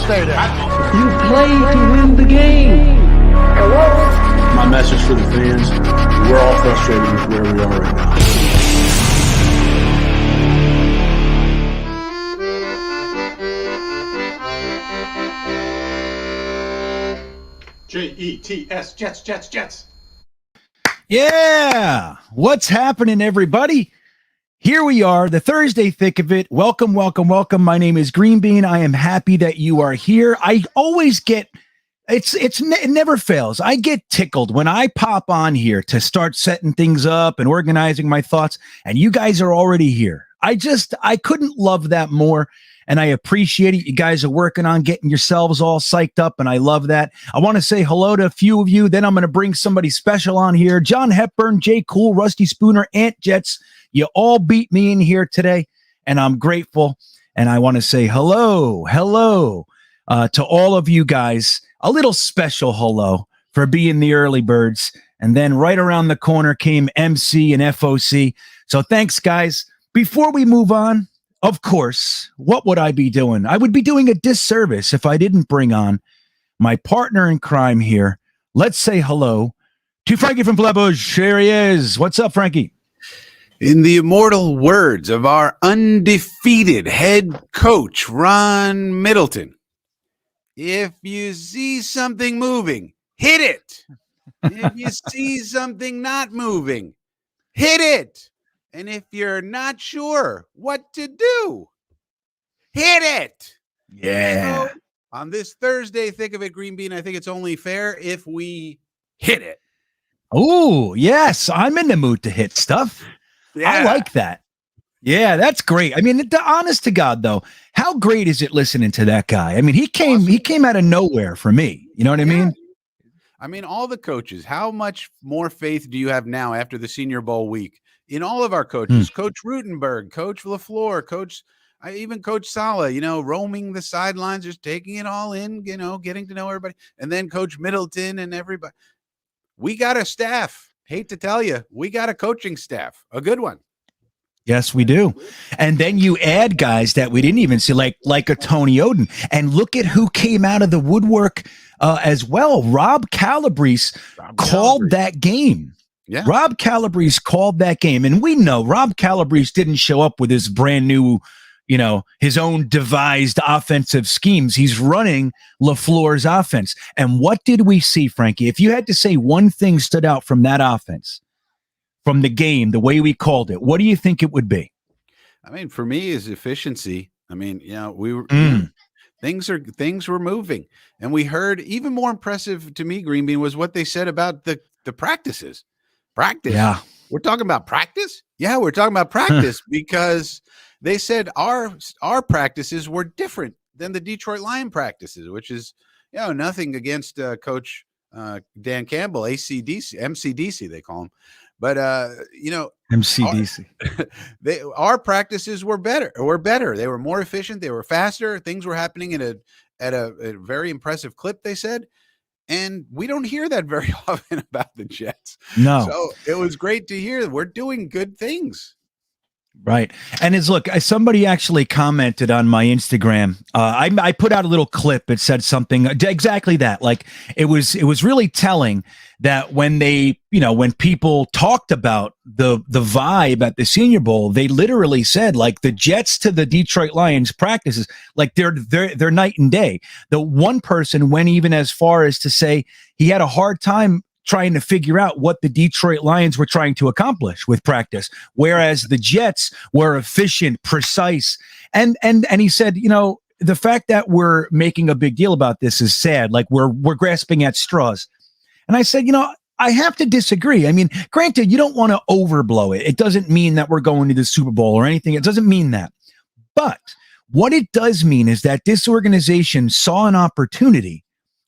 stay there. You play to win the game. My message for the fans, we're all frustrated with where we are right now. Jets, Jets. Yeah. What's happening, everybody? Here we are, the Thursday thick of it. Welcome. My name is GreenBean. I am happy that you are here. I always get, it never fails. I get tickled when I pop on here to start setting things up and organizing my thoughts, and you guys are already here. I couldn't love that more, and I appreciate it. You guys are working on getting yourselves all psyched up, and I love that. I want to say hello to a few of you. Then I'm going to bring somebody special on here. John Hepburn, Jay Cool, Rusty Spooner, Ant Jets. You all beat me in here today, and I'm grateful. And I want to say hello to all of you guys. A little special hello for being the early birds. And then right around the corner came MC and FOC. So thanks, guys. Before we move on, of course, what would I be doing? I would be doing a disservice if I didn't bring on my partner in crime here. Let's say hello to Frankie from Flatbush. Here he is. What's up, Frankie? In the immortal words of our undefeated head coach, Ron Middleton, if you see something moving, hit it. If you see something not moving, hit it. And if you're not sure what to do, hit it. Yeah. So, on this Thursday, thick of it, GreenBean, I think it's only fair if we hit it. Oh, yes. I'm in the mood to hit stuff. Yeah. I like that. Yeah, that's great. I mean, honest to God, though, how great is it listening to that guy? I mean, he came out of nowhere for me. You know what I mean? I mean, all the coaches, how much more faith do you have now after the Senior Bowl week in all of our coaches? Coach Rutenberg, Coach LaFleur, even Coach Sala, roaming the sidelines, just taking it all in, getting to know everybody. And then Coach Middleton and everybody. We got a staff. Hate to tell you, we got a coaching staff, a good one. Yes, we do. And then you add guys that we didn't even see, like a Tony Oden. And look at who came out of the woodwork as well. Rob Calabrese called that game. Yeah. Rob Calabrese called that game. And we know Rob Calabrese didn't show up with his brand new, his own devised offensive schemes. He's running LaFleur's offense. And what did we see, Frankie? If you had to say one thing stood out from that offense, from the game, the way we called it, what do you think it would be? I mean, for me, is efficiency. I mean, we were things were moving, and we heard even more impressive to me, GreenBean, was what they said about the practices. Practice. Yeah, we're talking about practice. Yeah, we're talking about practice because they said our practices were different than the Detroit Lion practices, which is nothing against Coach Dan Campbell, MCDC they call him. But MCDC. Our practices were better. They were more efficient. They were faster. Things were happening at a very impressive clip, they said. And we don't hear that very often about the Jets. No. So it was great to hear that we're doing good things. Right. And somebody actually commented on my Instagram. I put out a little clip. It said something exactly that. Like it was really telling that when when people talked about the vibe at the Senior Bowl, they literally said like the Jets to the Detroit Lions practices, like they're night and day. The one person went even as far as to say he had a hard time trying to figure out what the Detroit Lions were trying to accomplish with practice, whereas the Jets were efficient, precise. And he said, the fact that we're making a big deal about this is sad. Like we're grasping at straws. And I said, I have to disagree. I mean, granted, you don't want to overblow it. It doesn't mean that we're going to the Super Bowl or anything. It doesn't mean that. But what it does mean is that this organization saw an opportunity.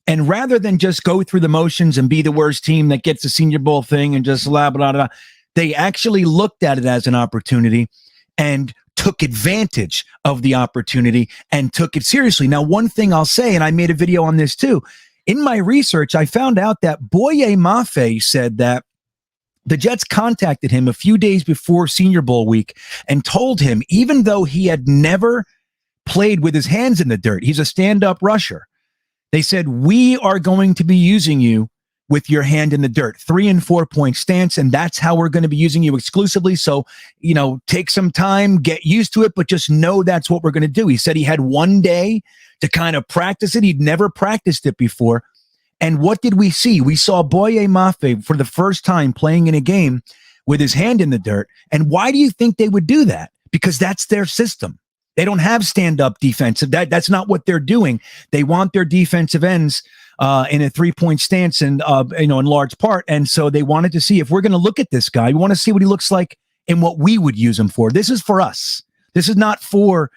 And rather than just go through the motions and be the worst team that gets the Senior Bowl thing and just blah, blah, blah, they actually looked at it as an opportunity and took advantage of the opportunity and took it seriously. Now, one thing I'll say, and I made a video on this too, in my research, I found out that Boye Mafe said that the Jets contacted him a few days before Senior Bowl week and told him, even though he had never played with his hands in the dirt. He's a stand-up rusher. They said, we are going to be using you with your hand in the dirt, 3 and 4 point stance. And that's how we're going to be using you exclusively. So, take some time, get used to it, but just know that's what we're going to do. He said he had one day to kind of practice it. He'd never practiced it before. And what did we see? We saw Boye Mafe for the first time playing in a game with his hand in the dirt. And why do you think they would do that? Because that's their system. They don't have stand-up defensive. That's not what they're doing. They want their defensive ends in a 3-point stance, and in large part. And so they wanted to see, if we're going to look at this guy, we want to see what he looks like and what we would use him for. This is for us. This is not for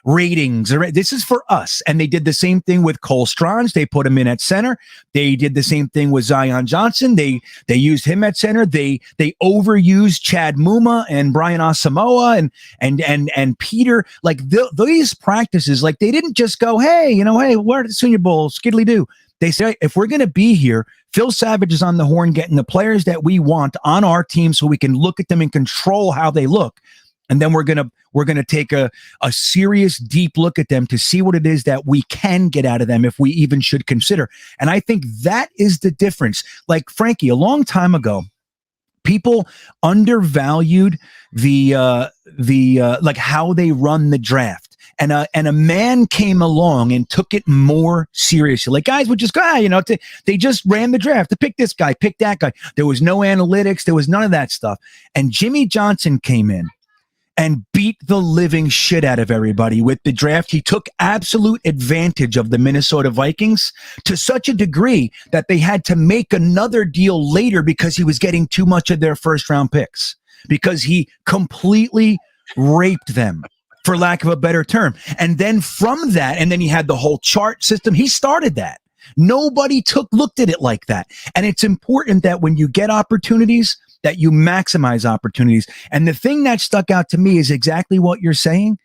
ratings, or this is for us. And they did the same thing with Cole Strange. They put him in at center. They did the same thing with Zion Johnson. They used him at center. They overused Chad Muma and Brian Asamoah and Peter. Like these practices, like they didn't just go, hey, we're at the Senior Bowl, skiddly do. They say, if we're going to be here, Phil Savage is on the horn getting the players that we want on our team so we can look at them and control how they look. And then we're gonna take a serious, deep look at them to see what it is that we can get out of them, if we even should consider. And I think that is the difference. Like, Frankie, a long time ago, people undervalued the like how they run the draft. And a man came along and took it more seriously. Like, guys would just go, they just ran the draft to pick this guy, pick that guy. There was no analytics. There was none of that stuff. And Jimmy Johnson came in and beat the living shit out of everybody with the draft. He took absolute advantage of the Minnesota Vikings to such a degree that they had to make another deal later because he was getting too much of their first round picks, because he completely raped them, for lack of a better term. And then from that, and then he had the whole chart system. He started that. Nobody looked at it like that. And it's important that when you get opportunities, that you maximize opportunities. And the thing that stuck out to me is exactly what you're saying,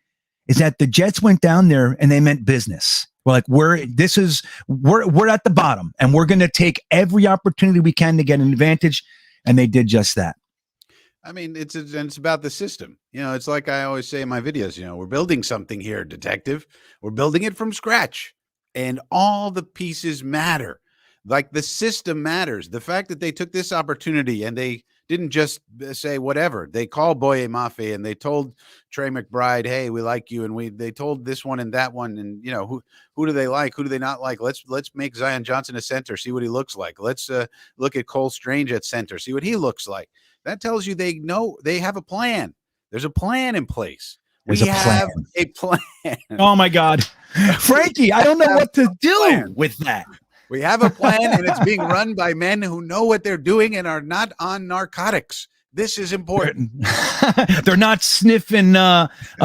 is that the Jets went down there and they meant business. We're like, we're at the bottom, and we're going to take every opportunity we can to get an advantage. And they did just that. I mean, it's about the system. It's like I always say in my videos, we're building something here, detective. We're building it from scratch, and all the pieces matter. Like, the system matters. The fact that they took this opportunity and they didn't just say whatever. They called Boye Mafe and they told Trey McBride, hey, we like you. And they told this one and that one. And, who do they like? Who do they not like? Let's make Zion Johnson a center, see what he looks like. Let's look at Cole Strange at center, see what he looks like. That tells you they know they have a plan. There's a plan in place. We have a plan. Oh, my God. Frankie, I don't know what to do with that. We have a plan, and it's being run by men who know what they're doing and are not on narcotics. This is important. They're not sniffing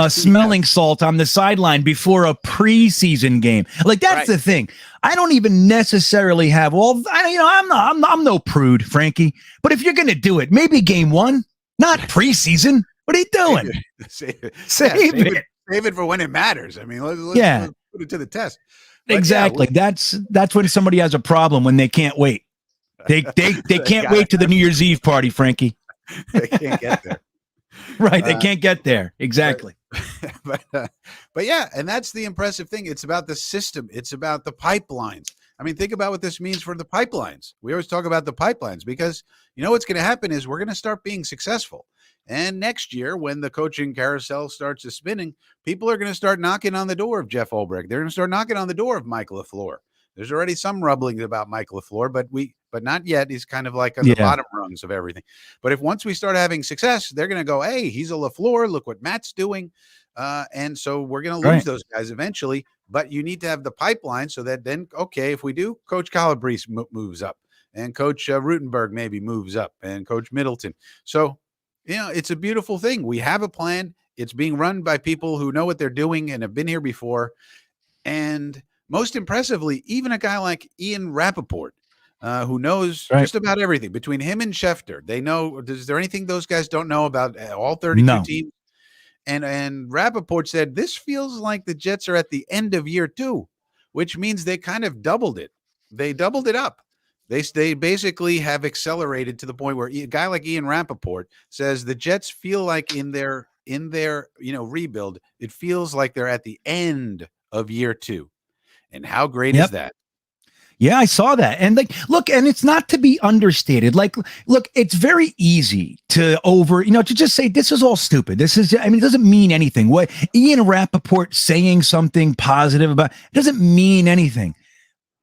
smelling salt on the sideline before a preseason game. Like, that's right. The thing. I don't even necessarily have I'm no prude, Frankie. But if you're going to do it, maybe game 1, not preseason. What are you doing? Save it. Save it for when it matters. I mean, let's put it to the test. But exactly. That's when somebody has a problem, when they can't wait. They can't wait to the New Year's Eve party, Frankie. They can't get there. Right. They can't get there. Exactly. But yeah, and that's the impressive thing. It's about the system. It's about the pipelines. I mean, think about what this means for the pipelines. We always talk about the pipelines because what's going to happen is we're going to start being successful. And next year, when the coaching carousel starts spinning, people are going to start knocking on the door of Jeff Ulbrich. They're going to start knocking on the door of Mike LaFleur. There's already some rumblings about Mike LaFleur, but not yet. He's kind of like on the bottom rungs of everything. But once we start having success, they're going to go, hey, he's a LaFleur. Look what Matt's doing. And so we're going to lose those guys eventually. But you need to have the pipeline so that then, okay, if we do, Coach Calabrese moves up, and Coach Rutenberg maybe moves up, and Coach Middleton. So, it's a beautiful thing. We have a plan. It's being run by people who know what they're doing and have been here before. And most impressively, even a guy like Ian Rappaport, who knows just about everything. Between him and Schefter, they know. Is there anything those guys don't know about all 32 teams? And Rappaport said, this feels like the Jets are at the end of year 2, which means they kind of doubled it. They doubled it up. They basically have accelerated to the point where a guy like Ian Rappaport says the Jets feel like in their in their, rebuild, it feels like they're at the end of year 2. And how great is that? Yeah, I saw that. And look, and it's not to be understated. Look, it's very easy to to just say this is all stupid. It doesn't mean anything. What Ian Rappaport saying something positive about it doesn't mean anything.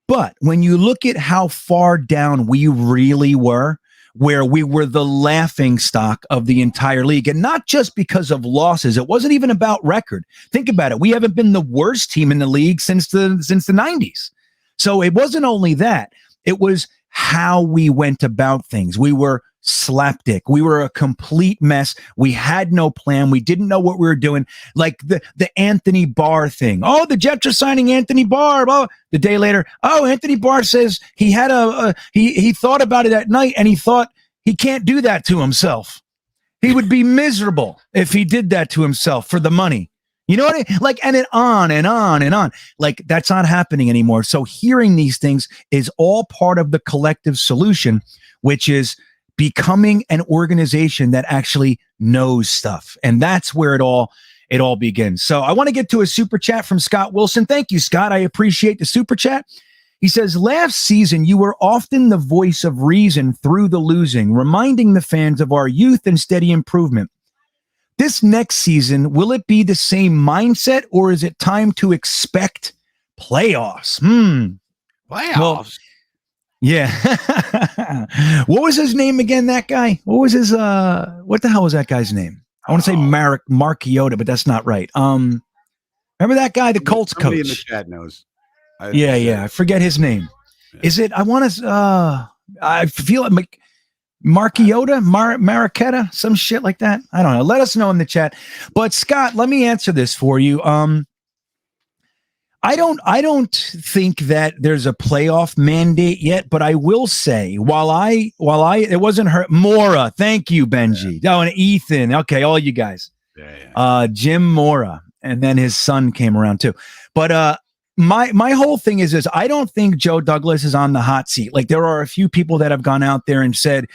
But when you look at how far down we really were, where we were the laughing stock of the entire league, and not just because of losses. It wasn't even about record. Think about it. We haven't been the worst team in the league since the 90s. So it wasn't only that, it was how we went about things. We were slapdick. We were a complete mess. We had no plan. We didn't know what we were doing. Like the Anthony Barr thing. Oh, the Jets are signing Anthony Barr. Oh, the day later, Anthony Barr says he had he thought about it at night and he thought he can't do that to himself. He would be miserable if he did that to himself for the money. You know what I mean? And it on and on and on. That's not happening anymore. So hearing these things is all part of the collective solution, which is becoming an organization that actually knows stuff. And that's where it all begins. So I want to get to a super chat from Scott Wilson. Thank you, Scott. I appreciate the super chat. He says, last season, you were often the voice of reason through the losing, reminding the fans of our youth and steady improvement. This next season, will it be the same mindset, or is it time to expect playoffs? Playoffs? Well, yeah. What was his name again, that guy? What was his, what the hell was that guy's name? I want to say Marchiota, but that's not right. Remember that guy, the Colts coach? Somebody in the chat knows. I forget his name. Yeah. Is it, I feel like Marchiota, Marichetta, some shit like that. I don't know. Let us know in the chat. But Scott, let me answer this for you. I don't think that there's a playoff mandate yet, but I will say it wasn't her Mora. Thank you, Benji. Yeah. Oh, and Ethan. Okay, all you guys. Yeah. Jim Mora, and then his son came around too. But my whole thing is I don't think Joe Douglas is on the hot seat. Like, there are a few people that have gone out there and said,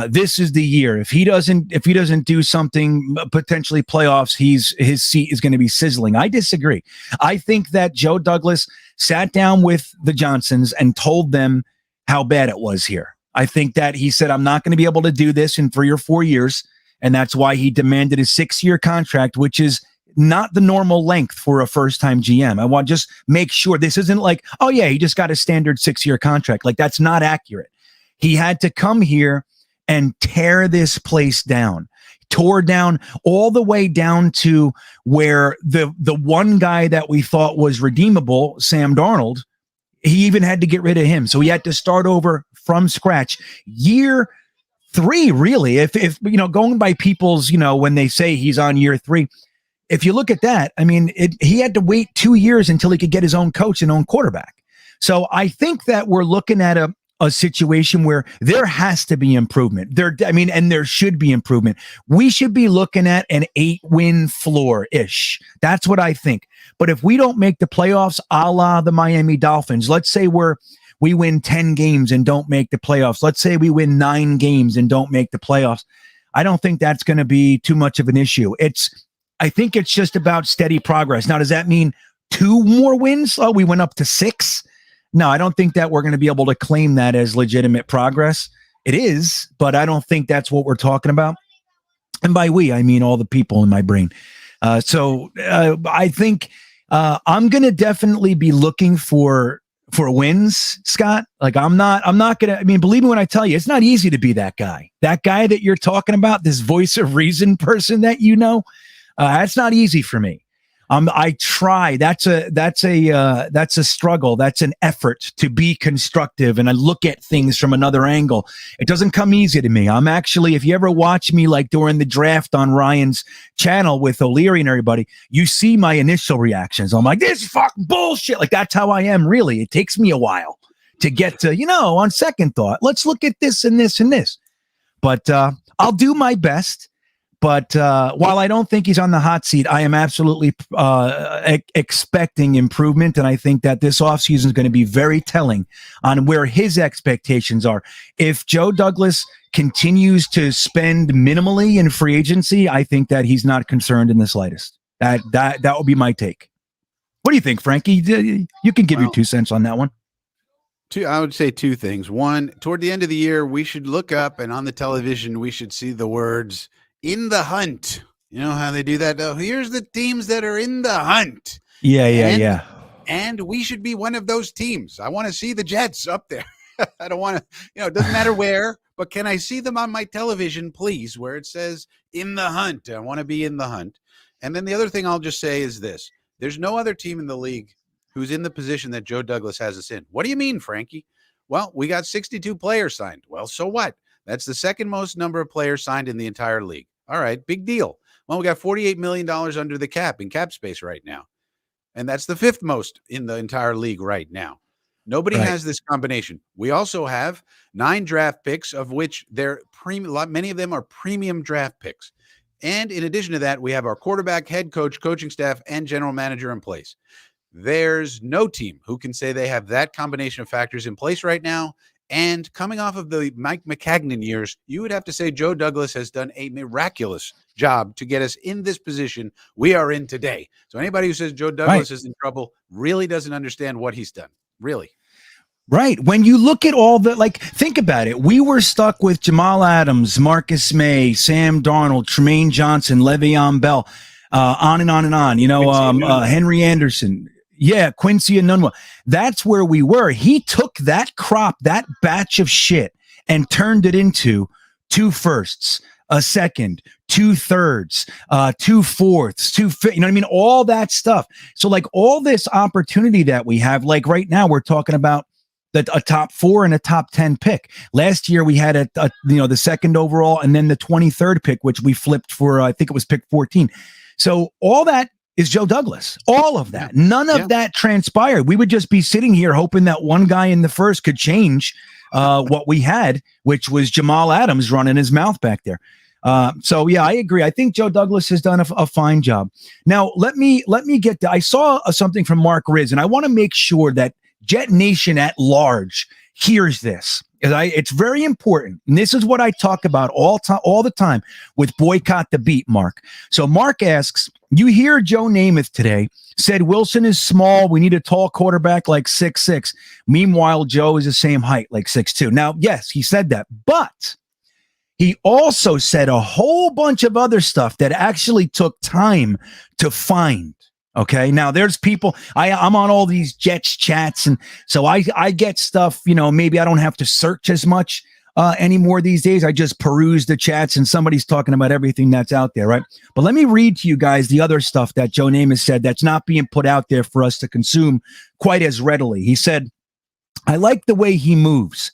this is the year. If he doesn't do something, potentially playoffs, his seat is going to be sizzling. I disagree. I think that Joe Douglas sat down with the Johnsons and told them how bad it was here. I think that he said, I'm not going to be able to do this in 3 or 4 years. And that's why he demanded a 6-year contract, which is not the normal length for a first-time GM. I want to just make sure this isn't like, oh yeah, he just got a standard 6-year contract. Like, that's not accurate. He had to come here and tear this place down, tore down all the way down to where the one guy that we thought was redeemable, Sam Darnold, he even had to get rid of him. So he had to start over from scratch. Year 3, really, if going by people's, when they say he's on year 3, if you look at that, I mean, he had to wait 2 years until he could get his own coach and own quarterback. So I think that we're looking at a situation where there has to be improvement. And there should be improvement. We should be looking at an 8-win floor-ish. That's what I think. But if we don't make the playoffs, a la the Miami Dolphins, let's say we win 10 games and don't make the playoffs. Let's say we win 9 games and don't make the playoffs. I don't think that's going to be too much of an issue. I think it's just about steady progress. Now, does that mean 2 more wins? Oh, we went up to 6. No, I don't think that we're going to be able to claim that as legitimate progress. It is, but I don't think that's what we're talking about. And by we, I mean all the people in my brain. So I think I'm going to definitely be looking for wins, Scott. Like, I'm not going to, believe me when I tell you, it's not easy to be that guy that you're talking about, this voice of reason person that that's not easy for me. I try. That's a struggle. That's an effort to be constructive, and I look at things from another angle. It doesn't come easy to me. I'm actually, if you ever watch me like during the draft on Ryan's channel with O'Leary and everybody, you see my initial reactions. I'm like, this is fucking bullshit. Like, that's how I am. Really, it takes me a while to get to, on second thought, let's look at this and this and this. But I'll do my best. But while I don't think he's on the hot seat, I am absolutely expecting improvement. And I think that this offseason is going to be very telling on where his expectations are. If Joe Douglas continues to spend minimally in free agency, I think that he's not concerned in the slightest. That will be my take. What do you think, Frankie? You can give your 2 cents on that one. I would say 2 things. One, toward the end of the year, we should look up, and on the television, we should see the words "in the hunt." You know how they do that? Oh, here's the teams that are in the hunt. Yeah. And we should be one of those teams. I want to see the Jets up there. I don't want to, it doesn't matter where, but can I see them on my television, please, where it says "in the hunt"? I want to be in the hunt. And then the other thing I'll just say is this. There's no other team in the league who's in the position that Joe Douglas has us in. What do you mean, Frankie? Well, we got 62 players signed. Well, so what? That's the second most number of players signed in the entire league. All right, big deal. Well, we got $48 million under the cap in cap space right now. And that's the 5th most in the entire league right now. Nobody has this combination. We also have 9 draft picks, of which many of them are premium draft picks. And in addition to that, we have our quarterback, head coach, coaching staff, and general manager in place. There's no team who can say they have that combination of factors in place right now. And coming off of the Mike McCagnon years, you would have to say Joe Douglas has done a miraculous job to get us in this position we are in today. So anybody who says Joe Douglas is in trouble really doesn't understand what he's done. Really. Right. When you look at all the, think about it. We were stuck with Jamal Adams, Marcus May, Sam Darnold, Tremaine Johnson, Le'Veon Bell, on and on and on. Henry Anderson. Yeah, Quincy Enunwa. That's where we were. He took that crop, that batch of shit, and turned it into 2 firsts, a second, 2 thirds, 2 fourths, 2 fifths. You know what I mean? All that stuff. So all this opportunity that we have, right now, we're talking about a top 4 and a top 10 pick. Last year we had the 2nd overall and then the 23rd pick, which we flipped for, I think it was pick 14. So all that is Joe Douglas. All of that. None of that transpired. We would just be sitting here hoping that one guy in the first could change what we had, which was Jamal Adams running his mouth back there. So yeah, I agree. I think Joe Douglas has done a fine job. Now let me get to, I saw something from Mark Riz, and I want to make sure that Jetnation at large hears this. It's very important. And this is what I talk about all the time with Boycott the Beat, Mark. So Mark asks, you hear Joe Namath today said Wilson is small. We need a tall quarterback like 6'6". Meanwhile, Joe is the same height, like 6'2". Now, yes, he said that, but he also said a whole bunch of other stuff that actually took time to find. Okay. Now there's people, I'm on all these Jets chats. And so I get stuff, maybe I don't have to search as much anymore these days. I just peruse the chats and somebody's talking about everything that's out there. Right. But let me read to you guys the other stuff that Joe Namath said that's not being put out there for us to consume quite as readily. He said, I like the way he moves.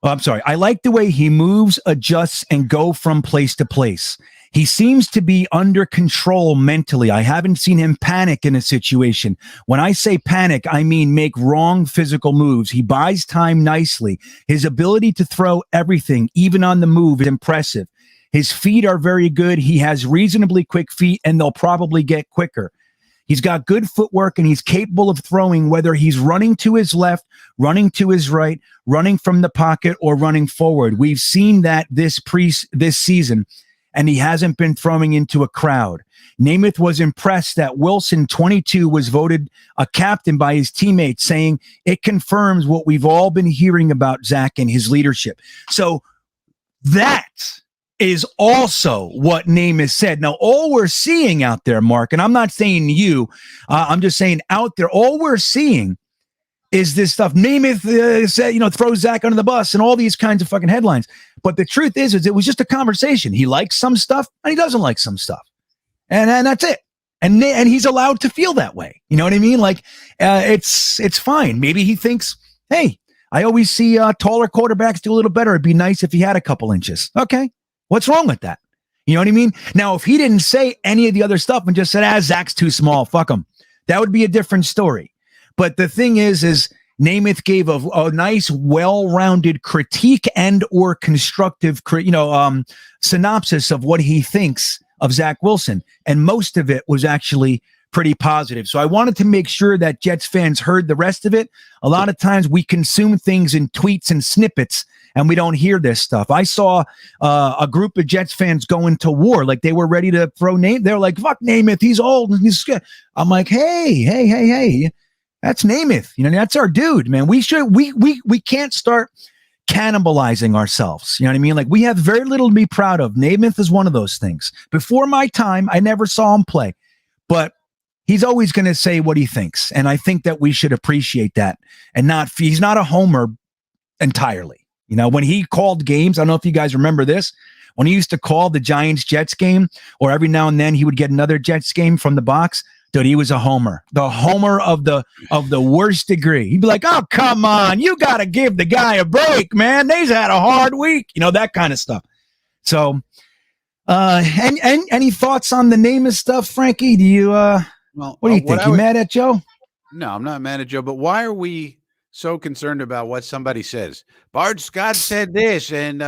I like the way he moves, adjusts, and go from place to place. He seems to be under control mentally. I haven't seen him panic in a situation. When I say panic, I mean make wrong physical moves. He buys time nicely. His ability to throw everything, even on the move, is impressive. His feet are very good. He has reasonably quick feet, and they'll probably get quicker. He's got good footwork, and he's capable of throwing, whether he's running to his left, running to his right, running from the pocket, or running forward. We've seen that this season, and he hasn't been throwing into a crowd. Namath was impressed that Wilson, 22, was voted a captain by his teammates, saying it confirms what we've all been hearing about Zach and his leadership. So that is also what Namath said. Now, all we're seeing out there, Mark, and I'm not saying you, I'm just saying out there, all we're seeing is this stuff. Namath said, throws Zach under the bus and all these kinds of fucking headlines. But the truth is it was just a conversation. He likes some stuff and he doesn't like some stuff. And that's it. And he's allowed to feel that way. You know what I mean? It's fine. Maybe he thinks, hey, I always see taller quarterbacks do a little better. It'd be nice if he had a couple inches. Okay. What's wrong with that? You know what I mean? Now, if he didn't say any of the other stuff and just said, Zach's too small, fuck him, that would be a different story. But the thing is Namath gave a nice, well-rounded critique and or constructive, synopsis of what he thinks of Zach Wilson. And most of it was actually pretty positive. So I wanted to make sure that Jets fans heard the rest of it. A lot of times we consume things in tweets and snippets and we don't hear this stuff. I saw a group of Jets fans go into war. Like they were ready to throw Namath. They're like, fuck Namath. He's old. And he's good. I'm like, hey. That's Namath. That's our dude, man. We can't start cannibalizing ourselves. You know what I mean? Like we have very little to be proud of. Namath is one of those things. Before my time, I never saw him play, but he's always going to say what he thinks. And I think that we should appreciate that and he's not a homer entirely. When he called games, I don't know if you guys remember this, when he used to call the Giants Jets game, or every now and then he would get another Jets game from the box. Dude, he was a homer, the homer of the worst degree. He'd be like, "Oh, come on, you got to give the guy a break, man. They've had a hard week," that kind of stuff. So, any thoughts on the Namath stuff, Frankie? Do you? What do you think? You mad at Joe? No, I'm not mad at Joe. But why are we so concerned about what somebody says? Bart Scott said this, and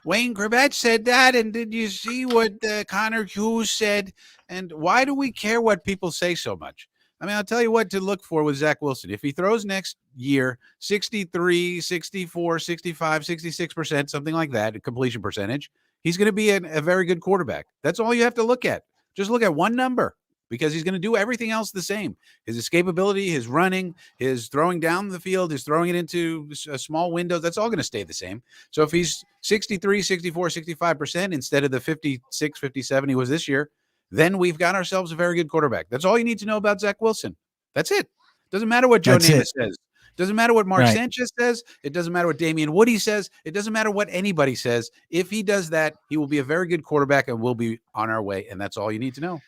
Wayne Kravets said that, and did you see what Connor Hughes said? And why do we care what people say so much? I mean, I'll tell you what to look for with Zach Wilson. If he throws next year 63, 64, 65, 66%, something like that, completion percentage, he's going to be a very good quarterback. That's all you have to look at. Just look at one number, because he's going to do everything else the same. His escapability, his running, his throwing down the field, his throwing it into small windows, that's all going to stay the same. So if he's 63, 64, 65% instead of the 56, 57 he was this year, then we've got ourselves a very good quarterback. That's all you need to know about Zach Wilson. That's it. Doesn't matter what Joe Namath says. Doesn't matter what Mark Sanchez says. It doesn't matter what Damian Woody says. It doesn't matter what anybody says. If he does that, he will be a very good quarterback and we'll be on our way. And that's all you need to know.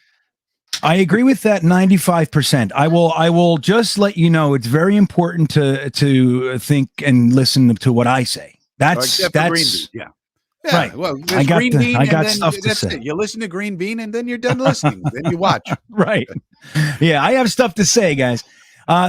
I agree with that 95%. I will just let you know it's very important to think and listen to what I say. That's yeah. Right. Well, I got stuff to say. You listen to Green Bean and then you're done listening. Then you watch. Right. Yeah, I have stuff to say, guys.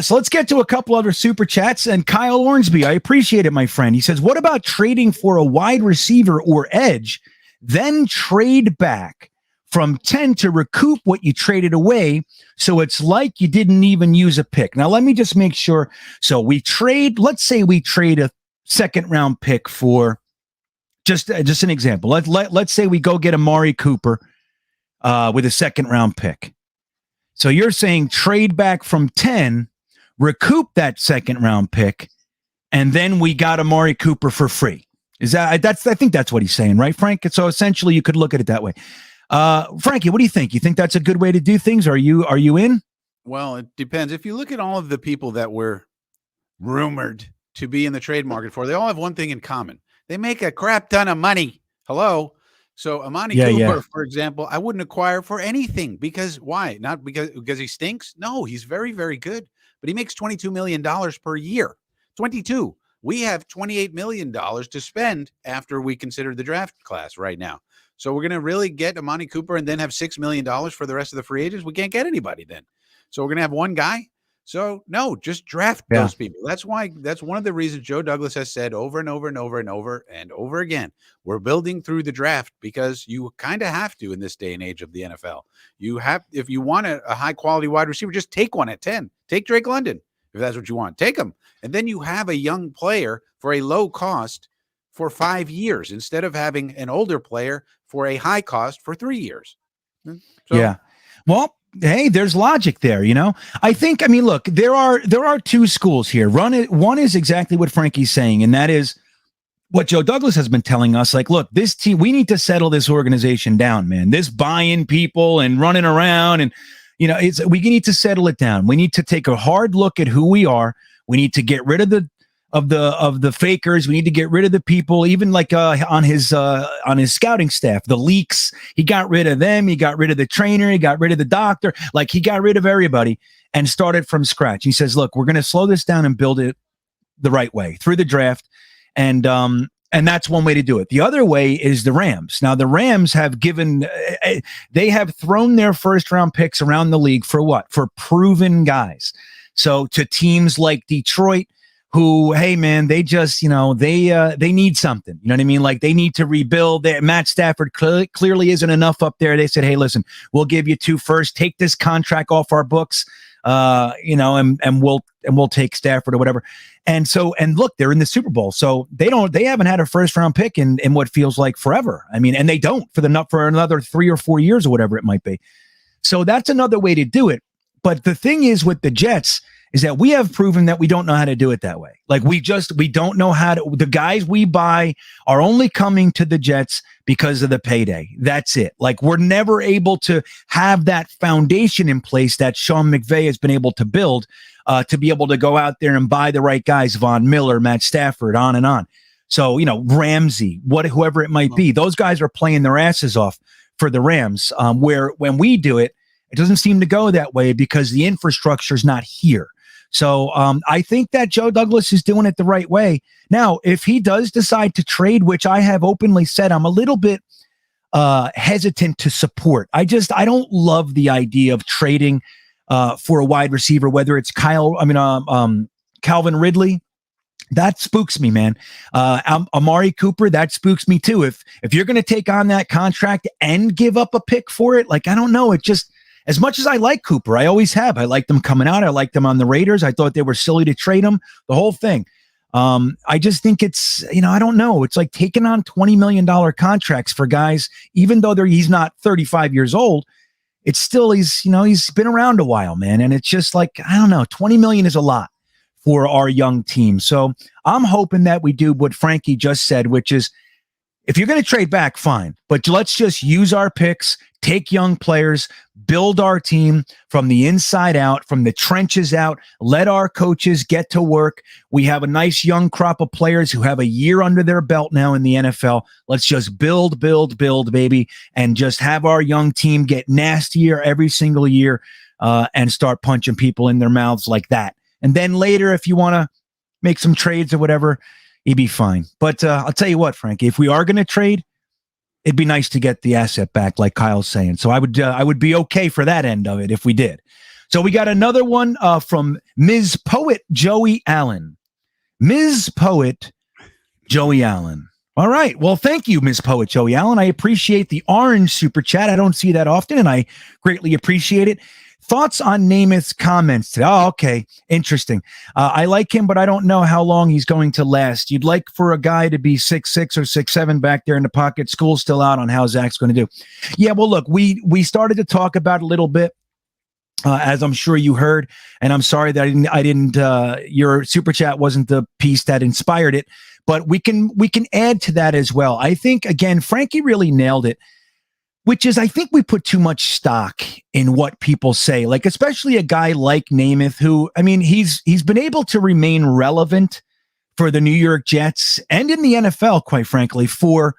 So let's get to a couple other super chats. And Kyle Ornsby, I appreciate it, my friend. He says, what about trading for a wide receiver or edge, then trade back from 10 to recoup what you traded away, so it's like you didn't even use a pick? Now, let me just make sure. So let's say we trade a second round pick for just an example. Let's say we go get Amari Cooper with a second round pick. So you're saying trade back from 10, recoup that second round pick, and then we got Amari Cooper for free. I think that's what he's saying, right, Frank? So essentially you could look at it that way. Frankie, what do you think? You think that's a good way to do things? Are you in? Well, it depends. If you look at all of the people that were rumored to be in the trade market they all have one thing in common. They make a crap ton of money. Hello. So Amani Cooper, for example, I wouldn't acquire for anything. Because why? Not because he stinks. No, he's very, very good. But he makes $22 million per year. 22. We have $28 million to spend after we consider the draft class right now. So we're going to really get Amani Cooper and then have $6 million for the rest of the free agents. We can't get anybody then. So we're going to have one guy. So no, just draft those people. That's one of the reasons Joe Douglas has said over and over and over and over and over again, we're building through the draft, because you kind of have to in this day and age of the NFL. If you want a high quality wide receiver, just take one at 10. Take Drake London if that's what you want. Take him. And then you have a young player for a low cost for 5 years instead of having an older player for a high cost for 3 years. Well, hey, there's logic there, I mean, look, there are two schools here. One is exactly what Frankie's saying, and that is what Joe Douglas has been telling us. Like, look, this team, we need to settle this organization down, man. This buying people and running around, and we need to settle it down. We need to take a hard look at who we are. We need to get rid of the fakers. We need to get rid of the people, even like on his scouting staff, the leaks. He got rid of them. He got rid of the trainer. He got rid of the doctor. Like, he got rid of everybody and started from scratch. He says, look, we're going to slow this down and build it the right way through the draft. And that's one way to do it. The other way is the Rams. Now, the Rams have they have thrown their first round picks around the league for what? For proven guys. So to teams like Detroit, who, hey man, they just, they need something. You know what I mean? Like they need to rebuild. Matt Stafford clearly isn't enough up there. They said, hey, listen, we'll give you 2 firsts. Take this contract off our books, and we'll take Stafford or whatever. And look, they're in the Super Bowl, so they haven't had a first round pick in what feels like forever. I mean, and they don't for another 3 or 4 years or whatever it might be. So that's another way to do it. But the thing is with the Jets is that we have proven that we don't know how to do it that way. Like we don't know how to, the guys we buy are only coming to the Jets because of the payday. That's it. Like we're never able to have that foundation in place that Sean McVay has been able to build to be able to go out there and buy the right guys, Von Miller, Matt Stafford, on and on. So, Ramsey, whoever it might be, those guys are playing their asses off for the Rams, where when we do it, it doesn't seem to go that way because the infrastructure is not here. So I think that Joe Douglas is doing it the right way. Now, if he does decide to trade, which I have openly said I'm a little bit hesitant to support. I don't love the idea of trading for a wide receiver, whether it's Calvin Ridley. That spooks me, man. Amari Cooper, that spooks me too. If you're going to take on that contract and give up a pick for it, like, I don't know. It just, as much as I like Cooper, I always have. I liked them coming out. I liked them on the Raiders. I thought they were silly to trade him, the whole thing. I just think it's, I don't know. It's like taking on $20 million contracts for guys, even though he's not 35 years old. It's still, he's been around a while, man. And it's just like, I don't know, 20 million is a lot for our young team. So I'm hoping that we do what Frankie just said, which is, if you're going to trade back, fine. But let's just use our picks, take young players, build our team from the inside out, from the trenches out. Let our coaches get to work. We have a nice young crop of players who have a year under their belt now in the NFL. Let's just build, baby, and just have our young team get nastier every single year and start punching people in their mouths like that. And then later, if you want to make some trades or whatever, he'd be fine. But I'll tell you what, Frankie, if we are going to trade, it'd be nice to get the asset back, like Kyle's saying. So I would be okay for that end of it if we did. So we got another one from Ms. Poet Joey Allen. Ms. Poet Joey Allen. All right. Well, thank you, Ms. Poet Joey Allen. I appreciate the orange super chat. I don't see that often, and I greatly appreciate it. Thoughts on Namath's comments today? Oh, okay. Interesting. I like him, but I don't know how long he's going to last. You'd like for a guy to be 6'6" or 6'7" back there in the pocket. School's still out on how Zach's going to do. Yeah, well, look, we started to talk about it a little bit, as I'm sure you heard, and I'm sorry that I didn't your super chat wasn't the piece that inspired it, but we can add to that as well. I think, again, Frankie really nailed it, which is, I think we put too much stock in what people say, like especially a guy like Namath, who, I mean, he's been able to remain relevant for the New York Jets and in the NFL, quite frankly, for,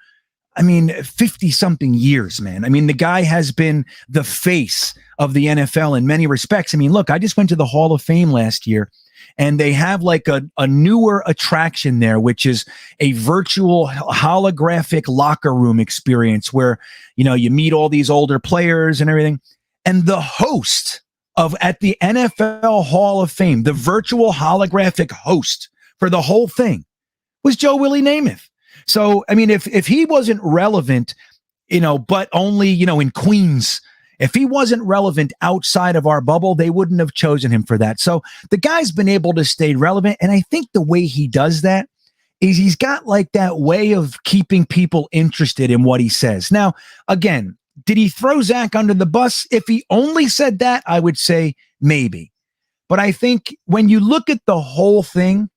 50-something years, man. I mean, the guy has been the face of the NFL in many respects. I mean, look, I just went to the Hall of Fame last year, and they have like a newer attraction there, which is a virtual holographic locker room experience where, you meet all these older players and everything. And the host at the NFL Hall of Fame, the virtual holographic host for the whole thing was Joe Willie Namath. So, I mean, if he wasn't relevant, but only, in Queens, if he wasn't relevant outside of our bubble, they wouldn't have chosen him for that. So the guy's been able to stay relevant. And I think the way he does that is he's got like that way of keeping people interested in what he says. Now, again, did he throw Zach under the bus? If he only said that, I would say maybe. But I think when you look at the whole thing,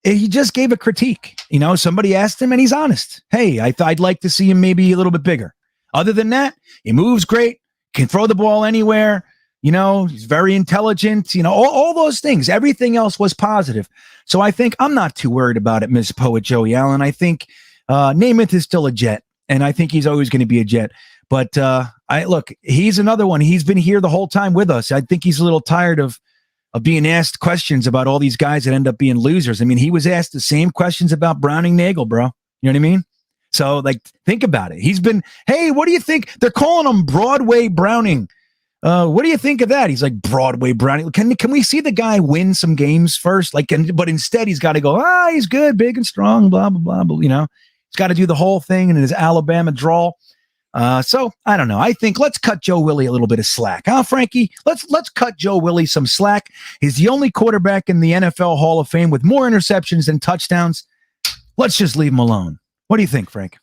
he just gave a critique. Somebody asked him and he's honest. Hey, I'd like to see him maybe a little bit bigger. Other than that, he moves great. Can throw the ball anywhere, he's very intelligent, all those things. Everything else was positive. So I think I'm not too worried about it, Ms. Poet Joey Allen. I think Namath is still a Jet, and I think he's always going to be a Jet. But look, he's another one. He's been here the whole time with us. I think he's a little tired of being asked questions about all these guys that end up being losers. I mean, he was asked the same questions about Browning Nagel, bro. You know what I mean? So, think about it. He's been, hey, what do you think? They're calling him Broadway Browning. What do you think of that? He's like, Broadway Brownie. Can we see the guy win some games first? But instead he's got to go, he's good, big and strong, blah, blah, blah, blah. He's got to do the whole thing in his Alabama drawl. So I don't know. I think let's cut Joe Willie a little bit of slack. Huh, Frankie? Let's cut Joe Willie some slack. He's the only quarterback in the NFL Hall of Fame with more interceptions than touchdowns. Let's just leave him alone. What do you think, Frank?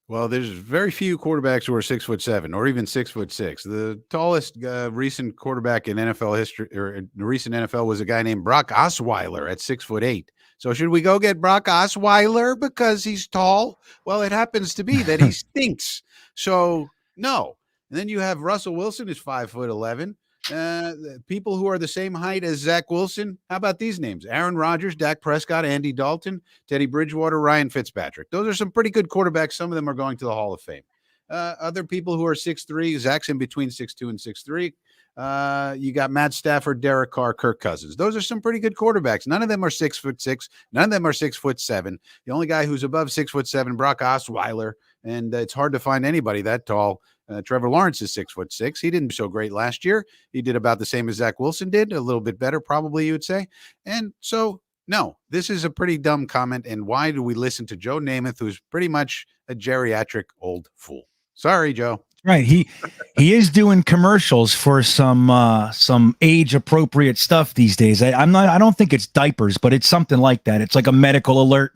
Well, there's very few quarterbacks who are 6'7" or even 6'6". The tallest recent quarterback in NFL history, or in recent NFL, was a guy named Brock Osweiler at 6'8". So should we go get Brock Osweiler because he's tall? Well, it happens to be that he stinks. So no. And then you have Russell Wilson, who's 5'11". People who are the same height as Zach Wilson. How about these names? Aaron Rodgers, Dak Prescott, Andy Dalton, Teddy Bridgewater, Ryan Fitzpatrick. Those are some pretty good quarterbacks. Some of them are going to the Hall of Fame. Other people who are 6'3", Zach's in between 6'2" and 6'3". You got Matt Stafford, Derek Carr, Kirk Cousins. Those are some pretty good quarterbacks. None of them are 6'6". None of them are 6'7". The only guy who's above 6'7", Brock Osweiler, and it's hard to find anybody that tall. Trevor Lawrence is 6'6". He didn't do so great last year. He did about the same as Zach Wilson did, a little bit better, probably, you would say. And so, no, this is a pretty dumb comment. And why do we listen to Joe Namath, who's pretty much a geriatric old fool? Sorry, Joe. Right. He is doing commercials for some age appropriate stuff these days. I don't think it's diapers, but it's something like that. It's like a medical alert.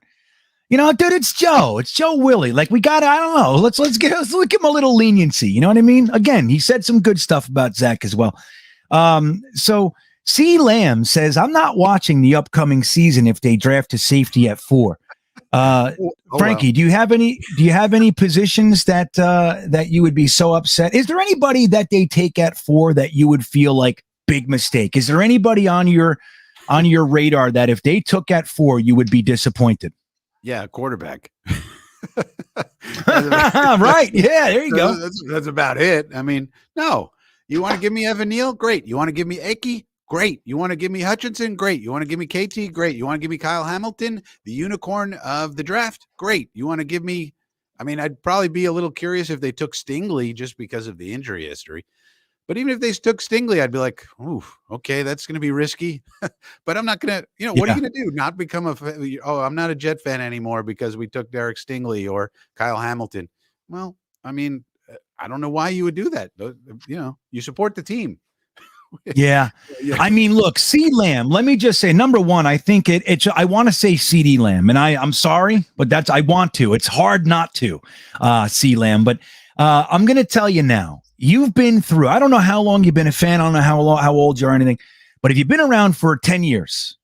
Dude, it's Joe Willie. Like I don't know. Let's give him a little leniency. You know what I mean? Again, he said some good stuff about Zach as well. So C. Lamb says, I'm not watching the upcoming season if they draft a safety at 4. Frankie, do you have any positions that you would be so upset? Is there anybody that they take at 4 that you would feel like big mistake? Is there anybody on your radar that if they took at 4, you would be disappointed? Yeah, quarterback. Right. Yeah, there you go. That's about it. I mean, no. You want to give me Evan Neal? Great. You want to give me Akey? Great. You want to give me Hutchinson? Great. You want to give me KT? Great. You want to give me Kyle Hamilton, the unicorn of the draft? Great. You want to give me, I'd probably be a little curious if they took Stingley just because of the injury history. But even if they took Stingley, I'd be like, ooh, okay, that's going to be risky. But I'm not going to, what are you going to do? Not become I'm not a Jet fan anymore because we took Derek Stingley or Kyle Hamilton. Well, I don't know why you would do that. You support the team. Yeah. Look, C. Lamb, let me just say, number one, I think I want to say CD Lamb, and I'm sorry, but I want to. It's hard not to, C. Lamb, but I'm going to tell you now. You've been through, I don't know how long you've been a fan. I don't know how old you are or anything, but if you've been around for 10 years,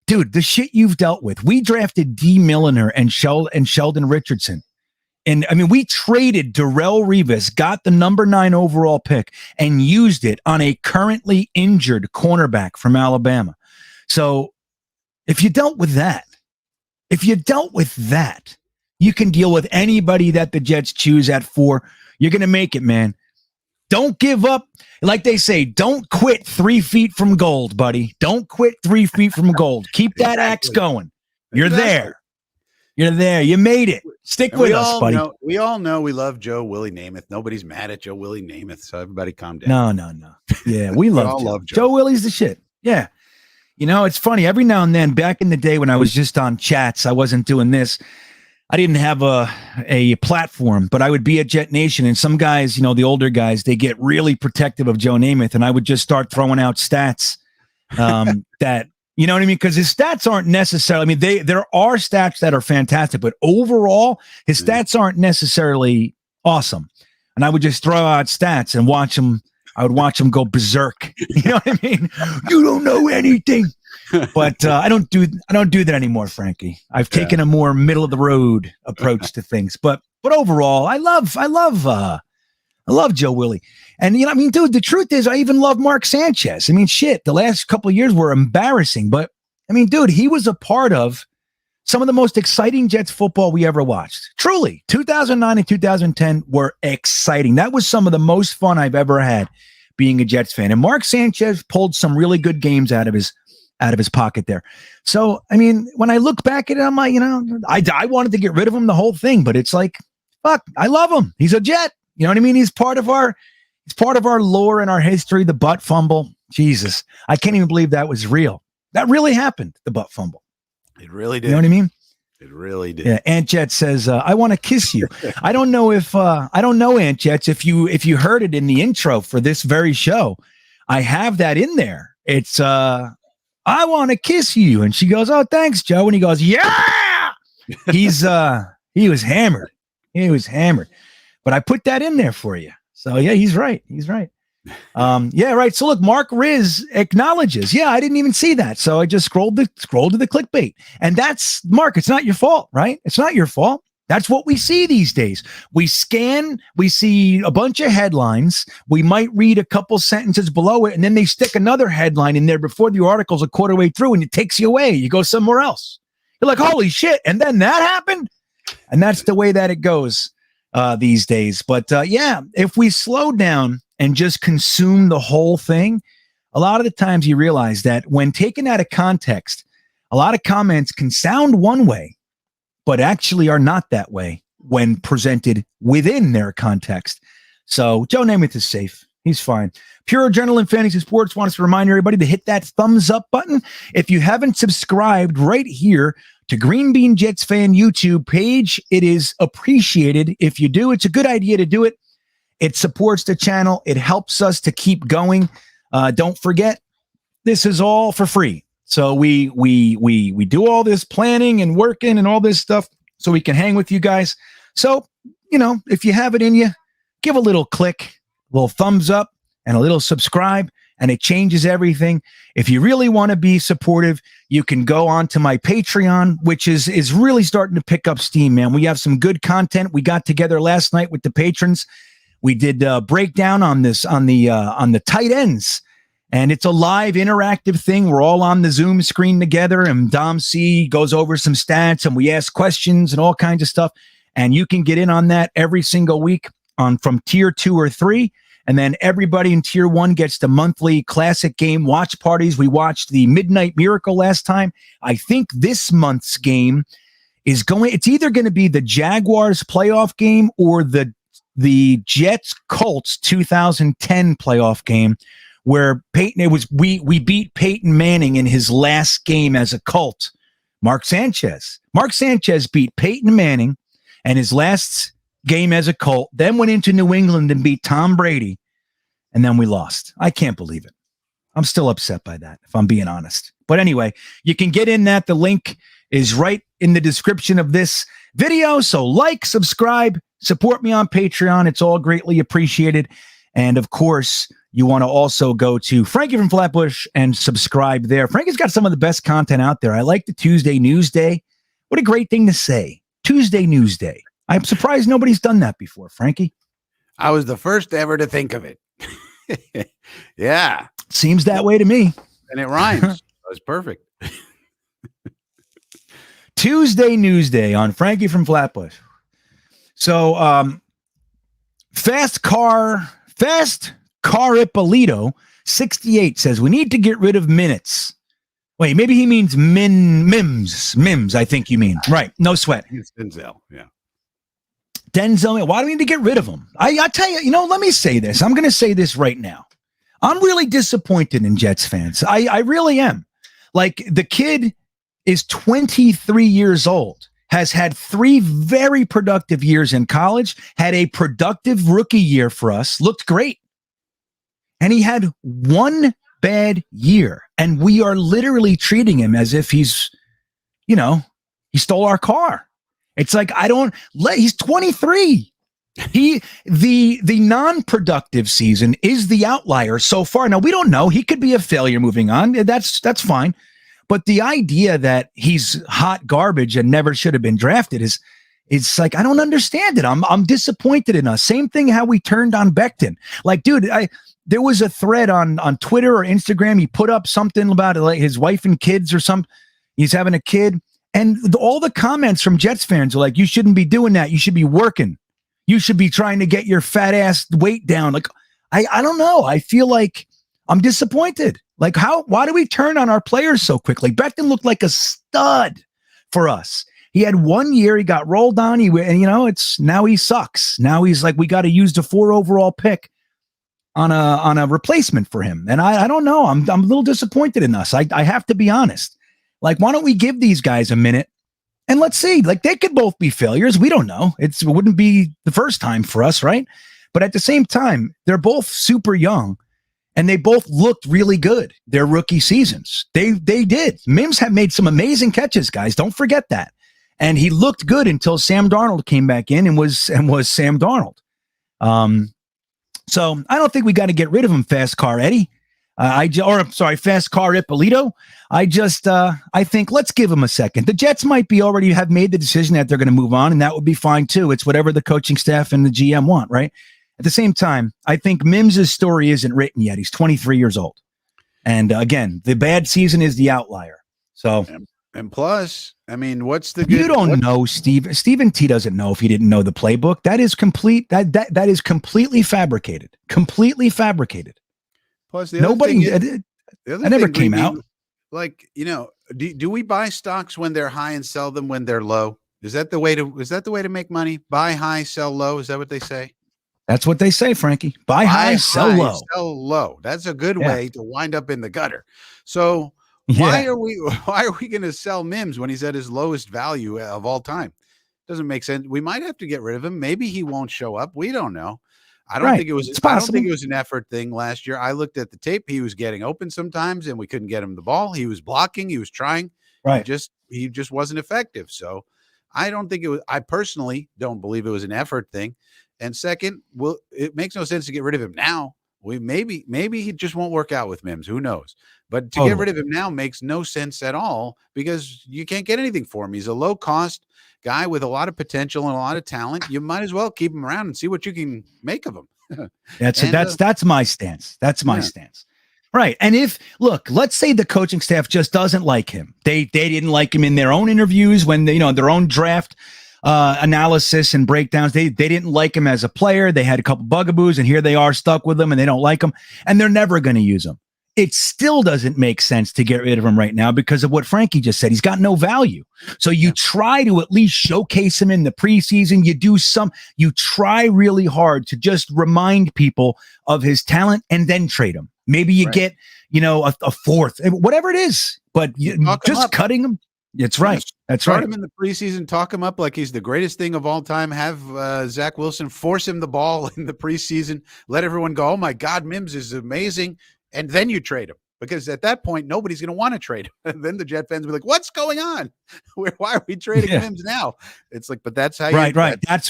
dude, the shit you've dealt with. We drafted D. Milliner and Sheldon Richardson. And we traded Darrelle Revis, got the number 9 overall pick and used it on a currently injured cornerback from Alabama. So if you dealt with that, you can deal with anybody that the Jets choose at 4. You're going to make it, man. Don't give up. Like they say, don't quit 3 feet from gold, buddy. Don't quit 3 feet from gold. Keep that axe going. You're there. You're there. You made it. Stick with us, buddy. We all know we love Joe Willie Namath. Nobody's mad at Joe Willie Namath, so everybody calm down. No. Yeah, we love Joe. Joe Willie's the shit. Yeah. It's funny. Every now and then, back in the day when I was just on chats, I wasn't doing this. I didn't have a platform, but I would be at Jetnation, and some guys, the older guys, they get really protective of Joe Namath, and I would just start throwing out stats that, you know what I mean? Because his stats aren't necessarily, there are stats that are fantastic, but overall, his stats aren't necessarily awesome. And I would just throw out stats and watch him. I would watch him go berserk. You know what I mean? You don't know anything. But I don't do that anymore, Frankie. I've taken a more middle of the road approach to things. But overall, I love Joe Willie. And dude, the truth is I even love Mark Sanchez. The last couple of years were embarrassing, but dude, he was a part of some of the most exciting Jets football we ever watched. Truly, 2009 and 2010 were exciting. That was some of the most fun I've ever had being a Jets fan. And Mark Sanchez pulled some really good games out of his pocket there. So, when I look back at it, I'm like, I wanted to get rid of him, the whole thing, but it's like, fuck, I love him. He's a Jet. You know what I mean? He's part of our It's part of our lore and our history, the butt fumble. Jesus, I can't even believe that was real. That really happened, the butt fumble. It really did. You know what I mean? It really did. Yeah, Aunt Jet says, I want to kiss you. I don't know, Aunt Jets, if you heard it in the intro for this very show. I have that in there. It's I want to kiss you. And she goes, oh, thanks, Joe. And he goes, yeah. He was hammered. He was hammered. But I put that in there for you. So yeah, he's right. He's right. Yeah, right. So look, Mark Riz acknowledges. Yeah, I didn't even see that. So I just scrolled to the clickbait. And that's Mark, it's not your fault, right? It's not your fault. That's what we see these days. We scan, we see a bunch of headlines. We might read a couple sentences below it, and then they stick another headline in there before the article's a quarter way through, and it takes you away. You go somewhere else. You're like, holy shit. And then that happened. And that's the way that it goes these days. But yeah, if we slow down and just consume the whole thing, a lot of the times you realize that when taken out of context, a lot of comments can sound one way, but actually are not that way when presented within their context. So Joe Namath is safe. He's fine. Pure Adrenaline Fantasy Sports wants to remind everybody to hit that thumbs up button. If you haven't subscribed right here to Greenbeanjetsfan YouTube page, it is appreciated if you do. It's a good idea to do it. It supports the channel. It helps us to keep going. Don't forget, this is all for free. So we do all this planning and working and all this stuff so we can hang with you guys. So, you know, if you have it in you, give a little click, a little thumbs up, and a little subscribe, and it changes everything. If you really want to be supportive, you can go on to my Patreon, which is really starting to pick up steam, man. We have some good content. We got together last night with the patrons. We did a breakdown on the tight ends. And it's a live interactive thing. We're all on the Zoom screen together, and Dom C goes over some stats, and we ask questions and all kinds of stuff. And you can get in on that every single week from tier 2 or 3. And then everybody in tier 1 gets the monthly classic game watch parties. We watched the Midnight Miracle last time. I think this month's game it's either going to be the Jaguars playoff game or the Jets Colts 2010 playoff game, where we beat Peyton Manning in his last game as a Colt. Mark Sanchez beat Peyton Manning and his last game as a Colt, then went into New England and beat Tom Brady, and then we lost. I can't believe it. I'm still upset by that, if I'm being honest. But anyway, you can get in that. The link is right in the description of this video. So like, subscribe, support me on Patreon. It's all greatly appreciated. And of course, you want to also go to Frankie from Flatbush and subscribe there. Frankie's got some of the best content out there. I like the Tuesday News Day. What a great thing to say. Tuesday News Day. I'm surprised nobody's done that before, Frankie. I was the first ever to think of it. Yeah. Seems that way to me. And it rhymes. That was perfect. Tuesday News Day on Frankie from Flatbush. So, Fast Car Ippolito 68 says we need to get rid of minutes. Wait, maybe he means Mims. I think you mean right. No sweat. It's Denzel. Yeah. Denzel. Why do we need to get rid of him? I tell you, let me say this. I'm going to say this right now. I'm really disappointed in Jets fans. I really am. Like, the kid is 23 years old. Has had 3 very productive years in college, had a productive rookie year for us, looked great. And he had 1 bad year. And we are literally treating him as if he stole our car. It's like, he's 23. The non-productive season is the outlier so far. Now, we don't know. He could be a failure moving on. That's fine. But the idea that he's hot garbage and never should have been drafted it's like, I don't understand it. I'm disappointed in us. Same thing how we turned on Becton. Like, dude, there was a thread on Twitter or Instagram. He put up something about like his wife and kids or something. He's having a kid. And all the comments from Jets fans are like, you shouldn't be doing that. You should be working. You should be trying to get your fat ass weight down. Like, I don't know. I feel like I'm disappointed. Like, why do we turn on our players so quickly? Becton looked like a stud for us. He had 1 year, he got rolled on, now he sucks. Now he's like, we got to use the 4 overall pick. on a replacement for him. And I don't know. I'm a little disappointed in us. I have to be honest. Like, why don't we give these guys a minute and let's see? Like, they could both be failures. We don't know. It wouldn't be the first time for us, right? But at the same time, they're both super young and they both looked really good their rookie seasons. They did. Mims had made some amazing catches, guys. Don't forget that. And he looked good until Sam Darnold came back in and was Sam Darnold. So I don't think we got to get rid of him, Fast Car Eddie. Fast Car Ippolito. I think let's give him a second. The Jets might be already have made the decision that they're going to move on, and that would be fine too. It's whatever the coaching staff and the GM want, right? At the same time, I think Mims's story isn't written yet. He's 23 years old. And again, the bad season is the outlier. So, and plus, I mean, what's the you don't know, Steve. Stephen T doesn't know if he didn't know the playbook. That is complete. That is completely fabricated. Completely fabricated. Plus, nobody. That never came out. Like, do we buy stocks when they're high and sell them when they're low? Is that the way to make money? Buy high, sell low. Is that what they say? That's what they say, Frankie. Buy high, sell low. Sell low. That's a good way to wind up in the gutter. So why are we going to sell Mims when he's at his lowest value of all time? Doesn't make sense. We might have to get rid of him. Maybe he won't show up. We don't know. I don't think it was an effort thing last year. I looked at the tape. He was getting open sometimes and we couldn't get him the ball. He was blocking, he was trying. Right. He just wasn't effective. So I personally don't believe it was an effort thing. And second, it makes no sense to get rid of him now. Maybe he just won't work out with Mims. Who knows? But to get rid of him now makes no sense at all because you can't get anything for him. He's a low cost guy with a lot of potential and a lot of talent. You might as well keep him around and see what you can make of him. That's my stance. That's my stance. Right. And let's say the coaching staff just doesn't like him. They didn't like him in their own interviews when their own draft analysis and breakdowns. They didn't like him as a player. They had a couple bugaboos and here they are stuck with him and they don't like him and they're never going to use him. It still doesn't make sense to get rid of him right now because of what Frankie just said. He's got no value. So you try to at least showcase him in the preseason. You try really hard to just remind people of his talent and then trade him. Maybe you get, a fourth, whatever it is, but just cutting him. It's right. That's right. Start him in the preseason, talk him up like he's the greatest thing of all time. Have Zach Wilson force him the ball in the preseason. Let everyone go, oh my God, Mims is amazing. And then you trade him because at that point, nobody's going to want to trade him. And then the Jet fans will be like, what's going on? Why are we trading Mims now? It's like, but that's how you Right. That's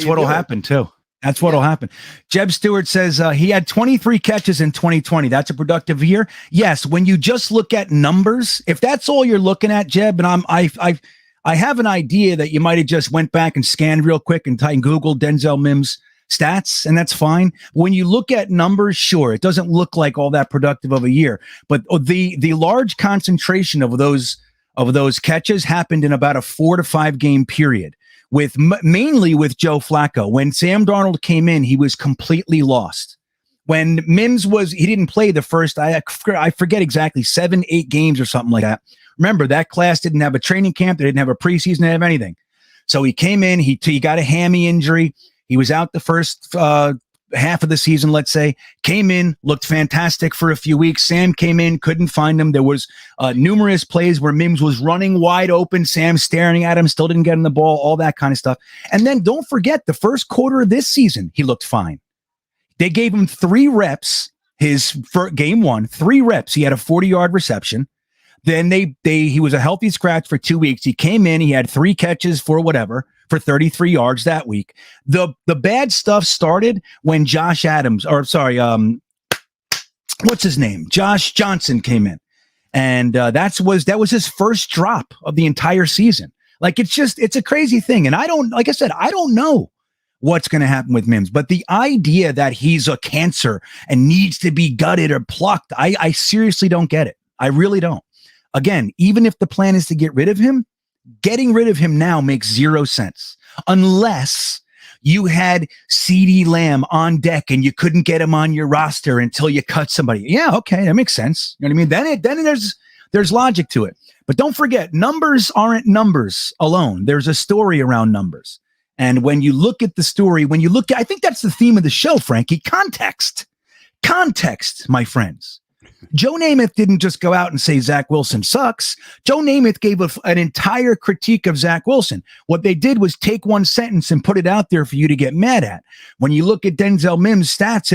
what'll happen too. That's what'll happen. Jeb Stewart says he had 23 catches in 2020. That's a productive year. Yes. When you just look at numbers, if that's all you're looking at, Jeb, and I have an idea that you might have just went back and scanned real quick and Google Denzel Mims stats, and that's fine. When you look at numbers, sure, it doesn't look like all that productive of a year, but the large concentration of those catches happened in about a 4 to 5 game period with mainly with Joe Flacco. When Sam Darnold came in, he was completely lost. When Mims he didn't play the first, I forget exactly, 7-8 games or something like that. Remember, that class didn't have a training camp. They didn't have a preseason. They didn't have anything. So he came in, he got a hammy injury. He was out the first half of the season, let's say, came in, looked fantastic for a few weeks. Sam came in, couldn't find him. There was numerous plays where Mims was running wide open, Sam staring at him, still didn't get him the ball, all that kind of stuff. And then don't forget the first quarter of this season, he looked fine. They gave him 3 reps, for game 1, 3 reps. He had a 40-yard reception. Then he was a healthy scratch for 2 weeks. He came in, he had 3 catches for 33 yards that week. The bad stuff started when Josh Johnson came in. And that was his first drop of the entire season. Like, it's a crazy thing. And I don't know what's going to happen with Mims, but the idea that he's a cancer and needs to be gutted or plucked, I seriously don't get it. I really don't. Again, even if the plan is to get rid of him, getting rid of him now makes 0 sense unless you had CeeDee Lamb on deck and you couldn't get him on your roster until you cut somebody. Yeah, okay, that makes sense. You know what I mean? Then there's logic to it. But don't forget, numbers aren't numbers alone. There's a story around numbers. And when you look at the story, I think that's the theme of the show, Frankie, context. Context, my friends. Joe Namath didn't just go out and say Zach Wilson sucks. Joe Namath gave an entire critique of Zach Wilson. What they did was take one sentence and put it out there for you to get mad at. When you look at Denzel Mims' stats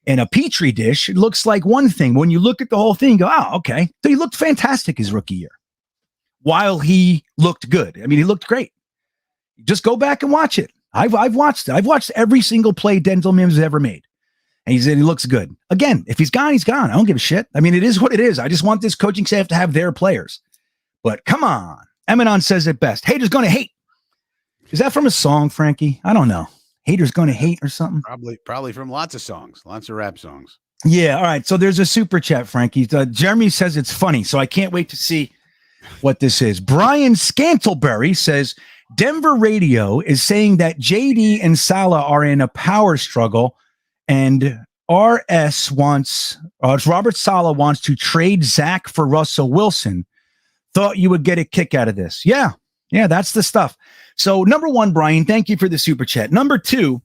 in a petri dish, it looks like one thing. When you look at the whole thing, you go, oh, okay. So he looked fantastic his rookie year. While he looked good. I mean, he looked great. Just go back and watch it. I've watched it. I've watched every single play Denzel Mims has ever made. And he looks good. Again, if he's gone, he's gone. I don't give a shit. I mean, it is what it is. I just want this coaching staff to have their players. But come on. Eminon says it best. Haters gonna hate. Is that from a song, Frankie? I don't know. Haters gonna hate or something? Probably from lots of songs, lots of rap songs. Yeah, all right. So there's a super chat, Frankie. Jeremy says it's funny, so I can't wait to see what this is. Brian Scantleberry says, Denver radio is saying that JD and Salah are in a power struggle, and Robert Saleh wants to trade Zach for Russell Wilson. Thought you would get a kick out of this. Yeah, that's the stuff. So number one, Brian, thank you for the super chat. Number two,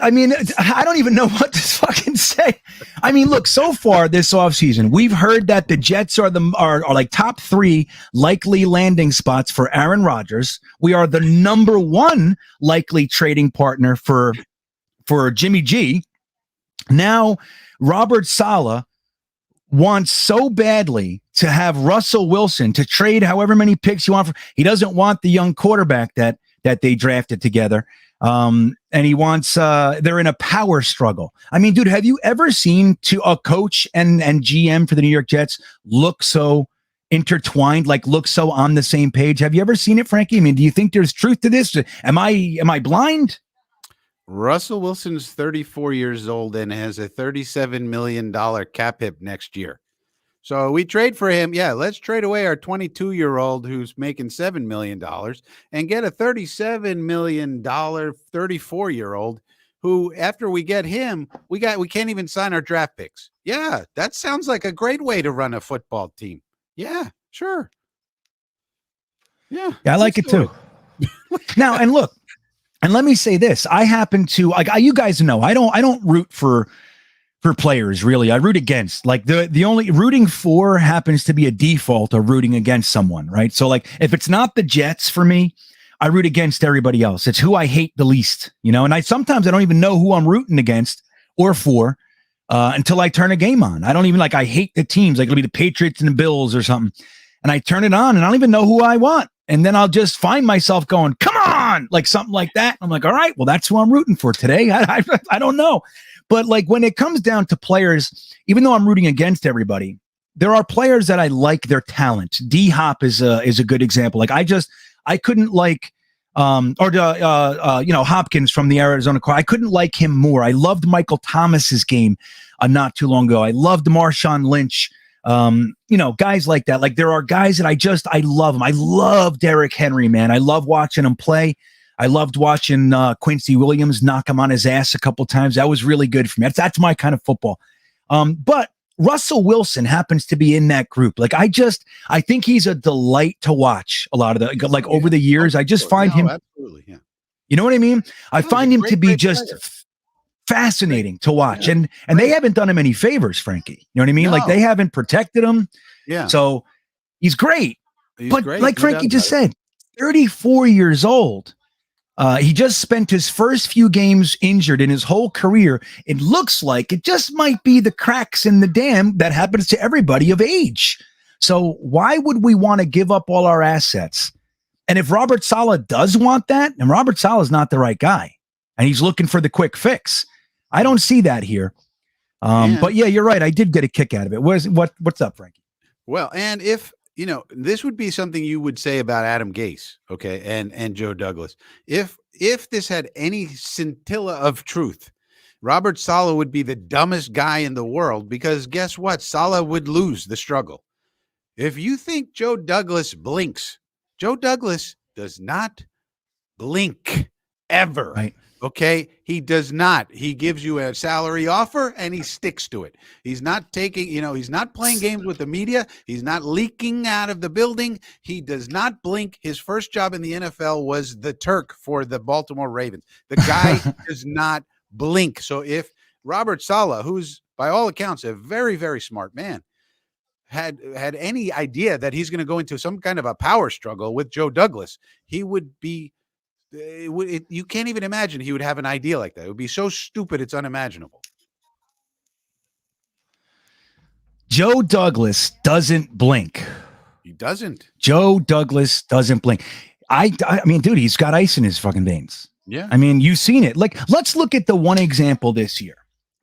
I mean, I don't even know what to fucking say. I mean, look, so far this offseason, we've heard that the Jets are like top 3 likely landing spots for Aaron Rodgers. We are the number 1 likely trading partner for Jimmy G. Now, Robert Saleh wants so badly to have Russell Wilson to trade however many picks you want for. He doesn't want the young quarterback that they drafted together. And he wants, they're in a power struggle. I mean, dude, have you ever seen a coach and GM for the New York Jets look so intertwined, like look so on the same page? Have you ever seen it, Frankie? I mean, do you think there's truth to this? Am I blind? Russell Wilson's 34 years old and has a $37 million cap hit next year. So we trade for him. Yeah, let's trade away our 22-year-old who's making $7 million and get a $37 million 34-year-old who, after we get him, we can't even sign our draft picks. Yeah, that sounds like a great way to run a football team. Yeah, sure. Yeah, I like it too. Now, and look, and let me say this. I happen to, you guys know, I don't root for players, really. I root against. Like the only rooting for happens to be a default of rooting against someone, right? So like if it's not the Jets for me, I root against everybody else. It's who I hate the least, and sometimes I don't even know who I'm rooting against or for until I turn a game on. I don't even I hate the teams. Like it'll be the Patriots and the Bills or something. And I turn it on and I don't even know who I want. And then I'll just find myself going, come on, like something like that. I'm like, all right, well, that's who I'm rooting for today. I don't know. But like when it comes down to players, even though I'm rooting against everybody, there are players that I like their talent. D-Hop is a good example. Like I couldn't like Hopkins from the Arizona Cardinals. I couldn't like him more. I loved Michael Thomas's game not too long ago. I loved Marshawn Lynch. Guys like that. Like there are guys that I love them. I love Derrick Henry, man. I love watching him play. I loved watching Quincy Williams knock him on his ass a couple times. That was really good for me. That's my kind of football. But Russell Wilson happens to be in that group. Like I think he's a delight to watch. A lot of over the years, I just find him. Absolutely, yeah. You know what I mean? I find him to be just fascinating to watch, and they haven't done him any favors, Frankie. You know what I mean? No. Like they haven't protected him. Yeah. So he's great. But great. like Frankie just said, 34 years old. He just spent his first few games injured in his whole career. It looks like it just might be the cracks in the dam that happens to everybody of age. So why would we want to give up all our assets? And if Robert Saleh does want that, and Robert Saleh is not the right guy, and he's looking for the quick fix, I don't see that here. But yeah, you're right. I did get a kick out of it. What's up, Frankie? Well, and if this would be something you would say about Adam Gase, okay, and Joe Douglas. If this had any scintilla of truth, Robert Saleh would be the dumbest guy in the world because guess what? Saleh would lose the struggle. If you think Joe Douglas blinks, Joe Douglas does not blink ever. Right. Okay, he does not. He gives you a salary offer and he sticks to it. He's not taking, he's not playing games with the media. He's not leaking out of the building. He does not blink. His first job in the NFL was the Turk for the Baltimore Ravens. The guy does not blink. So if Robert Saleh, who's by all accounts a very, very smart man, had any idea that he's going to go into some kind of a power struggle with Joe Douglas, he would be. You can't even imagine he would have an idea like that. It would be so stupid, it's unimaginable. Joe Douglas doesn't blink. He doesn't. Joe Douglas doesn't blink. I mean, dude, he's got ice in his fucking veins. Yeah. I mean, you've seen it. Like, let's look at the one example this year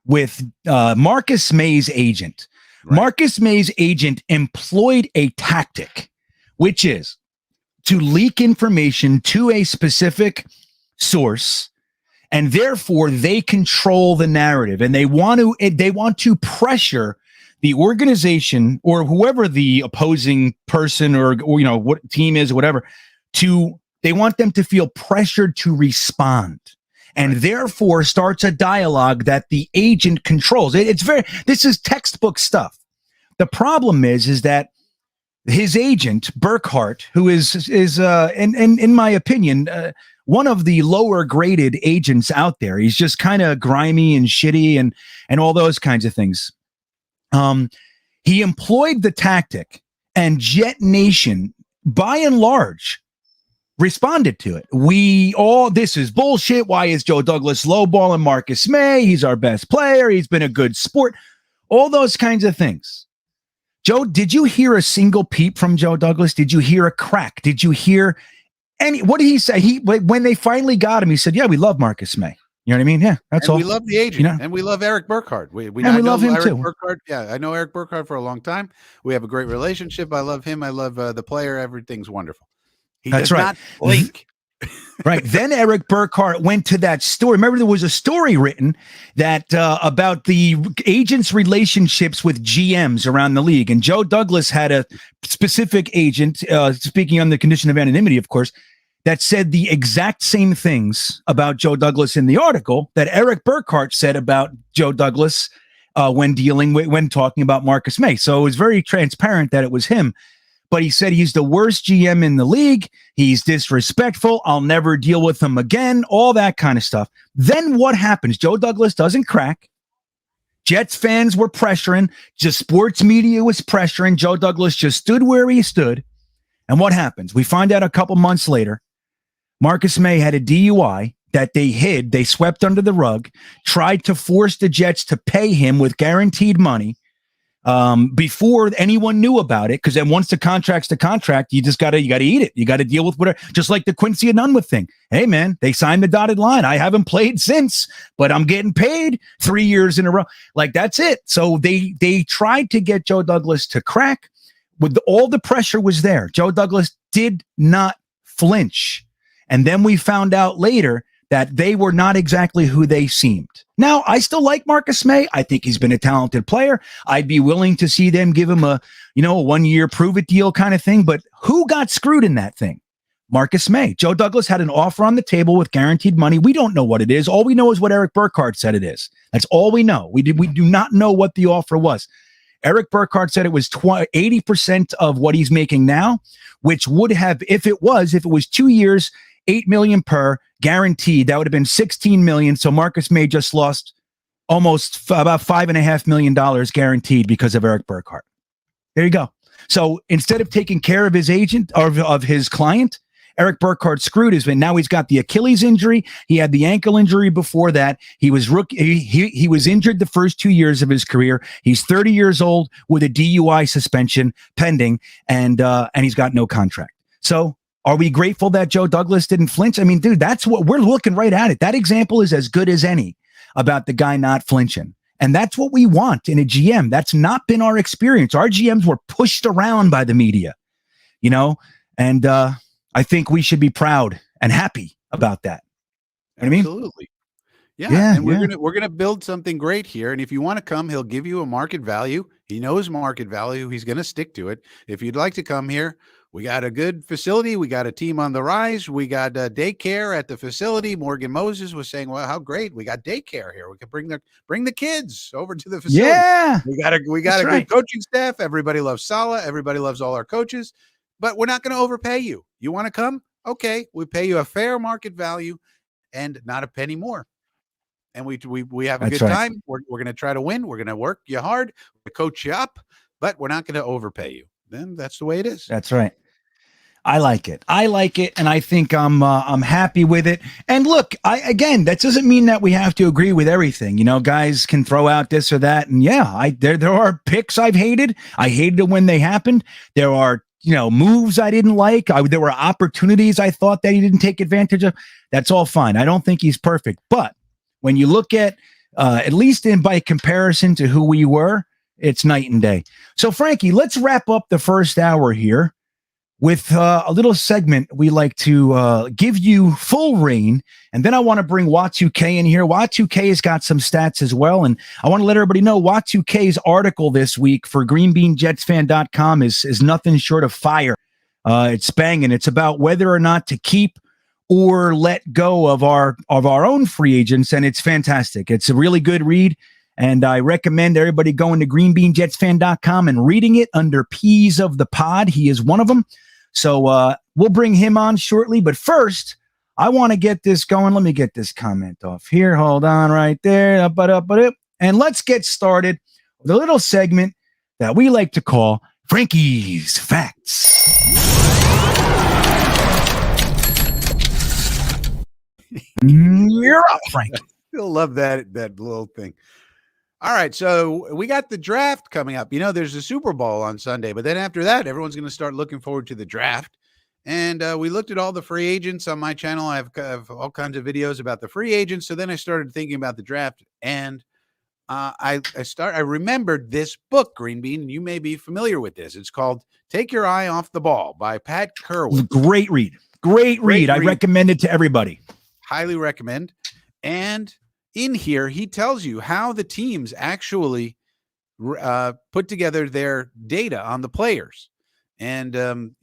with Marcus May's agent. Right. Marcus May's agent employed a tactic, which is to leak information to a specific source, and therefore they control the narrative, and they want to pressure the organization or whoever the opposing person or what team is or whatever, they want them to feel pressured to respond, and therefore starts a dialogue that the agent controls. This is textbook stuff. The problem is that his agent, Burkhart, who is in my opinion, one of the lower graded agents out there. He's just kind of grimy and shitty and all those kinds of things. He employed the tactic, and Jetnation, by and large, responded to it. This is bullshit. Why is Joe Douglas lowballing Marcus May? He's our best player. He's been a good sport. All those kinds of things. Joe, did you hear a single peep from Joe Douglas? Did you hear a crack? Did you hear what did he say? When they finally got him, he said, "Yeah, we love Marcus May." You know what I mean? Yeah, that's all. We love the agent, and we love Eric Burkhart. We love him Eric too. Burkhart. Yeah, I know Eric Burkhart for a long time. We have a great relationship. I love him. I love the player. Everything's wonderful. He does not blink. Right. Then Eric Burkhart went to that story. Remember, there was a story written that about the agents' relationships with GMs around the league. And Joe Douglas had a specific agent, speaking on the condition of anonymity, of course, that said the exact same things about Joe Douglas in the article that Eric Burkhart said about Joe Douglas when talking about Marcus May. So it was very transparent that it was him. But he said he's the worst GM in the league. He's disrespectful. I'll never deal with him again. All that kind of stuff. Then what happens? Joe Douglas doesn't crack. Jets fans were pressuring. Just sports media was pressuring. Joe Douglas just stood where he stood. And what happens? We find out a couple months later, Marcus May had a DUI that they hid. They swept under the rug, tried to force the Jets to pay him with guaranteed money. Before anyone knew about it, because then once the contract's the contract, you gotta eat it. You got to deal with whatever. Just like the Quincy Anunwa thing. Hey man, they signed the dotted line. I haven't played since, but I'm getting paid 3 years in a row. Like that's it. So they tried to get Joe Douglas to crack. With all the pressure was there. Joe Douglas did not flinch, and then we found out later that they were not exactly who they seemed. Now, I still like Marcus May. I think he's been a talented player. I'd be willing to see them give him a 1 year prove it deal kind of thing. But who got screwed in that thing? Marcus May. Joe Douglas had an offer on the table with guaranteed money. We don't know what it is. All we know is what Eric Burkhart said it is. That's all we know. We do not know what the offer was. Eric Burkhart said it was 80% of what he's making now, which would have, if it was 2 years, $8 million per guaranteed, that would have been $16 million. So Marcus May just lost almost about $5.5 million guaranteed because of Eric Burkhart. There you go. So instead of taking care of his agent or of his client, Eric Burkhart screwed his man. Now he's got the Achilles injury. He had the ankle injury before that. He was he was injured the first 2 years of his career. He's 30 years old with a DUI suspension pending, and he's got no contract. So are we grateful that Joe Douglas didn't flinch? I mean, dude, that's what we're looking right at it. That example is as good as any about the guy not flinching. And that's what we want in a GM. That's not been our experience. Our GMs were pushed around by the media, and I think we should be proud and happy about that. You know what I mean? Absolutely. Yeah. And we're gonna build something great here. And if you want to come, he'll give you a market value. He knows market value. He's gonna stick to it. If you'd like to come here, We got a good facility. We got a team on the rise. We got daycare at the facility. Morgan Moses was saying, well, how great. We got daycare here. We can bring the kids over to the facility. Yeah. We got a good coaching staff. Everybody loves Salah. Everybody loves all our coaches, but we're not going to overpay you. You want to come? Okay. We pay you a fair market value and not a penny more. And we have a good time. We're going to try to win. We're going to work you hard. We coach you up, but we're not going to overpay you. Then that's the way it is. That's right. I like it. And I think I'm happy with it. And look, again, that doesn't mean that we have to agree with everything. You know, guys can throw out this or that. And yeah, there are picks I've hated. I hated it when they happened. There are, moves I didn't like. There were opportunities I thought that he didn't take advantage of. That's all fine. I don't think he's perfect. But when you look at least by comparison to who we were, it's night and day. So, Frankie, let's wrap up the first hour here with a little segment we like to give you full reign. And then I want to bring Wat2K in here. Wat2K has got some stats as well. And I want to let everybody know Wat2K's article this week for greenbeanjetsfan.com is nothing short of fire. It's banging. It's about whether or not to keep or let go of our own free agents. And it's fantastic. It's a really good read. And I recommend everybody going to greenbeanjetsfan.com and reading it under P's of the Pod. He is one of them. So we'll bring him on shortly. But first, I want to get this going. Let me get this comment off here. Hold on right there. And let's get started with a little segment that we like to call Frankie's Facts. You're up, Frankie. Still love that little thing. All right, so we got the draft coming up. There's a Super Bowl on Sunday, but then after that, everyone's going to start looking forward to the draft. And we looked at all the free agents on my channel. I have all kinds of videos about the free agents. So then I started thinking about the draft, and I remembered this book, Greenbean, and you may be familiar with this. It's called "Take Your Eye Off the Ball" by Pat Kerwin. Great read. Great read. I recommend it to everybody. Highly recommend. And in here, he tells you how the teams actually put together their data on the players and,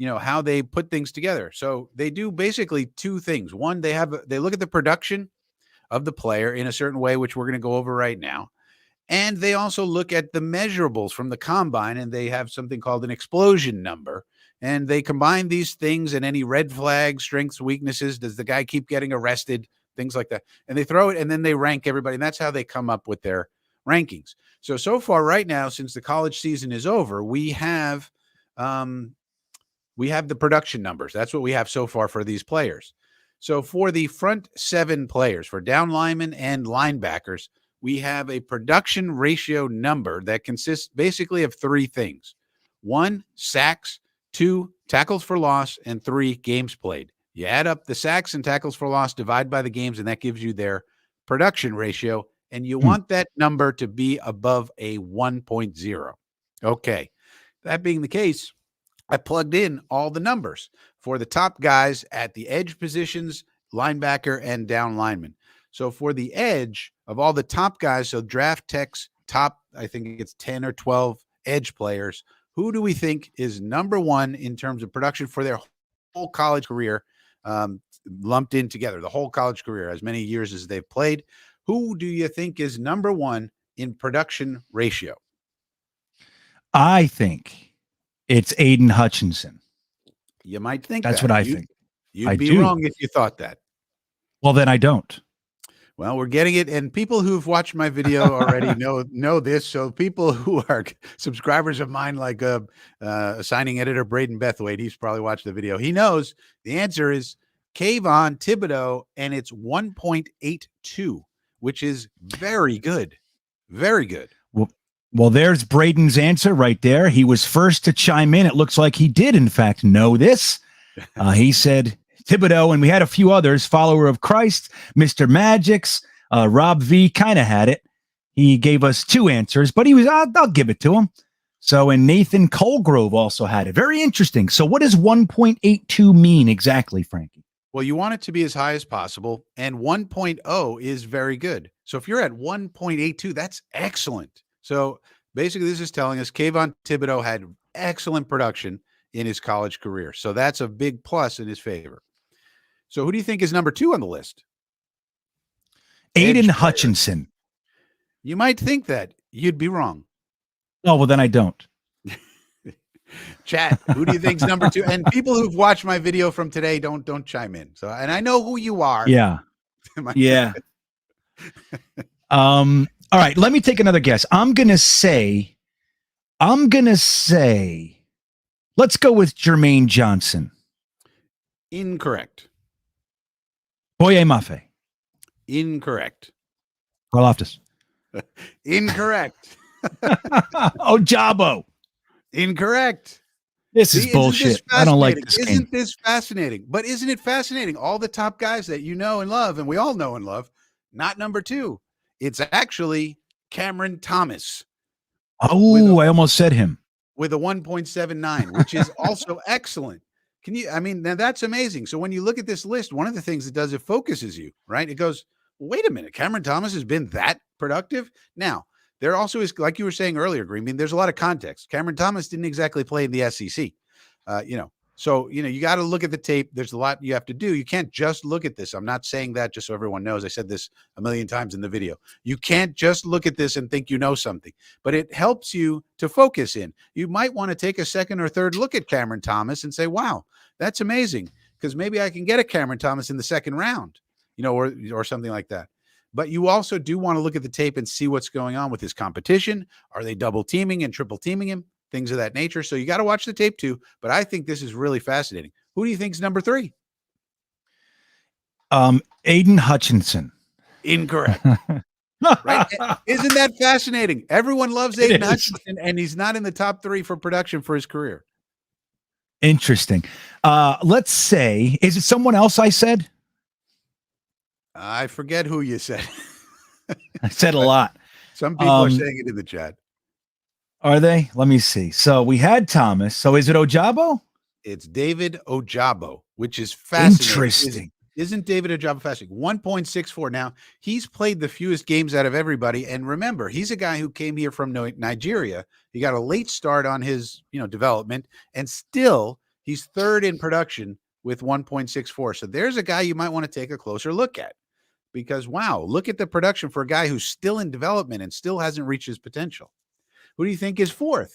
how they put things together. So they do basically two things. One, they look at the production of the player in a certain way, which we're going to go over right now. And they also look at the measurables from the combine, and they have something called an explosion number. And they combine these things and any red flags, strengths, weaknesses. Does the guy keep getting arrested? Things like that. And they throw it, and then they rank everybody. And that's how they come up with their rankings. So far right now, since the college season is over, we have the production numbers. That's what we have so far for these players. So for the front seven players, for down linemen and linebackers, we have a production ratio number that consists basically of three things. 1, sacks. 2, tackles for loss. And 3, games played. You add up the sacks and tackles for loss, divide by the games, and that gives you their production ratio. And you want that number to be above a 1.0. Okay. That being the case, I plugged in all the numbers for the top guys at the edge positions, linebacker, and down lineman. So for the edge of all the top guys, so Draft Tech's top, I think it's 10 or 12 edge players, who do we think is number one in terms of production for their whole college career? Lumped in together, the whole college career, as many years as they've played. Who do you think is number one in production ratio? I think it's Aiden Hutchinson. You might think that's what I think. You'd be wrong if you thought that. Well, then I don't. Well, we're getting it. And people who've watched my video already know this. So people who are subscribers of mine, like signing editor Braden Bethwaite, he's probably watched the video. He knows the answer is Kayvon Thibodeau, and it's 1.82, which is very good. Very good. Well, there's Braden's answer right there. He was first to chime in. It looks like he did, in fact, know this. He said Thibodeau, and we had a few others, follower of Christ, Mr. Magix, Rob V kind of had it. He gave us 2 answers, but I'll give it to him. So, and Nathan Colgrove also had it. Very interesting. So what does 1.82 mean exactly, Frankie? Well, you want it to be as high as possible, and 1.0 is very good. So if you're at 1.82, that's excellent. So basically this is telling us Kayvon Thibodeau had excellent production in his college career. So that's a big plus in his favor. So who do you think is number 2 on the list? Aiden Edge Hutchinson. You might think that. You'd be wrong. Oh, well, then I don't. Chat, who do you think's number 2? And people who've watched my video from today, don't chime in. So, and I know who you are. Yeah. Yeah. All right, let me take another guess. I'm gonna say, let's go with Jermaine Johnson. Incorrect. Boye Mafe. Incorrect. Karlaftis. Incorrect. Ojabo. Incorrect. This is bullshit. I don't like this game. Isn't this fascinating? But isn't it fascinating? All the top guys that you know and love, and we all know and love, not number 2. It's actually Cameron Thomas. Oh, I almost said him. With a 1.79, which is also excellent. Now that's amazing. So when you look at this list, one of the things it does, it focuses you, right? It goes, wait a minute, Cameron Thomas has been that productive? Now, there also is, like you were saying earlier, Greenbean, there's a lot of context. Cameron Thomas didn't exactly play in the SEC, So, you got to look at the tape. There's a lot you have to do. You can't just look at this. I'm not saying that just so everyone knows. I said this a million times in the video. You can't just look at this and think you know something, but it helps you to focus in. You might want to take a second or third look at Cameron Thomas and say, wow, that's amazing, because maybe I can get a Cameron Thomas in the second round, or something like that. But you also do want to look at the tape and see what's going on with his competition. Are they double teaming and triple teaming him? Things of that nature. So you got to watch the tape too. But I think this is really fascinating. Who do you think is number 3? Aiden Hutchinson. Incorrect. Right? Isn't that fascinating? Everyone loves Aiden Hutchinson, and he's not in the top 3 for production for his career. Interesting. Let's say, is it someone else I said? I forget who you said. I said a lot. Some people are saying it in the chat. Are they? Let me see. So we had Thomas. So is it Ojabo? It's David Ojabo, which is fascinating. Interesting. Isn't David Ojabo fascinating? 1.64. Now, he's played the fewest games out of everybody. And remember, he's a guy who came here from Nigeria. He got a late start on his, development, and still he's 3rd in production with 1.64. So there's a guy you might want to take a closer look at, because, wow, look at the production for a guy who's still in development and still hasn't reached his potential. Who do you think is 4th?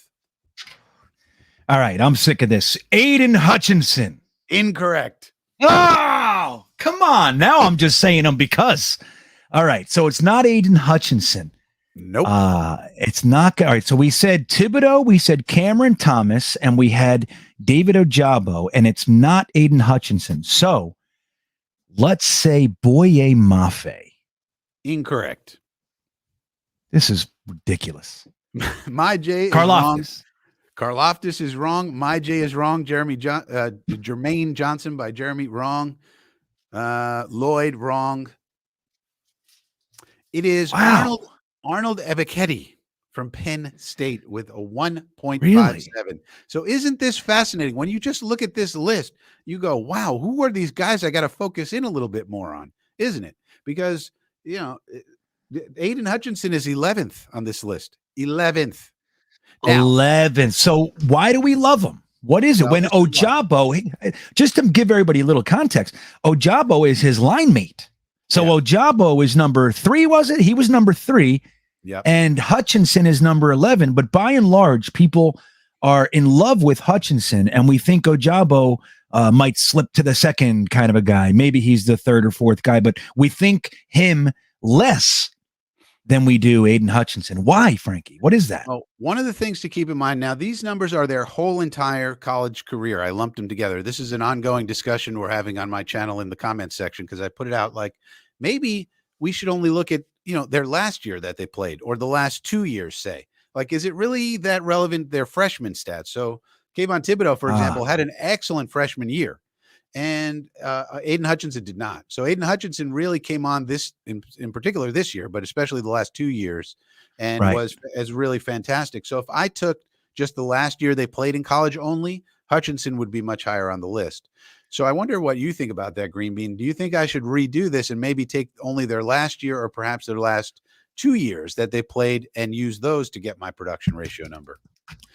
All right, I'm sick of this. Aiden Hutchinson. Incorrect. Oh, come on. Now I'm just saying them because. All right, so it's not Aiden Hutchinson. Nope. It's not. All right, so we said Thibodeau, we said Cameron Thomas, and we had David Ojabo, and it's not Aiden Hutchinson. So let's say Boye Mafe. Incorrect. This is ridiculous. My J is wrong. Karlaftis is wrong. My J is wrong. Jermaine Johnson by Jeremy, wrong. Lloyd, wrong. It is Arnold Ebiketie from Penn State with a 1.57. Really? So isn't this fascinating? When you just look at this list, you go, wow, who are these guys I got to focus in a little bit more on, isn't it? Because, Aiden Hutchinson is 11th on this list. 11th. Now, 11th. So why do we love him? What is it? When Ojabo, just to give everybody a little context, Ojabo is his line mate. So Ojabo is number 3, was it? He was number 3. Yeah. And Hutchinson is number 11. But by and large, people are in love with Hutchinson, and we think Ojabo might slip to the second kind of a guy. Maybe he's the 3rd or 4th guy, but we think him less than we do Aiden Hutchinson. Why, Frankie? What is that? Oh, one of the things to keep in mind now, these numbers are their whole entire college career. I lumped them together. This is an ongoing discussion we're having on my channel in the comments section, because I put it out like maybe we should only look at, their last year that they played, or the last 2 years, say. Like, is it really that relevant, their freshman stats? So Kayvon Thibodeau, for example, had an excellent freshman year, and Aiden Hutchinson did not. So Aiden Hutchinson really came on this in particular this year, but especially the last 2 years, and was really fantastic. So if I took just the last year they played in college only, Hutchinson would be much higher on the list. So I wonder what you think about that, Greenbean. Do you think I should redo this and maybe take only their last year, or perhaps their last 2 years that they played, and use those to get my production ratio number?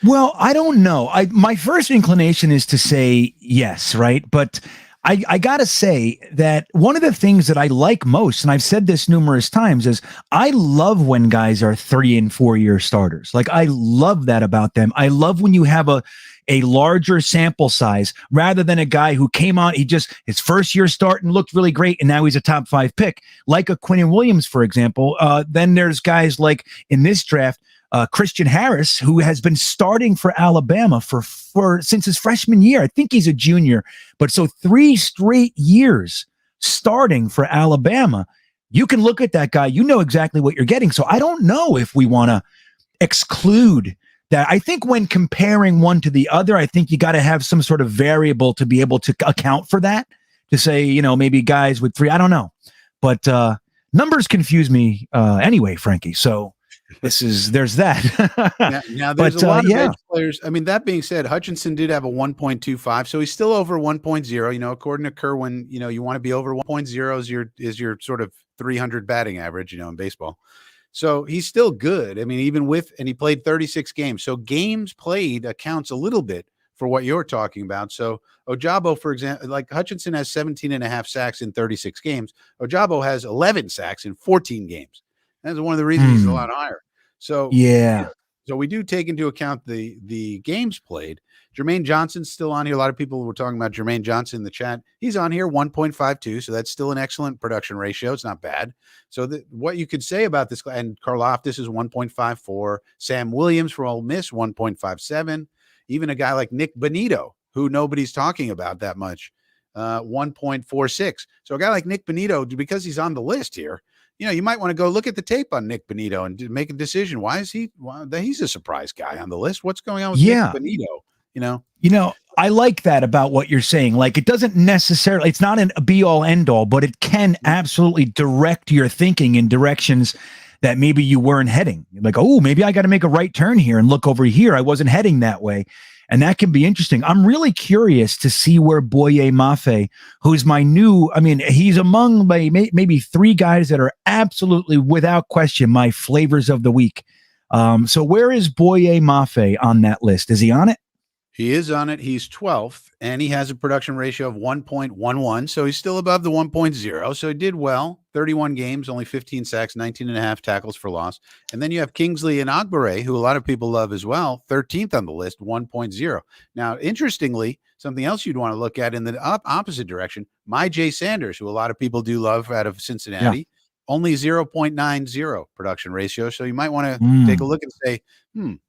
Well, I don't know. My first inclination is to say yes, right? But I gotta say that one of the things that I like most, and I've said this numerous times, is I love when guys are 3 and 4 year starters. Like I love that about them. I love when you have a larger sample size rather than a guy who came on, his first year start and looked really great, and now he's a top 5 pick, like a Quinnen Williams, for example. Then there's guys like in this draft, Christian Harris, who has been starting for Alabama for since his freshman year. I think he's a junior, but so 3 straight years starting for Alabama. You can look at that guy, you know exactly what you're getting. So I don't know if we want to exclude that. I think when comparing one to the other, I think you got to have some sort of variable to be able to account for that, to say, maybe guys with 3, I don't know, but numbers confuse me anyway, Frankie. So there's that. now there's a lot of edge players. I mean, that being said, Hutchinson did have a 1.25, so he's still over 1.0. According to Kerwin, you want to be over 1.0 is your sort of 300 batting average, in baseball. So he's still good. I mean, and he played 36 games. So games played accounts a little bit for what you're talking about. So Ojabo, for example, like Hutchinson has 17 and a half sacks in 36 games. Ojabo has 11 sacks in 14 games. That's one of the reasons he's a lot higher. So so we do take into account the games played. Jermaine Johnson's still on here. A lot of people were talking about Jermaine Johnson in the chat. He's on here, 1.52. So that's still an excellent production ratio. It's not bad. So what you could say about this, and Karlaftis is 1.54. Sam Williams for Ole Miss, 1.57. Even a guy like Nick Benito, who nobody's talking about that much, 1.46. So a guy like Nick Benito, because he's on the list here, you might want to go look at the tape on Nick Benito and make a decision. Why is he's a surprise guy on the list? What's going on with Nick Benito? I like that about what you're saying. Like, it doesn't necessarily, it's not a be all end all, but it can absolutely direct your thinking in directions that maybe you weren't heading. Like, oh, maybe I got to make a right turn here and look over here. I wasn't heading that way. And that can be interesting. I'm really curious to see where Boye Mafe, who's he's among maybe 3 guys that are absolutely, without question, my flavors of the week. So where is Boye Mafe on that list? Is he on it? He is on it. He's 12th, and he has a production ratio of 1.11. So he's still above the 1.0. So he did well. 31 games, only 15 sacks, 19 and a half tackles for loss. And then you have Kingsley and Agbare, who a lot of people love as well, 13th on the list, 1.0. Now, interestingly, something else you'd want to look at in the opposite direction, Jay Sanders, who a lot of people do love out of Cincinnati, only 0.90 production ratio. So you might want to take a look and say,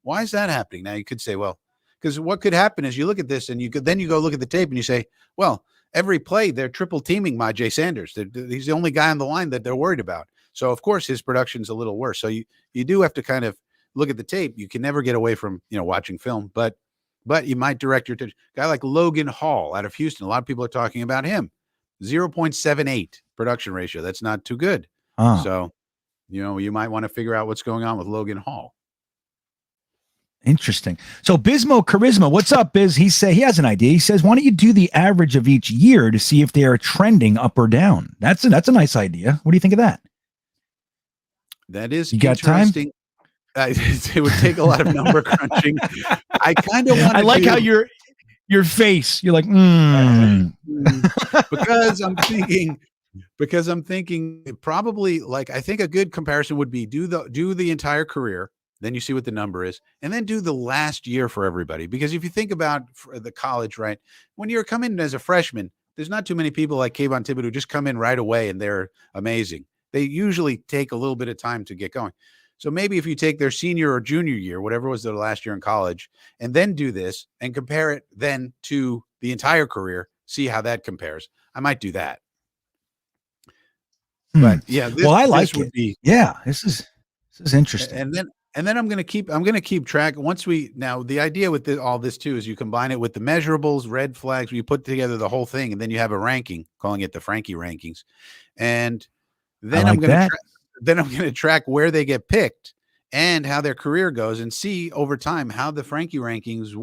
why is that happening? Now, you could say, well, because what could happen is you look at this and you go look at the tape and you say, well, every play they're triple teaming Jay Sanders. He's the only guy on the line that they're worried about. So of course his production's a little worse. So you do have to kind of look at the tape. You can never get away from watching film, but you might direct your attention. Guy like Logan Hall out of Houston. A lot of people are talking about him. 0.78 production ratio. That's not too good. So you might want to figure out what's going on with Logan Hall. Interesting. So Bismo Charisma, what's up, Biz? He has an idea. He says, why don't you do the average of each year to see if they are trending up or down? That's a nice idea. What do you think of that? That is interesting. It would take a lot of number crunching. I kind of want. I like how your face. You're like, because I'm thinking probably, like, I think a good comparison would be do the entire career. Then you see what the number is, and then do the last year for everybody. Because if you think about the college, right, when you're coming as a freshman, there's not too many people like Kayvon Thibodeau who just come in right away and they're amazing. They usually take a little bit of time to get going. So maybe if you take their senior or junior year, whatever was their last year in college, and then do this and compare it then to the entire career, see how that compares. I might do that. But yeah, I like it. This is interesting. And then I'm going to keep track. Now the idea with all this too is you combine it with the measurables, red flags, where you put together the whole thing, and then you have a ranking, calling it the Frankie rankings. And then I'm going to track where they get picked and how their career goes, and see over time how the Frankie rankings,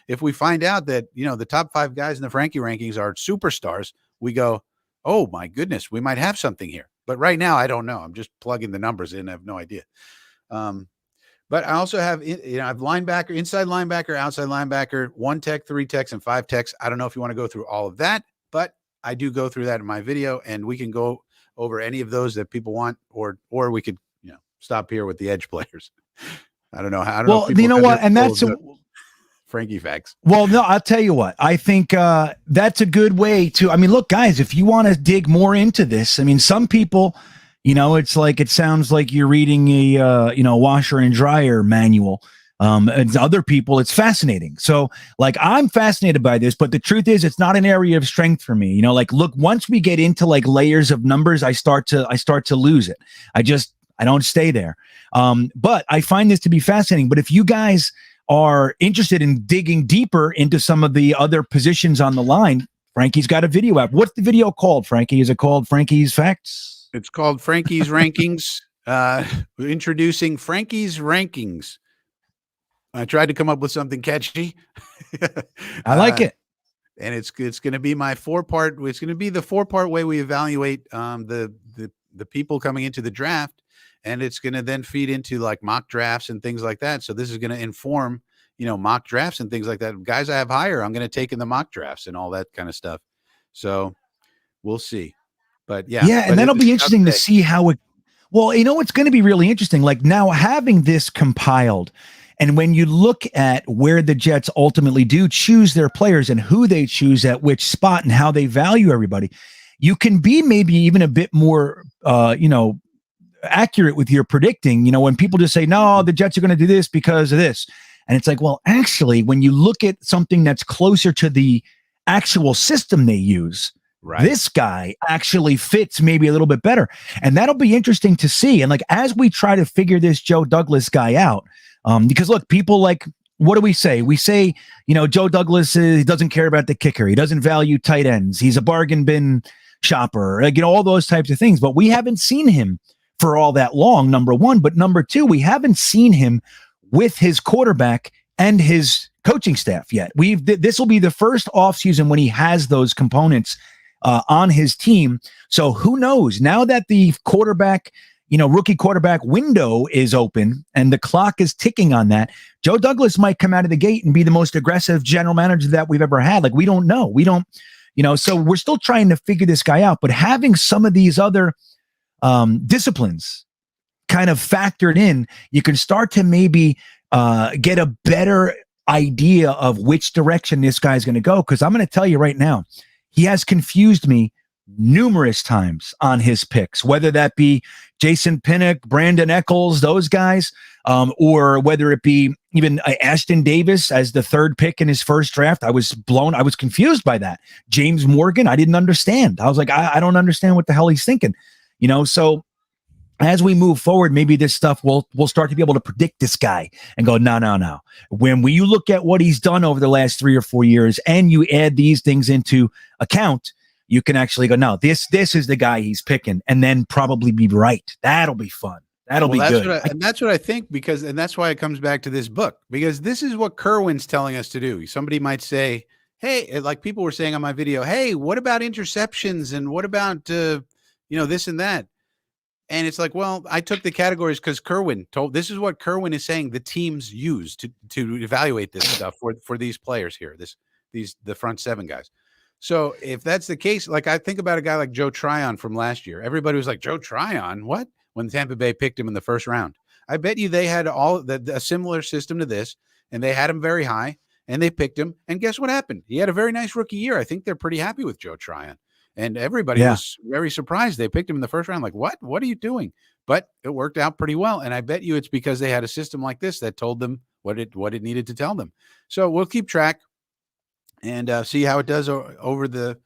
if we find out that, the top 5 guys in the Frankie rankings are superstars, we go, oh my goodness, we might have something here. But right now, I don't know. I'm just plugging the numbers in. I have no idea. But I also have, I have linebacker, inside linebacker, outside linebacker, 1 tech, 3 techs, and 5 techs. I don't know if you want to go through all of that, but I do go through that in my video, and we can go over any of those that people want, or we could, stop here with the edge players. I don't know. I don't know. Well, you know what? And that's Frankie facts. Well, no, I'll tell you what. I think that's a good way to. I mean, look, guys, if you want to dig more into this, I mean, some people, it's like it sounds like you're reading a washer and dryer manual. And other people, it's fascinating. So, like, I'm fascinated by this, but the truth is, it's not an area of strength for me. Like, look, once we get into like layers of numbers, I start to lose it. I don't stay there. But I find this to be fascinating. But if you guys are interested in digging deeper into some of the other positions on the line, Frankie's got a video out. What's the video called, Frankie? Is it called Frankie's Facts? It's called Frankie's Rankings. Introducing Frankie's Rankings. I tried to come up with something catchy. I like it. And it's going to be my 4-part. It's going to be the 4-part way we evaluate the people coming into the draft. And it's going to then feed into like mock drafts and things like that. So this is going to inform, mock drafts and things like that. Guys I have higher, I'm going to take in the mock drafts and all that kind of stuff. So we'll see. But yeah. And that'll be interesting to see how it. Well, it's going to be really interesting. Like now having this compiled, and when you look at where the Jets ultimately do choose their players and who they choose at which spot and how they value everybody, you can be maybe even a bit more, accurate with your predicting, when people just say, no, the Jets are going to do this because of this. And it's like, well, actually, when you look at something that's closer to the actual system they use, right, this guy actually fits maybe a little bit better. And that'll be interesting to see. And like, as we try to figure this Joe Douglas guy out, because look, people like, what do we say? We say, Joe Douglas he doesn't care about the kicker. He doesn't value tight ends. He's a bargain bin shopper, all those types of things. But we haven't seen him for all that long, number one. But number two, we haven't seen him with his quarterback and his coaching staff yet. This will be the first offseason when he has those components on his team. So who knows? Now that the quarterback, rookie quarterback window is open and the clock is ticking on that, Joe Douglas might come out of the gate and be the most aggressive general manager that we've ever had. Like, we don't know. So we're still trying to figure this guy out. But having some of these other disciplines kind of factored in, you can start to maybe get a better idea of which direction this guy's going to go. Because I'm going to tell you right now, he has confused me numerous times on his picks, whether that be Jason Pinnock, Brandon Eccles, those guys, or whether it be even Ashton Davis as the 3rd pick in his first draft. I was confused by that. James Morgan, I didn't understand. I was like, I don't understand what the hell he's thinking. So as we move forward, maybe this stuff we'll start to be able to predict this guy and go, no. When you look at what he's done over the last 3 or 4 years and you add these things into account, you can actually go, no, this is the guy he's picking, and then probably be right. That'll be fun. That'll be good. And that's what I think, and that's why it comes back to this book, because this is what Kerwin's telling us to do. Somebody might say, hey, like people were saying on my video, hey, what about interceptions? And what about, this and that? And it's like, well, I took the categories because Kerwin this is what Kerwin is saying the teams use to evaluate this stuff for these players here, the front 7 guys. So if that's the case, like I think about a guy like Joe Tryon from last year. Everybody was like, Joe Tryon, what? When Tampa Bay picked him in the first round. I bet you they had a similar system to this, and they had him very high, and they picked him. And guess what happened? He had a very nice rookie year. I think they're pretty happy with Joe Tryon. And everybody was very surprised. They picked him in the first round. Like, what? What are you doing? But it worked out pretty well. And I bet you it's because they had a system like this that told them what it needed to tell them. So we'll keep track and see how it does over the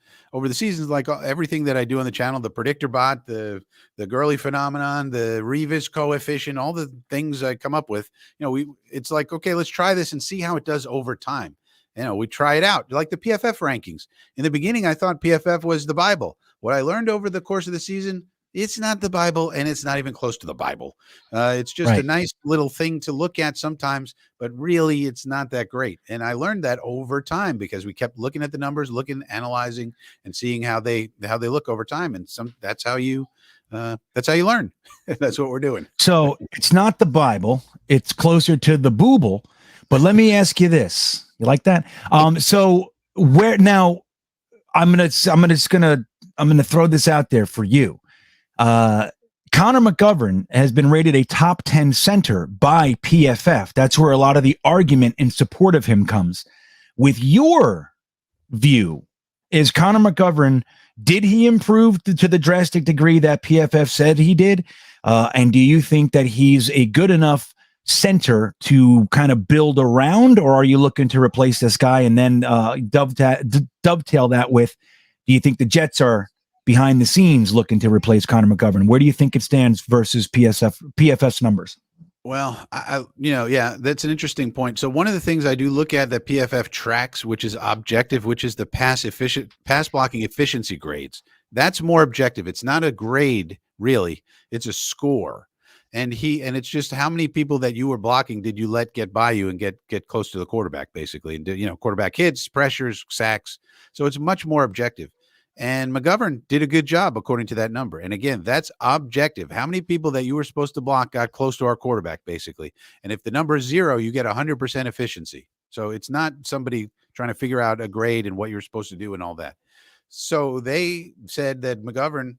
seasons. Like everything that I do on the channel, the predictor bot, the Gurley phenomenon, the Revis coefficient, all the things I come up with, it's like, okay, let's try this and see how it does over time. We try it out, like the PFF rankings. In the beginning, I thought PFF was the Bible. What I learned over the course of the season, it's not the Bible, and it's not even close to the Bible. It's just a nice little thing to look at sometimes, but really it's not that great. And I learned that over time because we kept looking at the numbers, analyzing, and seeing how they look over time. And that's how you that's how you learn. That's what we're doing. So it's not the Bible; it's closer to the Booble. But let me ask you this: you like that? So where now? I'm gonna throw this out there for you. Connor McGovern has been rated a top 10 center by PFF. That's where a lot of the argument in support of him comes. With your view, is Connor McGovern, did he improve to the drastic degree that PFF said he did? And do you think that he's a good enough center to kind of build around, or are you looking to replace this guy? And then dovetail that with, do you think the Jets are behind the scenes looking to replace Connor McGovern? Where do you think it stands versus PFF's numbers? Well, that's an interesting point. So one of the things I do look at that PFF tracks, which is objective, which is the pass blocking efficiency grades. That's more objective. It's not a grade, really. It's a score. And it's just how many people that you were blocking did you let get by you and get close to the quarterback, basically. And quarterback hits, pressures, sacks. So it's much more objective. And McGovern did a good job according to that number. And again, that's objective. How many people that you were supposed to block got close to our quarterback, basically? And if the number is 0, you get 100% efficiency. So it's not somebody trying to figure out a grade and what you're supposed to do and all that. So they said that McGovern,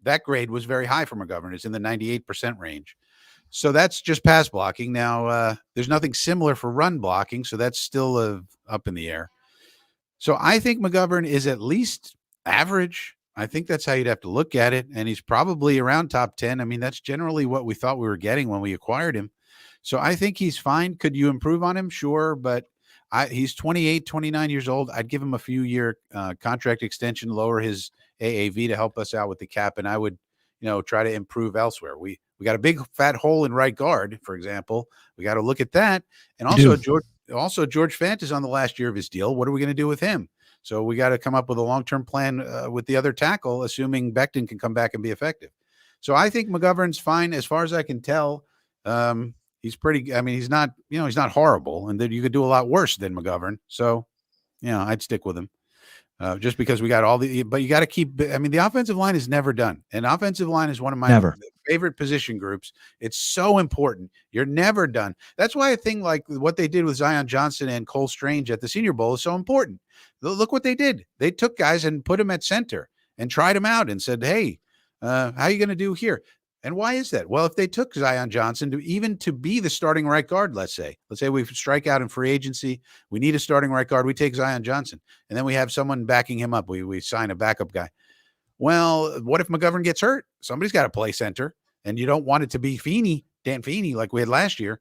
that grade was very high for McGovern. It's in the 98% range. So that's just pass blocking. Now, there's nothing similar for run blocking, so that's still up in the air. So I think McGovern is at least average. I think that's how you'd have to look at it. And he's probably around top 10. I mean, that's generally what we thought we were getting when we acquired him. So I think he's fine. Could you improve on him? Sure. But he's 28, 29 years old. I'd give him a few year contract extension, lower his AAV to help us out with the cap. And I would, try to improve elsewhere. We got a big fat hole in right guard, for example. We got to look at that. And also George Fant is on the last year of his deal. What are we going to do with him? So we got to come up with a long-term plan with the other tackle, assuming Becton can come back and be effective. So I think McGovern's fine as far as I can tell. He's pretty. I mean, he's not horrible, and then you could do a lot worse than McGovern. So, I'd stick with him just because we got all the. But you got to keep. I mean, the offensive line is never done. And offensive line is one of my favorite position groups. It's so important. You're never done. That's why a thing like what they did with Zion Johnson and Cole Strange at the Senior Bowl is so important. Look what they did. They took guys and put them at center and tried them out and said, hey, how are you going to do here? And why is that? Well, if they took Zion Johnson to be the starting right guard, let's say we strike out in free agency, we need a starting right guard, we take Zion Johnson, and then we have someone backing him up. We sign a backup guy. Well, what if McGovern gets hurt? Somebody's got to play center, and you don't want it to be Dan Feeney, like we had last year.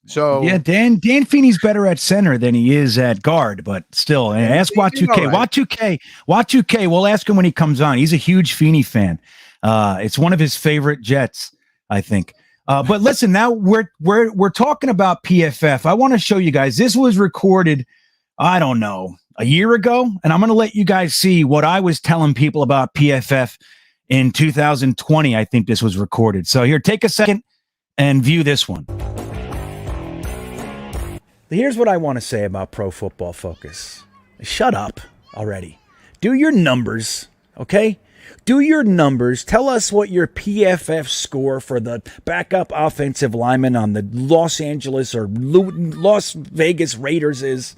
So yeah, Dan Feeney's better at center than he is at guard, but still, ask Wat2K. Right. Wat2K. We'll ask him when he comes on. He's a huge Feeney fan. It's one of his favorite Jets, I think. But listen, now we're talking about PFF. I want to show you guys. This was recorded, I don't know, a year ago, and I'm going to let you guys see what I was telling people about PFF in 2020. I think this was recorded. So here, take a second and view this one. Here's what I want to say about Pro Football Focus. Shut up already. Do your numbers, okay? Do your numbers. Tell us what your PFF score for the backup offensive lineman on the Los Angeles or Las Vegas Raiders is,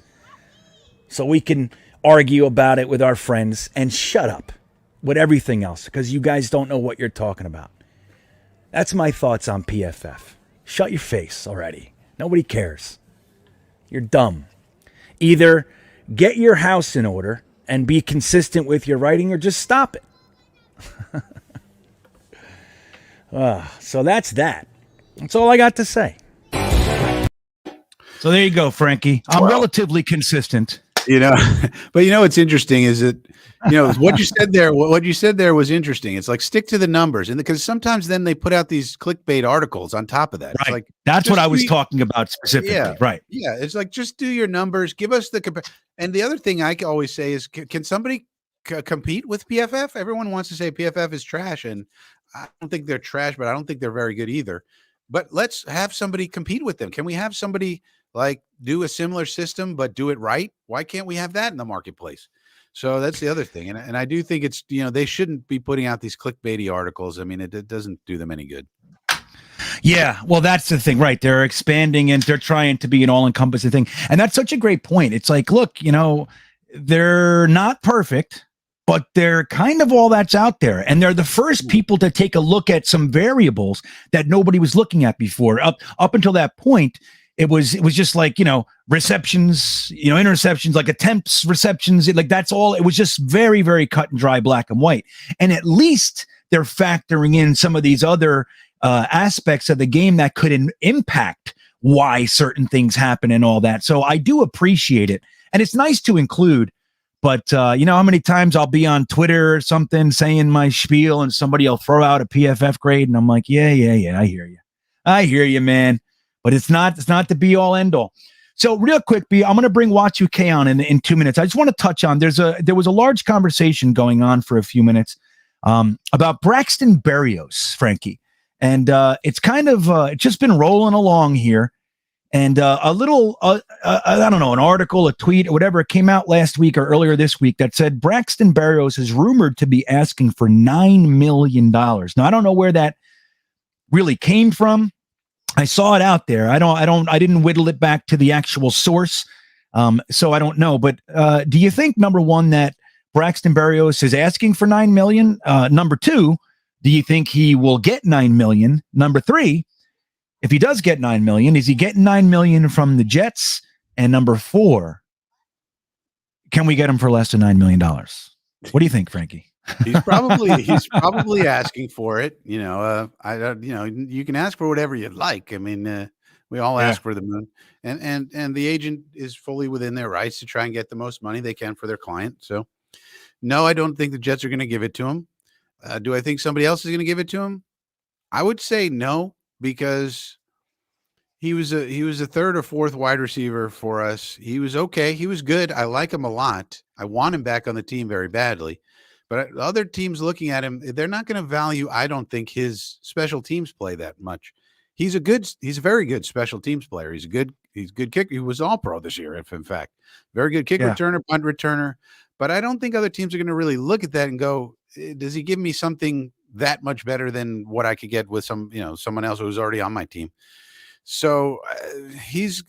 so we can argue about it with our friends, and shut up with everything else because you guys don't know what you're talking about. That's my thoughts on PFF. Shut your face already. Nobody cares. You're dumb. Either get your house in order and be consistent with your writing, or just stop it. So that's that. That's all I got to say. So there you go, Frankie. I'm relatively consistent. But what's interesting is that what you said there. What you said there was interesting. It's like stick to the numbers, and because sometimes then they put out these clickbait articles on top of that. Right. It's like that's what I was talking about specifically. Yeah, right. Yeah. It's like just do your numbers. Give us the and the other thing I always say is, can somebody compete with PFF? Everyone wants to say PFF is trash, and I don't think they're trash, but I don't think they're very good either. But let's have somebody compete with them. Can we have somebody like do a similar system but do it right? Why can't we have that in the marketplace? So that's the other thing. And I do think it's, they shouldn't be putting out these clickbaity articles. I mean, it doesn't do them any good. Yeah, well, that's the thing, right? They're expanding and they're trying to be an all-encompassing thing. And that's such a great point. It's like, look, they're not perfect, but they're kind of all that's out there. And they're the first people to take a look at some variables that nobody was looking at before. Up until that point, it was just like, receptions, interceptions, like attempts, receptions, like that's all. It was just very, very cut and dry, black and white. And at least they're factoring in some of these other aspects of the game that could impact why certain things happen and all that. So I do appreciate it. And it's nice to include, but you know how many times I'll be on Twitter or something saying my spiel and somebody will throw out a PFF grade and I'm like, yeah, I hear you, man. But it's not the be all end all. So real quick, B, I'm going to bring Watch UK on in 2 minutes. I just want to touch on, there was a large conversation going on for a few minutes about Braxton Berrios, Frankie. And it's kind of it's just been rolling along here. And a little, I don't know, an article, a tweet, or whatever, it came out last week or earlier this week that said Braxton Berrios is rumored to be asking for $9 million. Now, I don't know where that really came from. I saw it out there. I didn't whittle it back to the actual source. So I don't know. But do you think, number one, that Braxton Berrios is asking for $9 million? Number two, do you think he will get $9 million? Number three, if he does get $9 million, is he getting $9 million from the Jets? And number four, can we get him for less than $9 million? What do you think, Frankie? He's probably asking for it. You can ask for whatever you'd like. I mean, we all ask for the moon, and the agent is fully within their rights to try and get the most money they can for their client. So, no, I don't think the Jets are going to give it to him. Do I think somebody else is going to give it to him? I would say no, because he was a third or fourth wide receiver for us. He was okay. He was good. I like him a lot. I want him back on the team very badly. But other teams looking at him, they're not going to value, I don't think, his special teams play that much. He's a very good special teams player. He's a good kicker. He was all pro this year, in fact. Very good kick returner, punt returner. But I don't think other teams are going to really look at that and go, does he give me something that much better than what I could get with someone else who's already on my team? So he's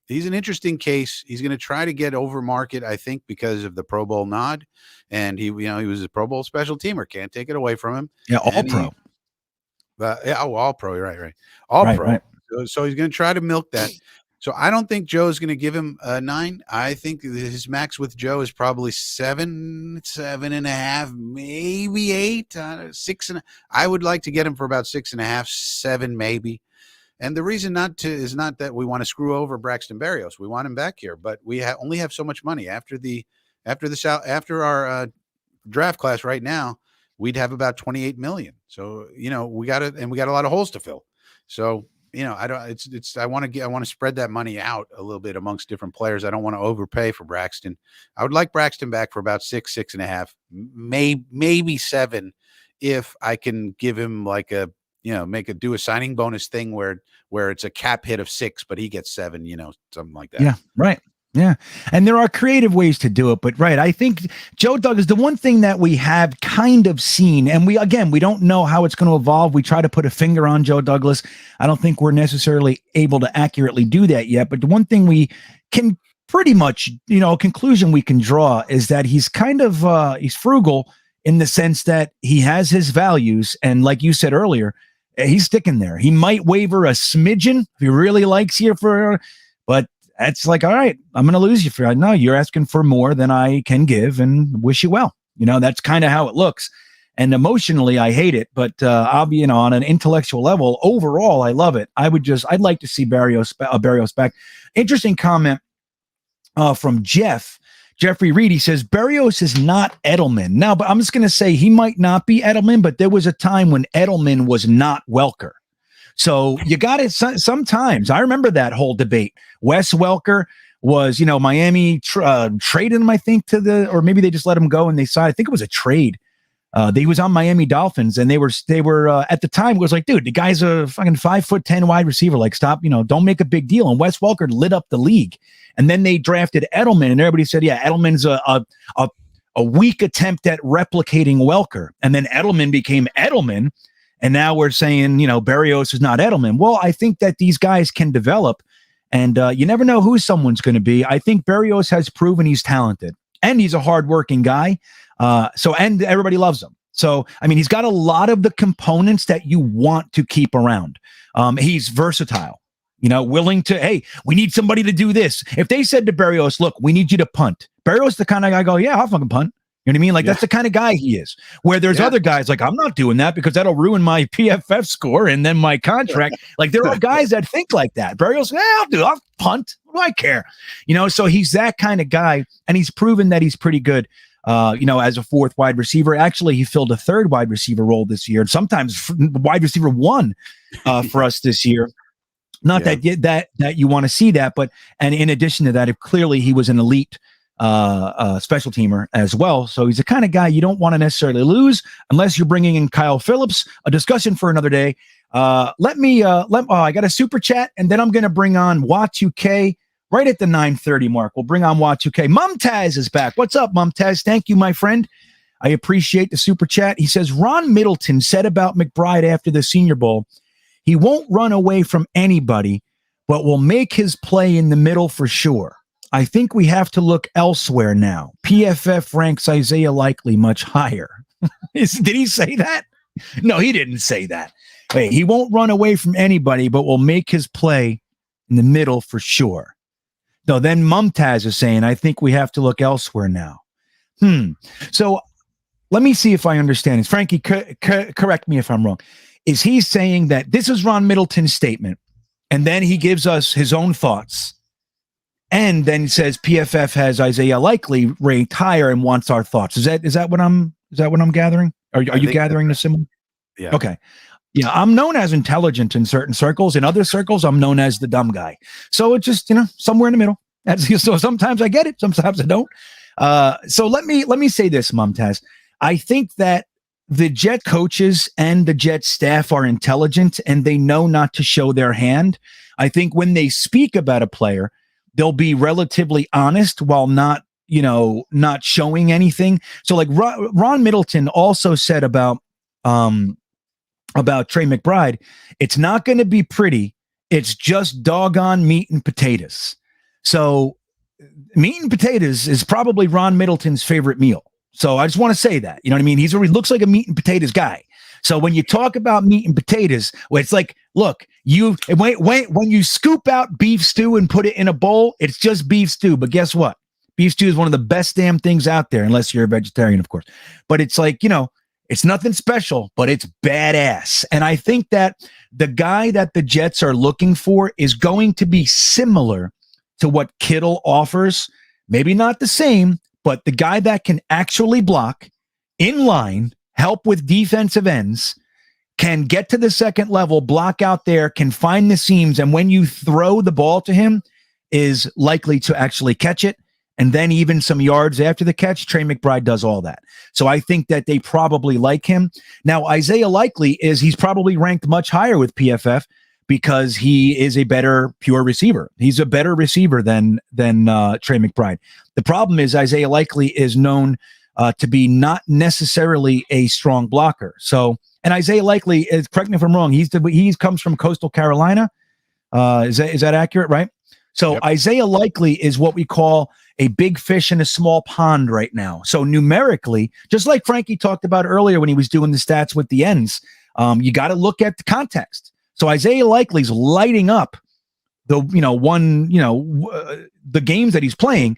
an interesting case. He's going to try to get over market, I think, because of the Pro Bowl nod, and he was a Pro Bowl special teamer. Can't take it away from him. Yeah, all pro. All pro. Right. All pro. Right. So he's going to try to milk that. So I don't think Joe's going to give him a 9. I think his max with Joe is probably 7.5, maybe 8, 6. I would like to get him for about 6.5, 7, maybe. And the reason is not that we want to screw over Braxton Berrios. We want him back here, but we only have so much money after our draft class right now. We'd have about 28 million. So we got a lot of holes to fill. So I want to spread that money out a little bit amongst different players. I don't want to overpay for Braxton. I would like Braxton back for about 6.5, maybe 7, if I can give him like a. Do a signing bonus thing where it's a cap hit of 6, but he gets 7, something like that. Yeah. Right. Yeah. And there are creative ways to do it, but right. I think Joe Douglas, the one thing that we have kind of seen, and we don't know how it's going to evolve. We try to put a finger on Joe Douglas. I don't think we're necessarily able to accurately do that yet, but the one thing we can pretty much, conclusion we can draw is that he's kind of, he's frugal in the sense that he has his values. And like you said earlier, he's sticking there. He might waver a smidgen if he really likes you but that's like, all right, I'm going to lose you for. No, you're asking for more than I can give, and wish you well. That's kind of how it looks. And emotionally, I hate it, but I'll be, on an intellectual level, overall, I love it. I'd like to see Berrios back. Interesting comment from Jeffrey Reed. He says Berrios is not Edelman now, but I'm just going to say he might not be Edelman, but there was a time when Edelman was not Welker. So you got it. Sometimes I remember that whole debate. Wes Welker was, Miami traded him, I think, or maybe they just let him go and they signed. I think it was a trade. He was on Miami Dolphins, and they were at the time, it was like, dude, the guy's a fucking 5'10" wide receiver. Like, stop, don't make a big deal. And Wes Welker lit up the league. And then they drafted Edelman, and everybody said, yeah, Edelman's a a weak attempt at replicating Welker. And then Edelman became Edelman. And now we're saying, Berrios is not Edelman. Well, I think that these guys can develop, and you never know who someone's going to be. I think Berrios has proven he's talented, and he's a hardworking guy. And everybody loves him. So, I mean, he's got a lot of the components that you want to keep around. He's versatile, willing to, hey, we need somebody to do this. If they said to Berrios, look, we need you to punt, Berrios the kind of guy go, yeah, I'll fucking punt. You know what I mean? Like, that's the kind of guy he is. Where there's other guys like, I'm not doing that because that'll ruin my PFF score and then my contract. Like, there are guys that think like that. Berrios, I'll punt. What do I care? So he's that kind of guy, and he's proven that he's pretty good. As a fourth wide receiver. Actually, he filled a third wide receiver role this year, and sometimes wide receiver one for us this year. Not that you want to see that, and in addition to that, clearly he was an elite special teamer as well. So he's the kind of guy you don't want to necessarily lose unless you're bringing in Kyle Phillips. A discussion for another day. I got a super chat, and then I'm going to bring on Wa2K. Right at the 9:30 mark, we'll bring on Wa2K. Mumtaz is back. What's up, Mumtaz? Thank you, my friend. I appreciate the super chat. He says, Ron Middleton said about McBride after the Senior Bowl, he won't run away from anybody, but will make his play in the middle for sure. I think we have to look elsewhere now. PFF ranks Isaiah Likely much higher. Did he say that? No, he didn't say that. Hey, he won't run away from anybody, but will make his play in the middle for sure. No, then Mumtaz is saying, I think we have to look elsewhere now. So let me see if I understand this. Frankie, correct me if I'm wrong. Is he saying that this is Ron Middleton's statement, and then he gives us his own thoughts, and then says PFF has Isaiah Likely ranked higher and wants our thoughts? Is that what I'm gathering? Are you gathering the symbol? Yeah. Okay. Yeah, I'm known as intelligent in certain circles. In other circles, I'm known as the dumb guy. So it's just, somewhere in the middle. So sometimes I get it, sometimes I don't. So let me say this, Mumtaz. I think that the Jet coaches and the Jet staff are intelligent, and they know not to show their hand. I think when they speak about a player, they'll be relatively honest while not showing anything. So like Ron Middleton also said about Trey McBride, it's not going to be pretty. It's just doggone meat and potatoes. So meat and potatoes is probably Ron Middleton's favorite meal. So I just want to say that, you know what I mean? He looks like a meat and potatoes guy. So when you talk about meat and potatoes, well, it's like, look, when you scoop out beef stew and put it in a bowl, it's just beef stew. But guess what? Beef stew is one of the best damn things out there, unless you're a vegetarian, of course. But it's like, it's nothing special, but it's badass. And I think that the guy that the Jets are looking for is going to be similar to what Kittle offers. Maybe not the same, but the guy that can actually block in line, help with defensive ends, can get to the second level, block out there, can find the seams, and when you throw the ball to him, is likely to actually catch it. And then even some yards after the catch, Trey McBride does all that. So I think that they probably like him. Now, Isaiah Likely he's probably ranked much higher with PFF because he is a better pure receiver. He's a better receiver than Trey McBride. The problem is Isaiah Likely is known to be not necessarily a strong blocker. So, and Isaiah Likely is, correct me if I'm wrong, he comes from Coastal Carolina. Is that accurate, right? So yep. Isaiah Likely is what we call a big fish in a small pond right now. So numerically, just like Frankie talked about earlier when he was doing the stats with the ends, you got to look at the context. So Isaiah Likely's lighting up the games that he's playing,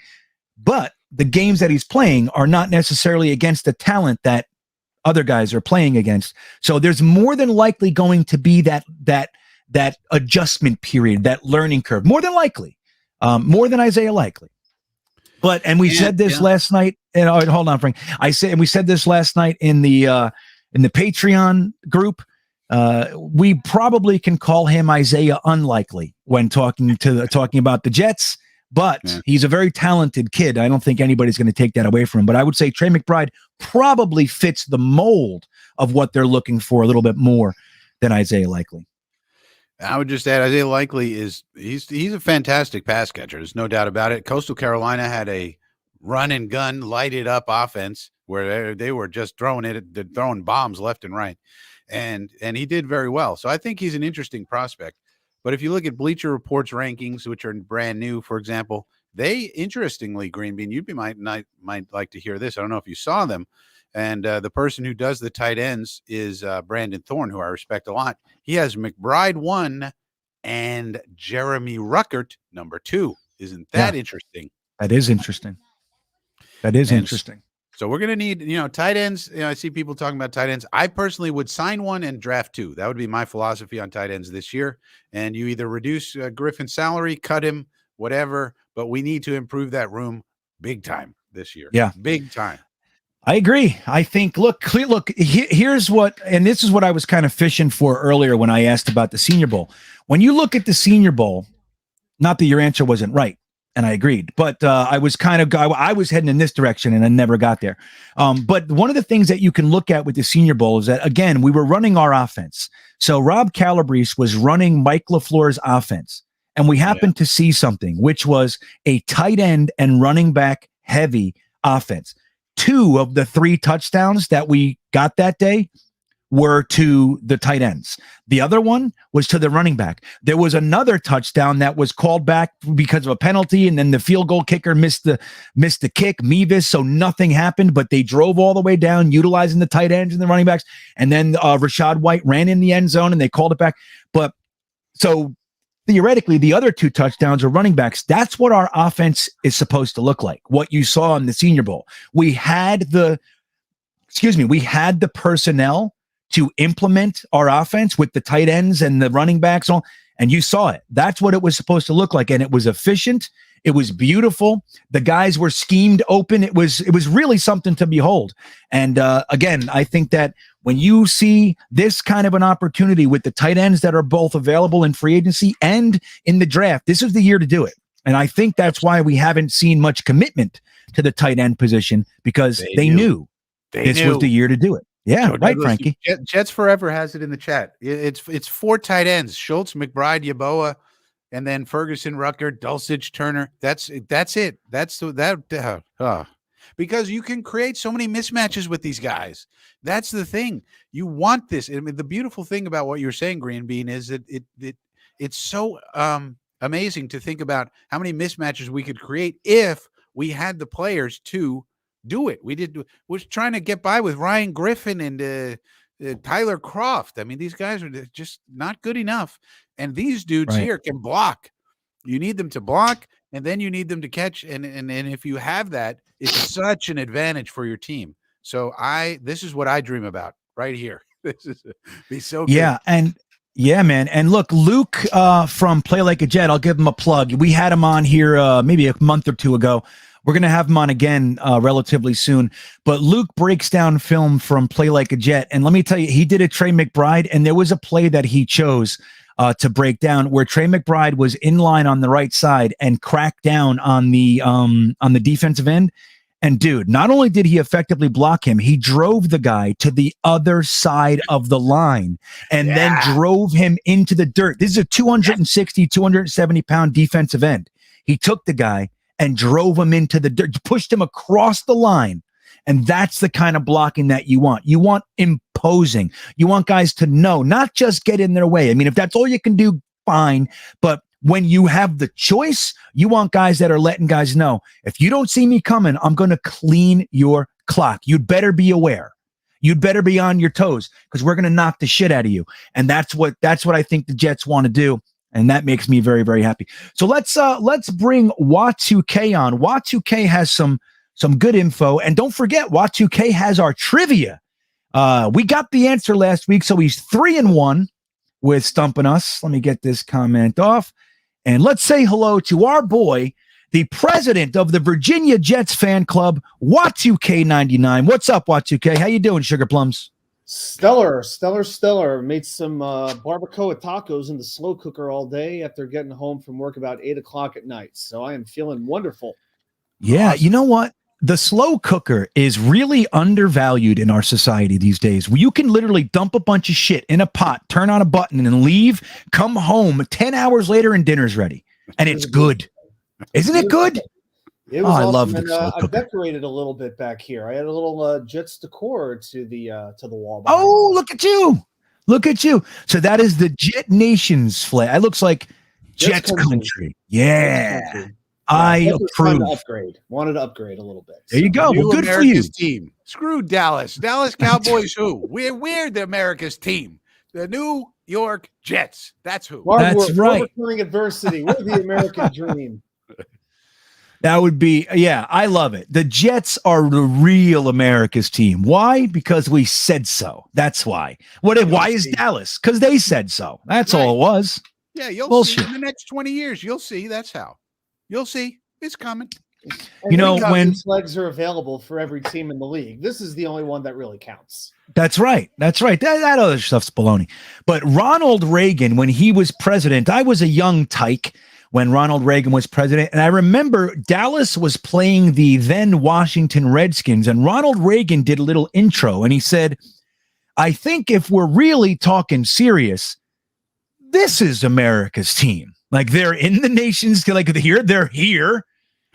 but the games that he's playing are not necessarily against the talent that other guys are playing against. So there's more than likely going to be that adjustment period, that learning curve, more than likely, more than Isaiah Likely. And we said this last night. And hold on, Frank. We said this last night in the Patreon group. We probably can call him Isaiah Unlikely when talking about the Jets, but he's a very talented kid. I don't think anybody's going to take that away from him. But I would say Trey McBride probably fits the mold of what they're looking for a little bit more than Isaiah Likely. I would just add Isaiah Likely he's a fantastic pass catcher. There's no doubt about it. Coastal Carolina had a run and gun, lighted up offense where they were just throwing bombs left and right. And he did very well. So I think he's an interesting prospect. But if you look at Bleacher Report's rankings, which are brand new, for example, they interestingly, Greenbean, you might like to hear this. I don't know if you saw them. And the person who does the tight ends is Brandon Thorne, who I respect a lot. He has McBride 1 and Jeremy Ruckert number 2. Isn't that interesting? That is interesting. That is interesting. So we're going to need, tight ends. I see people talking about tight ends. I personally would sign 1 and draft 2. That would be my philosophy on tight ends this year. And you either reduce Griffin's salary, cut him, whatever, but we need to improve that room big time this year. Yeah. Big time. I agree. I think, look, here's what, and this is what I was kind of fishing for earlier when I asked about the Senior Bowl. When you look at the Senior Bowl, not that your answer wasn't right, and I agreed, but I was heading in this direction and I never got there. But one of the things that you can look at with the Senior Bowl is that, again, we were running our offense. So Rob Calabrese was running Mike LaFleur's offense, and we happened to see something, which was a tight end and running back heavy offense. 2 of the 3 touchdowns that we got that day were to the tight ends. The other one was to the running back. There was another touchdown that was called back because of a penalty, and then the field goal kicker missed the kick, Mevis, so nothing happened, but they drove all the way down utilizing the tight ends and the running backs, and then Rashad White ran in the end zone and they called it back. But so theoretically, the other 2 touchdowns are running backs. That's what our offense is supposed to look like. What you saw in the Senior Bowl. We had the personnel to implement our offense with the tight ends and the running backs, and you saw it. That's what it was supposed to look like, and it was efficient. It was beautiful. The guys were schemed open. It was really something to behold. And again, I think that when you see this kind of an opportunity with the tight ends that are both available in free agency and in the draft, this is the year to do it. And I think that's why we haven't seen much commitment to the tight end position, because they knew this was the year to do it. Yeah, right, Douglas, Frankie. Jets Forever has it in the chat. It's 4 tight ends: Schultz, McBride, Yeboah, and then Ferguson, Rucker, Dulcich, Turner. That's it. Because you can create so many mismatches with these guys. That's the thing. You want this. I mean, the beautiful thing about what you're saying, Greenbean, is that it's so amazing to think about how many mismatches we could create if we had the players to do it. Was trying to get by with Ryan Griffin and Tyler Croft. I mean, these guys are just not good enough. And these dudes here can block. You need them to block, and then you need them to catch. And if you have that, it's such an advantage for your team. So this is what I dream about right here. This is be so good. Yeah, and yeah, man. And look, Luke from Play Like a Jet, I'll give him a plug. We had him on here maybe a month or 2 ago. We're going to have him on again relatively soon. But Luke breaks down film from Play Like a Jet. And let me tell you, he did a Trey McBride, and there was a play that he chose to break down where Trey McBride was in line on the right side and cracked down on the defensive end. And dude, not only did he effectively block him, he drove the guy to the other side of the line and then drove him into the dirt. This is a 260, 270 pound defensive end. He took the guy and drove him into the dirt, pushed him across the line. And that's the kind of blocking that you want. You want imposing. You want guys to know, not just get in their way. I mean, if that's all you can do, fine. But when you have the choice, you want guys that are letting guys know, if you don't see me coming, I'm going to clean your clock. You'd better be aware. You'd better be on your toes, because we're going to knock the shit out of you. And that's what I think the Jets want to do. And that makes me very, very happy. So let's bring Wa2K on. Wa2K has some good info. And don't forget, Wa2K has our trivia. We got the answer last week, so he's 3-1 with stumping us. Let me get this comment off. And let's say hello to our boy, the president of the Virginia Jets fan club, Wa2K99. What's up, Wa2K? How you doing, Sugar Plums? Stellar. Made some barbacoa tacos in the slow cooker all day after getting home from work about 8 o'clock at night. So I am feeling wonderful. Yeah, awesome. You know what? The slow cooker is really undervalued in our society these days. You can literally dump a bunch of shit in a pot, turn on a button, and leave, come home 10 hours later, and dinner's ready. And it's good. Isn't it good? It was I awesome. love the And, slow I cooker. decorated a little bit back here. I had a little Jets decor to the wall. behind Oh, me. look at you. Look at you. So that is the Jetnation's flag. It looks like Jets country. Yeah. Jets country. I Plus it's time to approve. upgrade. Wanted to upgrade a little bit. There you so. go. New Well, good for you. America's team. Screw Dallas. Dallas Cowboys. Who? We're the America's team. The New York Jets. That's who. Hard That's work, right. overcoming adversity. We're the American dream. That would be, yeah, I love it. The Jets are the real America's team. Why? Because we said so. That's why. Why is Dallas? Because they said so. That's all it was. Yeah, you'll Bullshit. see in the next 20 years. You'll see. That's how. You'll see. It's coming. And You know, because when- these legs are available for every team in the league, this is the only one that really counts. That's right. That's right. That other stuff's baloney. But Ronald Reagan, when he was president, I was a young tyke when Ronald Reagan was president. And I remember Dallas was playing the then Washington Redskins. And Ronald Reagan did a little intro. And he said, I think if we're really talking serious, this is America's team. Like they're in the nations, like they're here.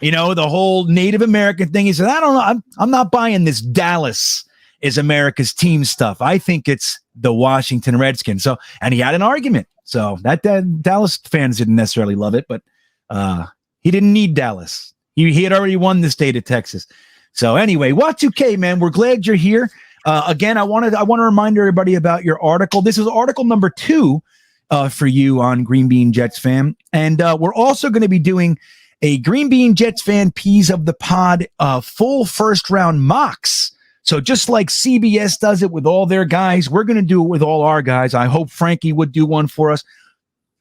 You know, the whole Native American thing. He said, I don't know. I'm not buying this Dallas is America's team stuff. I think it's the Washington Redskins. So, and he had an argument. So that Dallas fans didn't necessarily love it, but he didn't need Dallas. He had already won the state of Texas. So anyway, Y2K, man, we're glad you're here. Again, I want to remind everybody about your article. This is article number 2 for you on Greenbeanjetsfan. And we're also going to be doing a Greenbeanjetsfan Peas of the Pod full first round mocks. So just like CBS does it with all their guys, we're going to do it with all our guys. I hope Frankie would do one for us.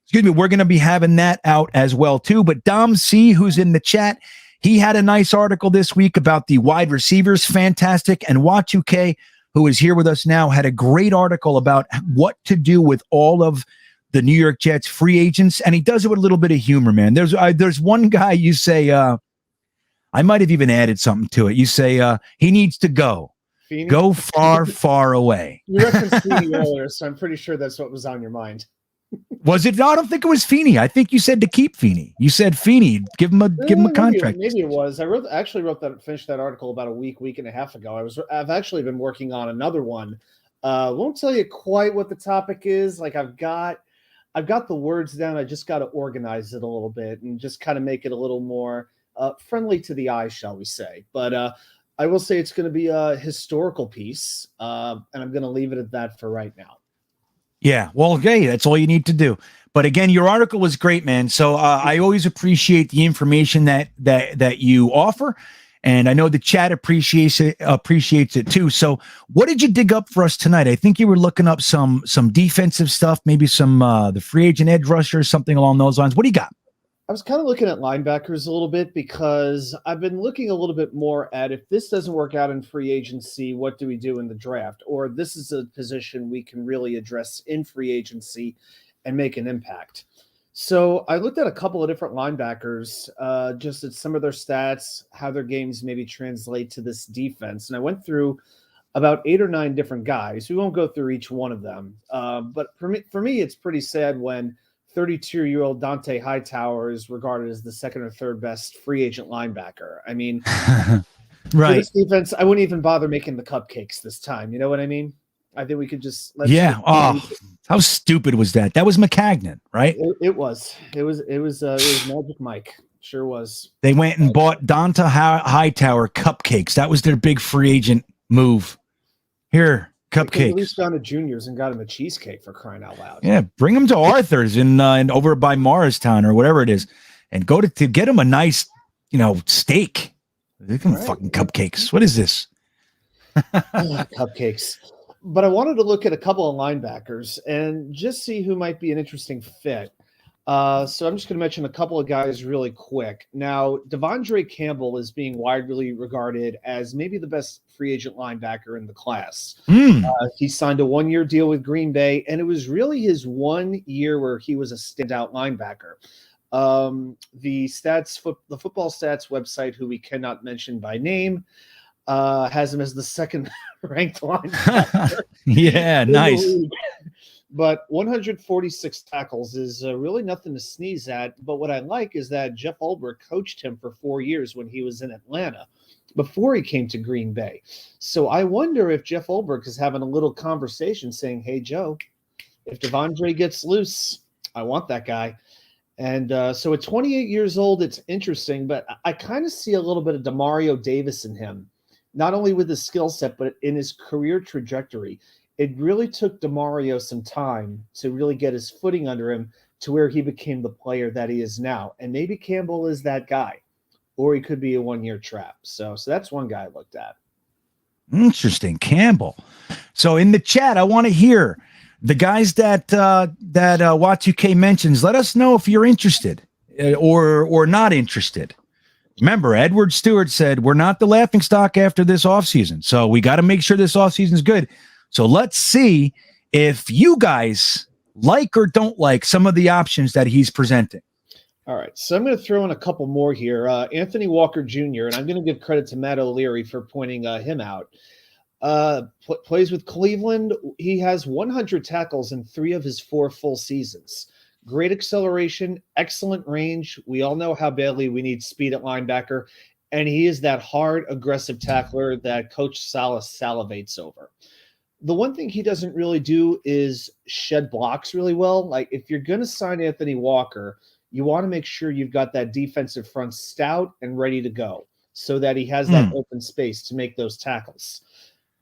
Excuse me, we're going to be having that out as well too. But Dom C, who's in the chat, he had a nice article this week about the wide receivers. Fantastic. And Y2K, who is here with us now, had a great article about what to do with all of the New York Jets free agents. And he does it with a little bit of humor, man. There's one guy you say, I might have even added something to it. You say he needs to go. Feeney? Go far, far away. You referenced Feeney earlier, so I'm pretty sure that's what was on your mind. Was it? No, I don't think it was Feeney. I think you said to keep Feeney. You said Feeney, give him a contract. Maybe it was. Finished that article about a week and a half ago. I've actually been working on another one. Won't tell you quite what the topic is. Like I've got the words down. I just got to organize it a little bit and just kind of make it a little more friendly to the eye, shall we say. But I will say it's going to be a historical piece, and I'm going to leave it at that for right now. Yeah, well, okay, that's all you need to do. But again, your article was great, man. So I always appreciate the information that you offer, and I know the chat appreciates it too. So, what did you dig up for us tonight? I think you were looking up some defensive stuff, maybe some the free agent edge rusher, something along those lines. What do you got? I was kind of looking at linebackers a little bit because I've been looking a little bit more at if this doesn't work out in free agency, what do we do in the draft? Or this is a position we can really address in free agency and make an impact. So I looked at a couple of different linebackers, just at some of their stats, how their games maybe translate to this defense. And I went through about 8 or 9 different guys. We won't go through each one of them. But for me, it's pretty sad when 32-year-old Dante Hightower is regarded as the second or third best free agent linebacker. I mean, Right. for this defense, I wouldn't even bother making the cupcakes this time. You know what I mean? I think we could just Oh, how stupid was that? That was McCagnon, right? It was Magic Mike. Sure was. They went and bought Dante Hightower cupcakes. That was their big free agent move. Here. Cupcakes. At least gone to Junior's and got him a cheesecake, for crying out loud. Yeah, bring him to Arthur's in over by Morristown or whatever it is, and go to get him a nice, steak. They can fucking cupcakes. What is this? Cupcakes. But I wanted to look at a couple of linebackers and just see who might be an interesting fit. So I'm just going to mention a couple of guys really quick. Now, Devondre Campbell is being widely regarded as maybe the best free agent linebacker in the class. He signed a 1-year deal with Green Bay, and it was really his 1 year where he was a standout linebacker. The football stats website, who we cannot mention by name, has him as the second ranked linebacker. Yeah, nice. But 146 tackles is really nothing to sneeze at. But what I like is that Jeff Ulbrich coached him for 4 years when he was in Atlanta before he came to Green Bay. So I wonder if Jeff Ulbrich is having a little conversation saying, hey, Joe, if Devondre gets loose, I want that guy. And so at 28 years old, it's interesting, but I kind of see a little bit of Demario Davis in him, not only with his skill set, but in his career trajectory. It really took Demario some time to really get his footing under him to where he became the player that he is now. And maybe Campbell is that guy, or he could be a one-year trap. So that's one guy I looked at. Interesting, Campbell. So in the chat, I want to hear the guys that Y2K mentions. Let us know if you're interested or not interested. Remember, Edward Stewart said we're not the laughingstock after this offseason, so we got to make sure this offseason is good. So let's see if you guys like or don't like some of the options that he's presenting. All right, so I'm going to throw in a couple more here. Anthony Walker Jr., and I'm going to give credit to Matt O'Leary for pointing him out. Plays with Cleveland. He has 100 tackles in 3 of his 4 full seasons. Great acceleration, excellent range. We all know how badly we need speed at linebacker, and he is that hard, aggressive tackler that Coach Saleh salivates over. The one thing he doesn't really do is shed blocks really well. Like if you're going to sign Anthony Walker, you want to make sure you've got that defensive front stout and ready to go so that he has that open space to make those tackles.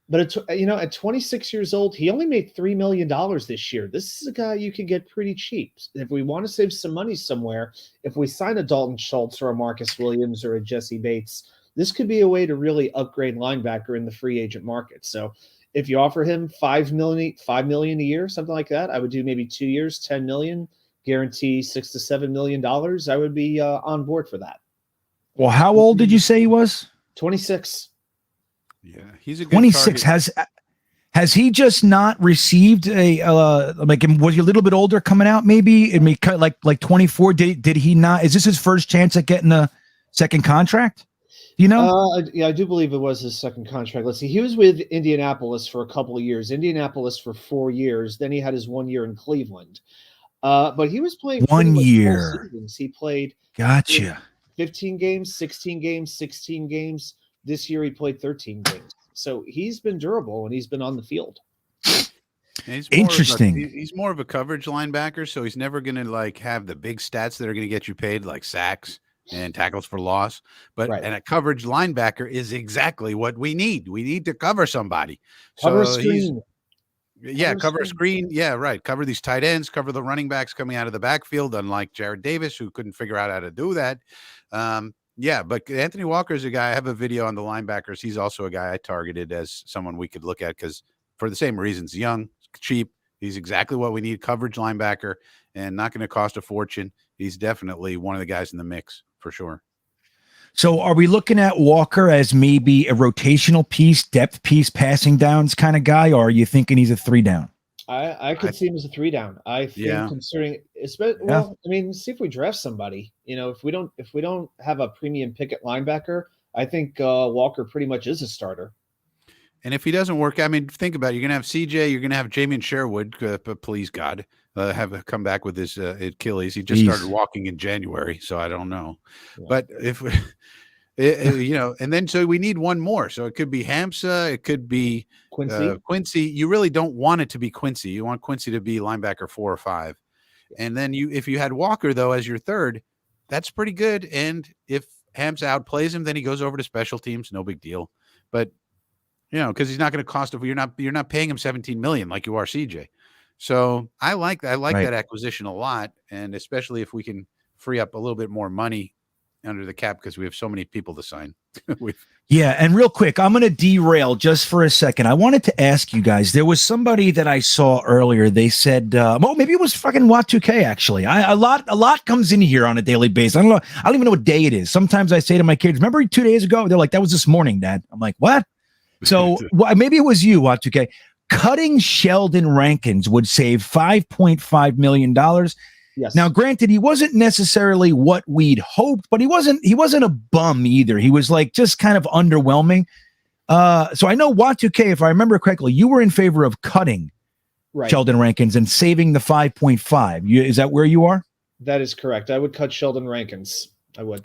But at 26 years old, he only made $3 million this year. This is a guy you can get pretty cheap. If we want to save some money somewhere, if we sign a Dalton Schultz or a Marcus Williams or a Jesse Bates, this could be a way to really upgrade linebacker in the free agent market. So if you offer him $5 million a year, something like that, I would do maybe 2 years, $10 million, guarantee $6 to $7 million. I would be on board for that. Well, how old did you say he was? 26. Yeah, he's a good 26. target. Has he just not received a was he a little bit older coming out? Maybe I mean, like 24. Did he not? Is this his first chance at getting a second contract? You know? Yeah, I do believe it was his second contract. Let's see. He was with Indianapolis for a couple of years. Indianapolis for 4 years. Then he had his 1 year in Cleveland. But he was playing 1 year. He played. Gotcha. 15 games, 16 games, 16 games. This year he played 13 games. So he's been durable and he's been on the field. Interesting. He's more of a coverage linebacker, so he's never going to have the big stats that are going to get you paid, like sacks and tackles for loss. But and a coverage linebacker is exactly what we need. We need to cover somebody. Cover a screen. Cover a screen. Yeah, right. Cover these tight ends, cover the running backs coming out of the backfield, unlike Jared Davis, who couldn't figure out how to do that. But Anthony Walker is a guy. I have a video on the linebackers. He's also a guy I targeted as someone we could look at because for the same reasons, young, cheap. He's exactly what we need, coverage linebacker, and not going to cost a fortune. He's definitely one of the guys in the mix for sure. So are we looking at Walker as maybe a rotational piece, depth piece, passing downs kind of guy, or are you thinking he's a 3-down? I could see him as a 3-down. I think considering, see if we draft somebody. If we don't have a premium pick at linebacker, I think Walker pretty much is a starter. And if he doesn't work, think about it. You're going to have CJ. You're going to have Jamin Sherwood. Please God, have come back with his Achilles. He just started walking in January, so I don't know. Yeah. But if and then so we need one more. So it could be Hamza. It could be Quincy. You really don't want it to be Quincy. You want Quincy to be linebacker 4 or 5. And then if you had Walker though as your third, that's pretty good. And if Hamza outplays him, then he goes over to special teams. No big deal. But because he's not going to cost. You're not paying him $17 million like you are CJ. So I like that acquisition a lot, and especially if we can free up a little bit more money under the cap because we have so many people to sign. And real quick, I'm going to derail just for a second. I wanted to ask you guys, there was somebody that I saw earlier. They said, maybe it was fucking Y2K actually. A lot comes in here on a daily basis. I don't even know what day it is. Sometimes I say to my kids, remember 2 days ago? They're like, that was this morning, Dad. I'm like, what? So maybe it was you, Y2K. Cutting Sheldon Rankins would save $5.5 million. Yes. Now, granted, he wasn't necessarily what we'd hoped, but he wasn't a bum either. He was just kind of underwhelming. So I know Y2K, if I remember correctly, you were in favor of cutting Right. Sheldon Rankins and saving the 5.5. Is that where you are? That is correct. I would cut Sheldon Rankins. I would.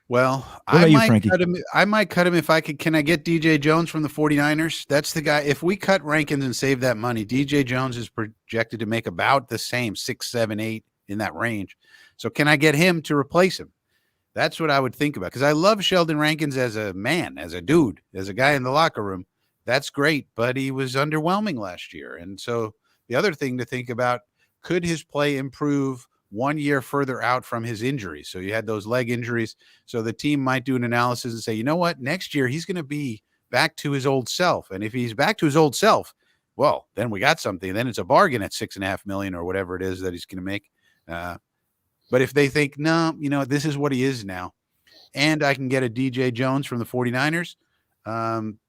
Well, What about you, Frankie? I might cut him if I could. Can I get DJ Jones from the 49ers? That's the guy. If we cut Rankins and save that money, DJ Jones is projected to make about the same 6, 7, 8 in that range. So can I get him to replace him? That's what I would think about, because I love Sheldon Rankins as a man, as a dude, as a guy in the locker room. That's great, but he was underwhelming last year. And so the other thing to think about, could his play improve 1 year further out from his injuries? So you had those leg injuries. So the team might do an analysis and say, you know what, next year he's going to be back to his old self. And if he's back to his old self, well, then we got something. Then it's a bargain at $6.5 million or whatever it is that he's going to make. But if they think, no, you know, this is what he is now, and I can get a DJ Jones from the 49ers,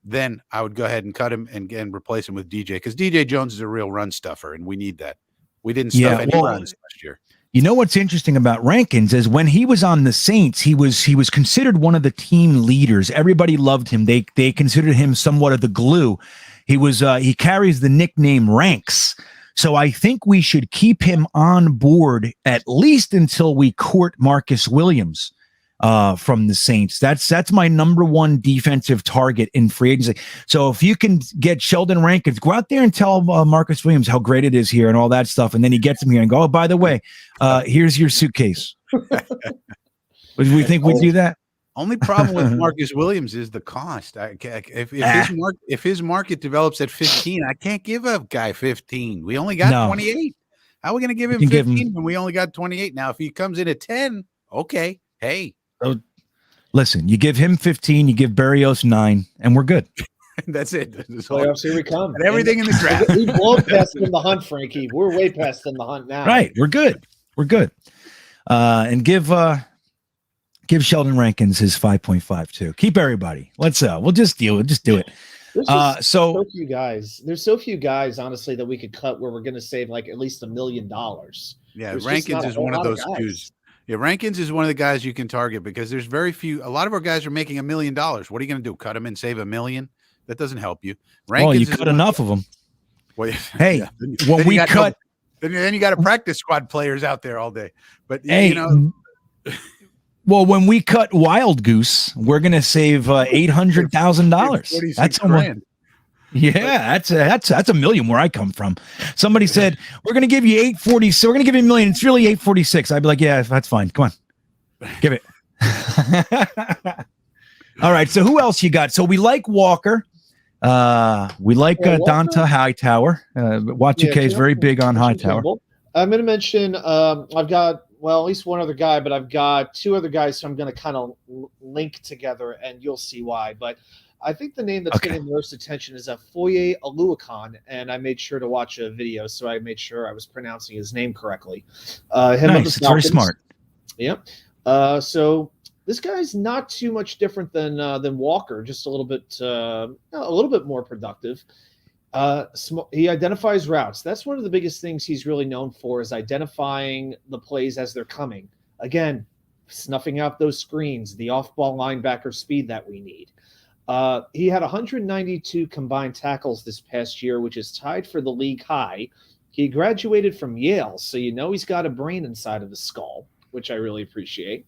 then I would go ahead and cut him and replace him with DJ, because DJ Jones is a real run stuffer, and we need that. We didn't stuff any runs last year. You know what's interesting about Rankins is when he was on the Saints, he was considered one of the team leaders. Everybody loved him. They considered him somewhat of the glue. He carries the nickname Ranks. So I think we should keep him on board at least until we court Marcus Williams from the Saints. That's my number one defensive target in free agency. So if you can get Sheldon Rankins, go out there and tell Marcus Williams how great it is here and all that stuff, and then he gets him here and go, oh, by the way, here's your suitcase. Would we think we'd do that? Only problem with Marcus Williams is the cost. If his market develops at 15, I can't give a guy 15. We only got 28. How are we going to give him 15 when we only got 28? Now, if he comes in at 10, okay. Hey. So, listen, you give him 15, you give Berrios 9, and we're good. That's it. Playoffs, here we come. And everything in the draft. We've blown past in the hunt, Frankie. We're way past in the hunt now. Right. We're good. We're good. And give Sheldon Rankins his 5.5 too. Keep everybody. Let's we'll just do it. There's so few guys. There's so few guys, honestly, that we could cut where we're going to save like at least $1 million. Yeah, Rankins is one of those dudes. Yeah, Rankins is one of the guys you can target, because there's very few. A lot of our guys are making $1 million. What are you going to do? Cut them and save $1 million? That doesn't help you. Well, you cut enough of them. Well, hey, yeah. when we cut, then you got to practice squad players out there all day. But hey, you know. Well, when we cut Wild Goose, we're going to save $800,000. That's grand. Yeah, that's $1 million where I come from. Somebody said we're going to give you 840, so we're going to give you $1 million. It's really 846. I'd be like, yeah, that's fine. Come on, give it. All right. So who else you got? So we like Walker. We like Donta Hightower. Watch UK is very big on Hightower. I'm going to mention. I've got. Well, at least one other guy, but I've got two other guys, so I'm going to kind of link together, and you'll see why. But I think the name that's getting the most attention is Foye Oluokun, and I made sure to watch a video, so I made sure I was pronouncing his name correctly. Nice, it's very smart. Yeah. So this guy's not too much different than Walker, just a little bit more productive. He identifies routes. That's one of the biggest things he's really known for, is identifying the plays as they're coming. Again, snuffing out those screens, the off-ball linebacker speed that we need. He had 192 combined tackles this past year, which is tied for the league high. He graduated from Yale, so you know he's got a brain inside of the skull, which I really appreciate.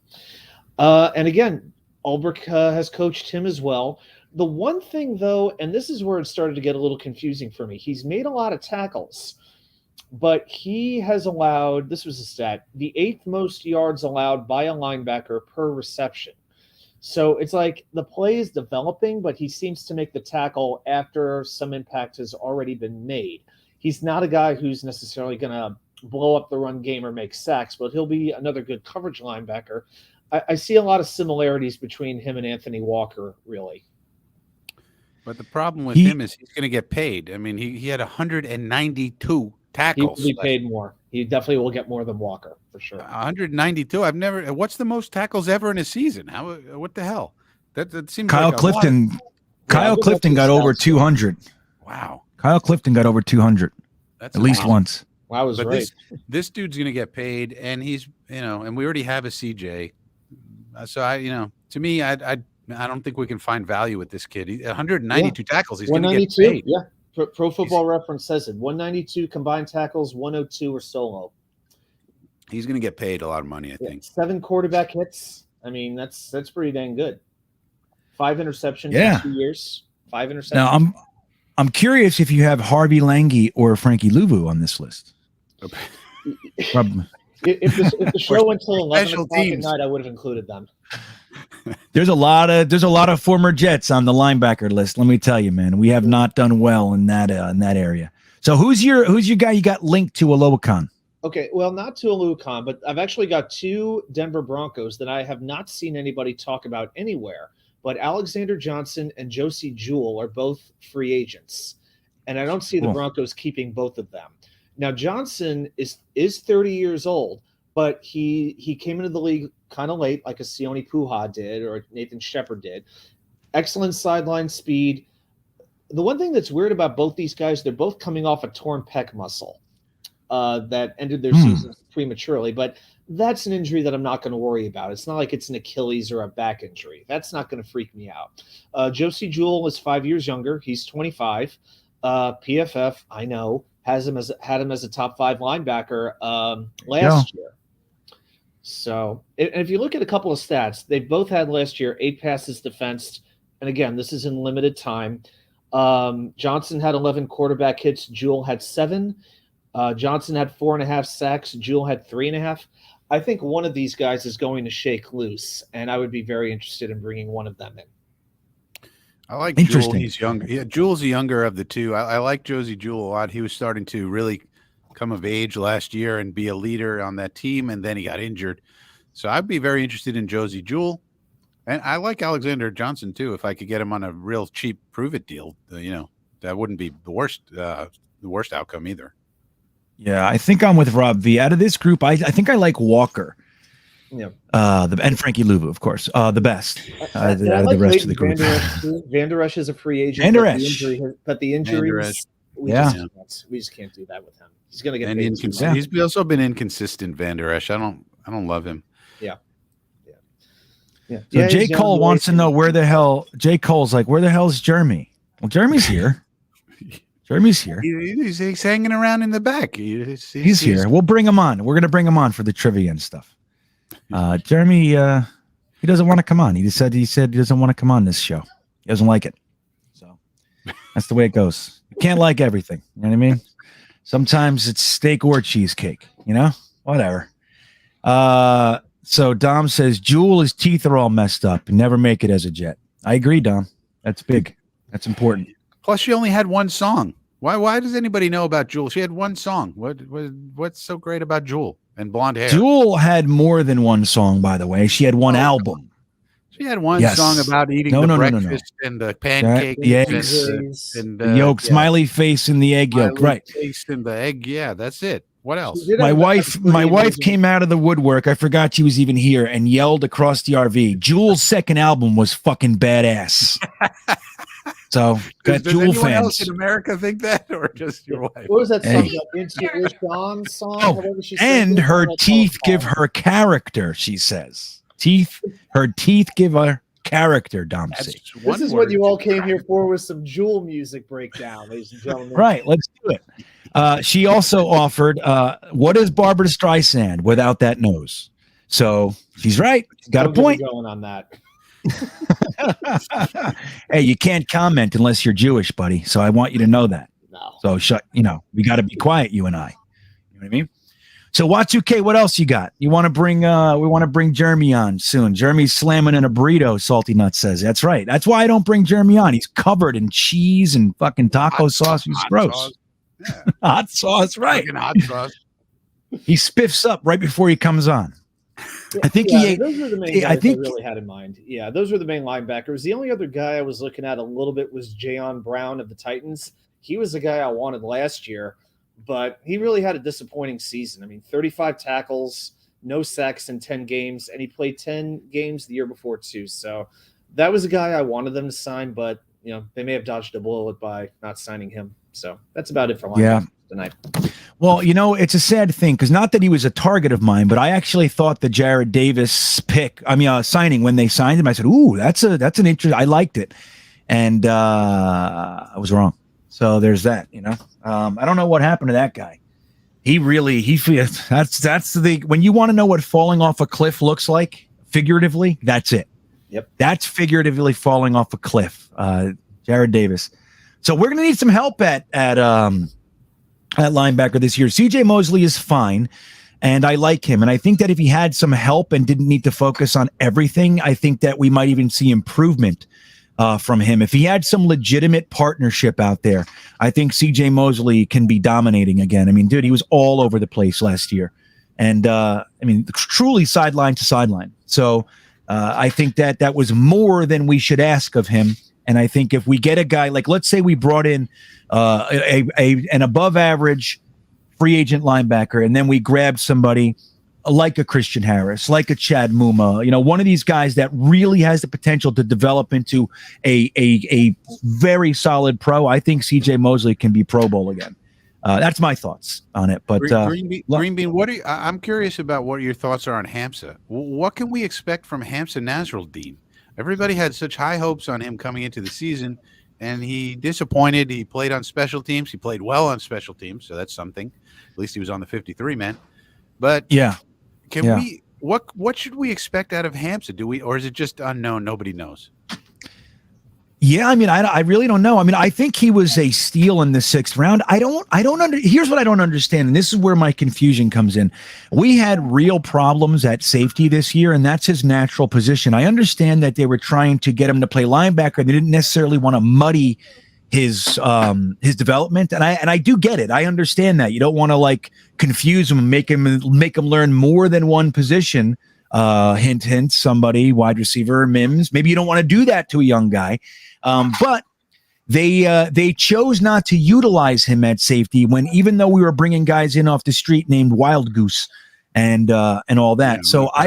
And again, Ulbrich has coached him as well. The one thing, though, and this is where it started to get a little confusing for me, he's made a lot of tackles, but he has allowed, this was a stat, the 8th most yards allowed by a linebacker per reception. So it's like the play is developing, but he seems to make the tackle after some impact has already been made. He's not a guy who's necessarily going to blow up the run game or make sacks, but he'll be another good coverage linebacker. I see a lot of similarities between him and Anthony Walker, really. But the problem with him is he's going to get paid. I mean, he had 192 tackles. He will be paid more. He definitely will get more than Walker, for sure. 192. I've never. What's the most tackles ever in a season? What the hell? That seems. Kyle like Clifton. Kyle Clifton got over 200. Wow. Kyle Clifton got over 200. That's at least once. Wow, was right. This dude's going to get paid, and he's and we already have a CJ. So to me, I don't think we can find value with this kid. 192 tackles. He's going to get paid. Yeah, Pro Football Reference says it. 192 combined tackles, 102 are solo. He's going to get paid a lot of money, I think. 7 quarterback hits. I mean, that's pretty dang good. 5 interceptions in 2 years. 5 interceptions. Now I'm curious if you have Harvey Lange or Frankie Louvu on this list. If the show went till 11 o'clock at night, I would have included them. There's a lot of former Jets on the linebacker list. Let me tell you, man, we have not done well in that area. So who's your guy you got linked to Alokan? Okay, well, not to Alokan, but I've actually got 2 Denver Broncos that I have not seen anybody talk about anywhere. But Alexander Johnson and Josie Jewell are both free agents, and I don't see the Broncos keeping both of them. Now, Johnson is 30 years old, but he came into the league kind of late, like a Sione Puha did or Nathan Shepard did. Excellent sideline speed. The one thing that's weird about both these guys, they're both coming off a torn pec muscle that ended their seasons prematurely, but that's an injury that I'm not going to worry about. It's not like it's an Achilles or a back injury. That's not going to freak me out. Josie Jewell is 5 years younger. He's 25. PFF, I know, had him as a top 5 linebacker last year. So, and if you look at a couple of stats, they both had last year 8 passes defensed. And again, this is in limited time. Johnson had 11 quarterback hits. Jewell had 7. Johnson had 4.5 sacks. Jewell had 3.5. I think one of these guys is going to shake loose, and I would be very interested in bringing one of them in. I like Jewell. He's younger. Yeah, Jewell's the younger of the 2. I like Josie Jewell a lot. He was starting to really come of age last year and be a leader on that team, and then he got injured. So I'd be very interested in Josie Jewell. And I like Alexander Johnson, too. If I could get him on a real cheap prove-it deal, that wouldn't be the worst outcome either. Yeah, I think I'm with Rob V. Out of this group, I think I like Walker. Yeah. And Frankie Louvu, of course, the best. Out of the rest of the group. Van Der Esch is a free agent. Van Der Esch. But the injuries, we just can't do that with him. He's going to get paid. He's also been inconsistent, Van Der Esch. I don't love him. Yeah. So J. Cole wants to know where the hell J. Cole's like, where the hell is Jeremy? Well, Jeremy's here. Jeremy's here. He's hanging around in the back. He's here. We'll bring him on. We're going to bring him on for the trivia and stuff. Jeremy, he doesn't want to come on. He said he doesn't want to come on this show. He doesn't like it. So that's the way it goes. You can't like everything. You know what I mean? Sometimes it's steak or cheesecake, whatever. So Dom says Jewell, his teeth are all messed up and never make it as a Jet. I agree, Dom. That's big. That's important. Plus, she only had one song. Why does anybody know about Jewell? She had one song. What's so great about Jewell and blonde hair? Jewell had more than one song, by the way. She had one album. She had one song about eating breakfast and the pancake, the eggs, and the yolk, smiley face and the egg yolk. Right. Face and the egg. Yeah, that's it. What else? My wife came out of the woodwork. I forgot she was even here and yelled across the RV. Jewel's second album was fucking badass. So, got Jewel fans. Else in America think that, or just your wife? What was that song? Intuition song? Oh, and her teeth give her character. She says, her teeth give her character. Dom, this is what you all came here for, with some Jewel music breakdown, ladies and gentlemen. Right, let's do it. She also offered, "What is Barbara Streisand without that nose?" So she's right. Got a point. Going on that. Hey, you can't comment unless you're Jewish, buddy. So I want you to know that. No. So we got to be quiet, you and I. You know what I mean? So Y2K, what else you got? You want to bring? We want to bring Jeremy on soon. Jeremy's slamming in a burrito. Salty Nut says that's right. That's why I don't bring Jeremy on. He's covered in cheese and fucking taco sauce. He's gross. Sauce. Yeah. Hot sauce, right? Hot sauce. He spiffs up right before he comes on. I think he ate. Those were the main guys I really had in mind. Yeah, those were the main linebackers. The only other guy I was looking at a little bit was Jayon Brown of the Titans. He was the guy I wanted last year, but he really had a disappointing season. I mean, 35 tackles, no sacks in 10 games, and he played 10 games the year before too. So that was a guy I wanted them to sign, but they may have dodged a bullet by not signing him. So that's about it for linebackers tonight. Well, it's a sad thing because not that he was a target of mine, but I actually thought the Jared Davis signing when they signed him, I said, "Ooh, that's an interest." I liked it, and I was wrong. So there's that. I don't know what happened to that guy. He feels that's the when you want to know what falling off a cliff looks like figuratively, that's it. Yep. That's figuratively falling off a cliff. Jared Davis. So we're gonna need some help at linebacker this year. CJ Mosley is fine, and I like him. And I think that if he had some help and didn't need to focus on everything, I think that we might even see improvement from him. If he had some legitimate partnership out there, I think CJ Mosley can be dominating again. I mean, dude, he was all over the place last year. And truly sideline to sideline. So I think that was more than we should ask of him. And I think if we get a guy like, let's say we brought in an above average free agent linebacker, and then we grabbed somebody like a Christian Harris, like a Chad Muma, one of these guys that really has the potential to develop into a very solid pro. I think CJ Mosley can be Pro Bowl again. That's my thoughts on it. But GreenBean, I'm curious about what your thoughts are on Hamza. What can we expect from Hamza Nasruddin? Everybody had such high hopes on him coming into the season, and he disappointed. He played on special teams. He played well on special teams, so that's something. At least he was on the 53 man. But what should we expect out of Hamza? Or is it just unknown? Nobody knows. Yeah, I mean, I really don't know. I mean, I think he was a steal in the 6th round. Here's what I don't understand, and this is where my confusion comes in. We had real problems at safety this year, and that's his natural position. I understand that they were trying to get him to play linebacker. They didn't necessarily want to muddy his development, and I do get it. I understand that. You don't want to confuse him and make him learn more than one position. Hint, somebody, wide receiver, Mims. Maybe you don't want to do that to a young guy. But they chose not to utilize him at safety when, even though we were bringing guys in off the street named Wild Goose and all that.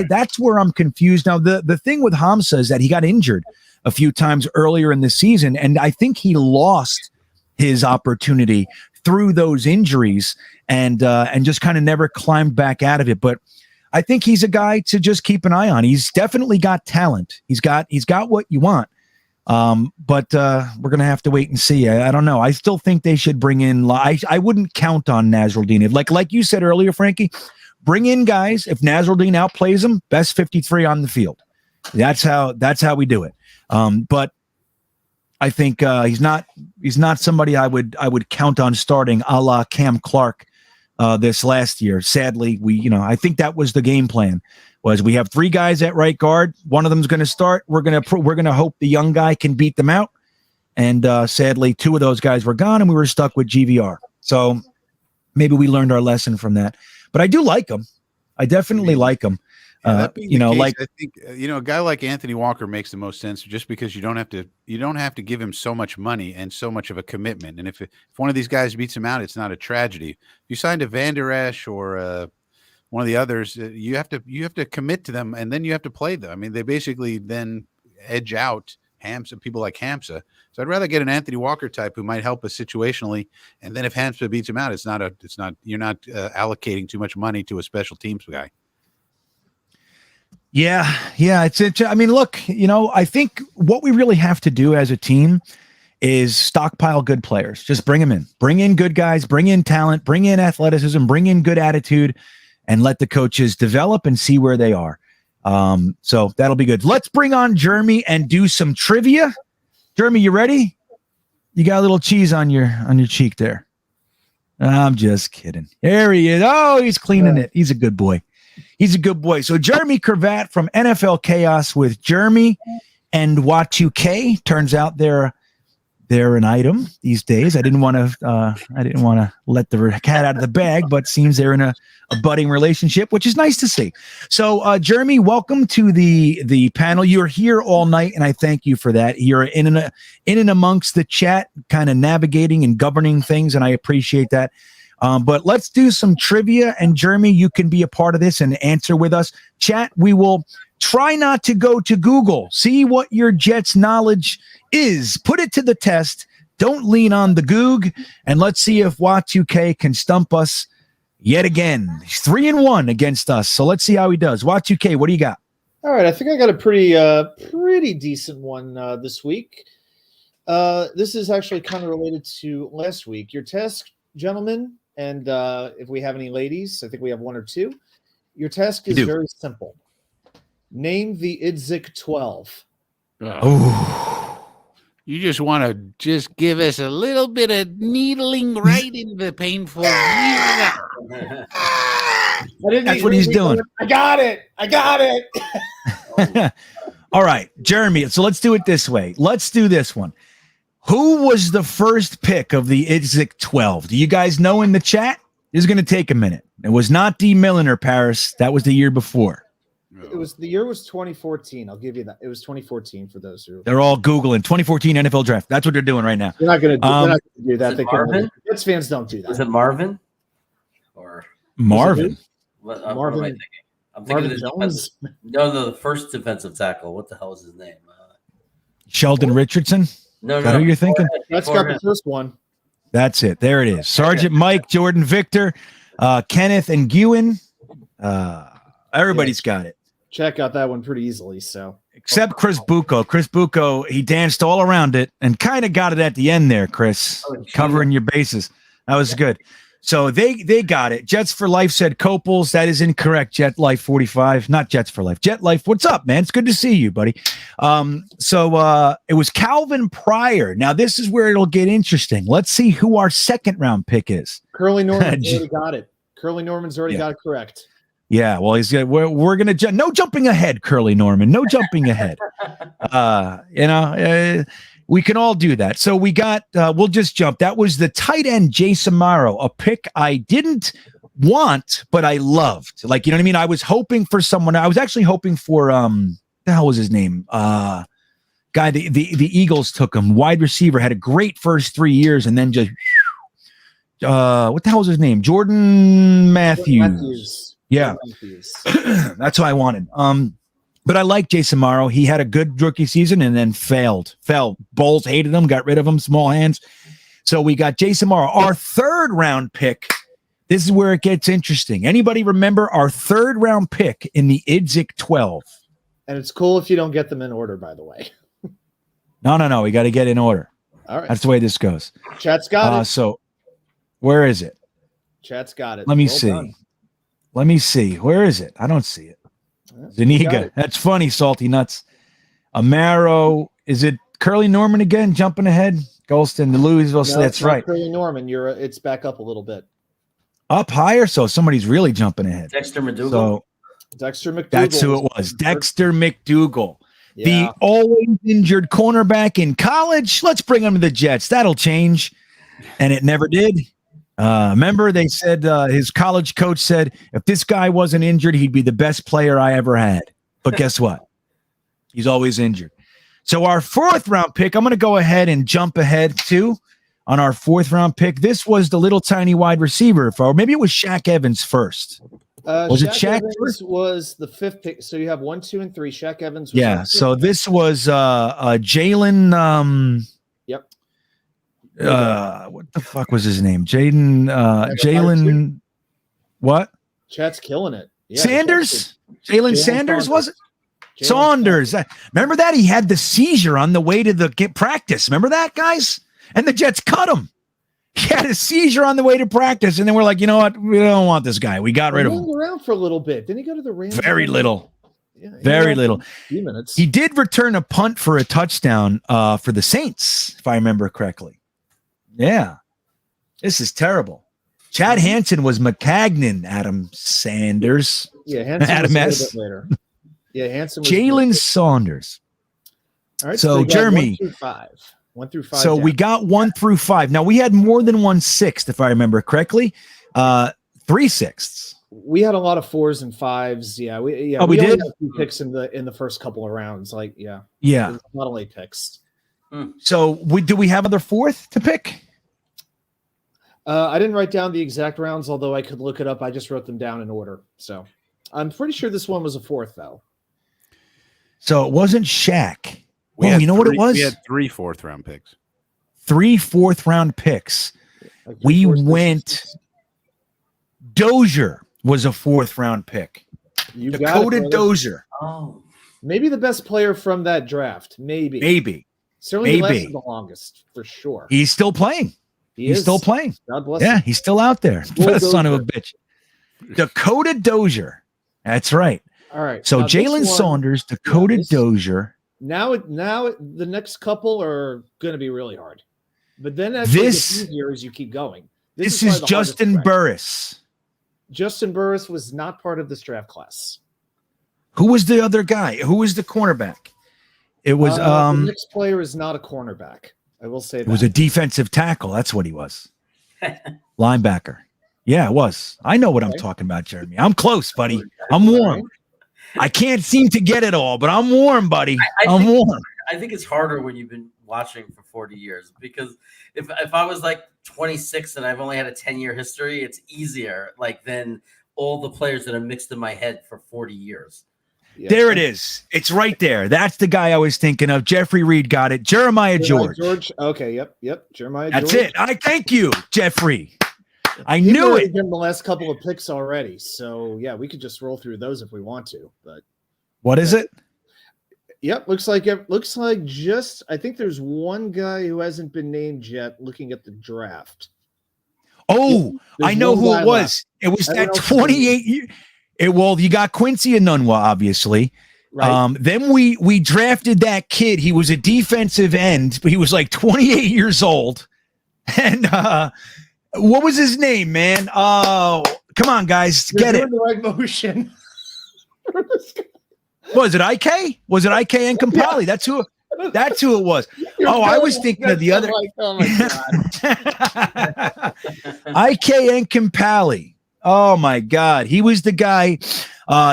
That's where I'm confused. Now, the thing with Hamza is that he got injured a few times earlier in the season, and I think he lost his opportunity through those injuries and just kind of never climbed back out of it. But I think he's a guy to just keep an eye on. He's definitely got talent. He's got what you want. But we're going to have to wait and see. I don't know. I still think they should bring in, I wouldn't count on Nasruddin. Like you said earlier, Frankie, bring in guys. If Nasruddin outplays them, best 53 on the field. That's how we do it. But I think, he's not somebody I would count on starting a la Cam Clark, this last year. Sadly, I think that was the game plan. Was we have 3 guys at right guard. One of them's going to start. We're going to hope the young guy can beat them out. And sadly, 2 of those guys were gone, and we were stuck with GVR. So maybe we learned our lesson from that. But I do like him. I definitely like him. I think a guy like Anthony Walker makes the most sense, just because you don't have to give him so much money and so much of a commitment. And if one of these guys beats him out, it's not a tragedy. If you signed a Van Der Esch or one of the others, you have to commit to them, and then you have to play them. I mean, they basically then edge out Hamza, people like Hamza. So I'd rather get an Anthony Walker type who might help us situationally, and then if Hamza beats him out, you're not allocating too much money to a special teams guy. Yeah. I mean, look, I think what we really have to do as a team is stockpile good players. Just bring them in. Bring in good guys. Bring in talent. Bring in athleticism. Bring in good attitude. And let the coaches develop and see where they are. So that'll be good. Let's bring on Jeremy and do some trivia. Jeremy, you ready? You got a little cheese on your cheek there. I'm just kidding. There he is. Oh, he's cleaning it. He's a good boy. So Jeremy Cravat from NFL Chaos with Jeremy and Watu-K. Turns out they're an item these days. I didn't want to let the cat out of the bag, but seems they're in a budding relationship, which is nice to see. So, Jeremy, welcome to the panel. You're here all night, and I thank you for that. You're in and amongst the chat, kind of navigating and governing things, and I appreciate that. But let's do some trivia, and Jeremy, you can be a part of this and answer with us. Chat, we will try not to go to Google. See what your Jets knowledge is. Put it to the test. Don't lean on the Goog, and let's see if Watu-K can stump us yet again. He's 3-1 against us, so let's see how he does. Watu-K, what do you got? All right, I think I got a pretty decent one this week. This is actually kind of related to last week. Your task, gentlemen, and if we have any ladies, I think we have one or two. Your task is very simple. Name the Idzik 12. Oh, You just want to just give us a little bit of needling right in the painful. That's what he's doing. I got it. all right, Jeremy. So let's do it this way. Let's do this one. Who was the first pick of the Idzik 12? Do you guys know in the chat? This is going to take a minute. It was not D. Milliner, Paris. That was the year before. The year was 2014. I'll give you that. It was 2014 for those who. They're all Googling 2014 NFL draft. That's what they're doing right now. They're not going to do that. Marvin? Jets fans don't do that. Was it Marvin? Or Marvin? what Marvin? am I thinking? I'm thinking Marvin Jones? No, the first defensive tackle. What the hell is his name? Sheldon Richardson? No, Is that who you're thinking? That's got the first one. That's it. There it is. Sergeant Mike, Jordan Victor, Kenneth, and Guin. Everybody's got it. Check out that one pretty easily. So Except Chris Bucco. Chris Bucco, he danced all around it and kind of got it at the end there, Chris, covering your bases. That was good. So they got it. Jets for Life said Copels. That is incorrect. Jet Life 45, not Jets for Life. Jet Life. What's up, man? It's good to see you, buddy. So it was Calvin Pryor. Now this is where it'll get interesting. Let's see who our second round pick is. Curly Norman's already got it. Curly Norman's already got it correct. Yeah, well, he's we're gonna no jumping ahead, Curly Norman. No jumping ahead. We can all do that. So we got. We'll just jump. That was the tight end Jason Morrow, a pick I didn't want, but I loved. Like, you know what I mean? I was hoping for someone. I was actually hoping for the hell was his name? Guy. The Eagles took him. Wide receiver, had a great first 3 years, and then just what the hell was his name? Jordan Matthews. Yeah, that's what I wanted. But I like Jason Morrow. He had a good rookie season and then fell. Bulls hated him, got rid of him, small hands. So we got Jason Morrow. Our third round pick. This is where it gets interesting. Anybody remember our third round pick in the Idzik 12? And it's cool if you don't get them in order, by the way. No. We got to get in order. All right. That's the way this goes. Chat's got it. So where is it? Chat's got it. Let me see. Done. Let me see. Where is it? I don't see it. Zuniga. That's funny, Salty Nuts. Amaro. Is it Curly Norman again? Jumping ahead. Golston, the Louisville. No, that's right. Curly Norman. It's back up a little bit. Up higher. So somebody's really jumping ahead. Dexter McDougal. So Dexter McDougal. that's who it was. Dexter McDougal. Yeah. The always injured cornerback in college. Let's bring him to the Jets. That'll change. And it never did. Remember, they said his college coach said, if this guy wasn't injured, he'd be the best player I ever had. But guess what? He's always injured. So our fourth round pick, I'm going to go ahead and jump ahead too on our fourth round pick. This was the little tiny wide receiver, or maybe it was Shaq Evans first. Was it Shaq Evans first? Was the fifth pick. So you have 1, 2, and 3. Shaq Evans. Was so this was Jalen. Yep. What the fuck was his name? Jalen. What? Chat's killing it. Yeah, Sanders? Jalen Sanders, was it? Jalen Saunders. Remember that? He had the seizure on the way to the practice. Remember that, guys? And the Jets cut him. He had a seizure on the way to practice, and then we're like, you know what? We don't want this guy. We got rid of him. Around for a little bit. Didn't he go to the Rams? Very little. Yeah, Very little. A few minutes. He did return a punt for a touchdown for the Saints, if I remember correctly. Yeah. This is terrible. Chad Hansen was McCagnon, Adam Sanders. Yeah, Hansen Adam was a S. little bit later. Yeah, Hansen was Jalen Saunders. All right, So we got Jeremy. 1 through 5. 1 through 5. So we got 1 through 5. Now we had more than 1/6, if I remember correctly. 3/6. We had a lot of 4s and 5s. Yeah, we we only did? had a few picks in the first couple of rounds. Like, yeah. Yeah. Not only picks. So do we have another fourth to pick? I didn't write down the exact rounds, although I could look it up. I just wrote them down in order. So I'm pretty sure this one was a 4th, though. So it wasn't Shaq. Oh, you know what it was? We had 3 4th-round picks. 3 4th-round picks. Like We 4th, went. Dozier was a 4th-round pick. You got Dakota it, brother. Dozier. Oh, Maybe the best player from that draft. Maybe. Maybe. Certainly he Maybe. lasted the longest, for sure. He's still playing. He's still playing. God bless Yeah, him. he's still out there. Son of a bitch. Dakota Dozier. That's right. All right. So now this Jalen one- Saunders, Dakota this- Dozier. Now the next couple are going to be really hard. But then as This- it gets easier as you keep going. This probably is the hardest Justin track. Burris. Justin Burris was not part of this draft class. Who was the other guy? Who was the cornerback? It was the next player is not a cornerback. I will say that. it was a defensive tackle. That's what he was. Linebacker. Yeah, it was. I know what I'm talking about, Jeremy. I'm close, buddy. I'm warm. I can't seem to get it all, but I'm warm, buddy. I'm warm. I think it's harder when you've been watching for 40 years because if I was like 26 and I've only had a 10-year history, it's easier than all the players that are mixed in my head for 40 years. Yeah. There it is. It's right there. That's the guy I was thinking of. Jeffrey Reed got it. Jeremiah George. Okay, yep. Jeremiah That's George. it. I thank you, Jeffrey. I You've knew already it. given the last couple of picks already. So, yeah, we could just roll through those if we want to. But What is it? Yep, looks like just I think there's one guy who hasn't been named yet looking at the draft. Oh, There's I know one who guy it was. left. It was Everyone that else is 28 year. Well, you got Quincy Enunwa, obviously. Right. Then we drafted that kid. He was a defensive end, but he was like 28 years old. And what was his name, man? Oh, come on, guys, You're get doing it. the right motion. Was it IK? Was it IK and Kampali? That's who it was. Oh, I was thinking of the other. Oh my god. IK and Kampali. Oh my God, he was the guy.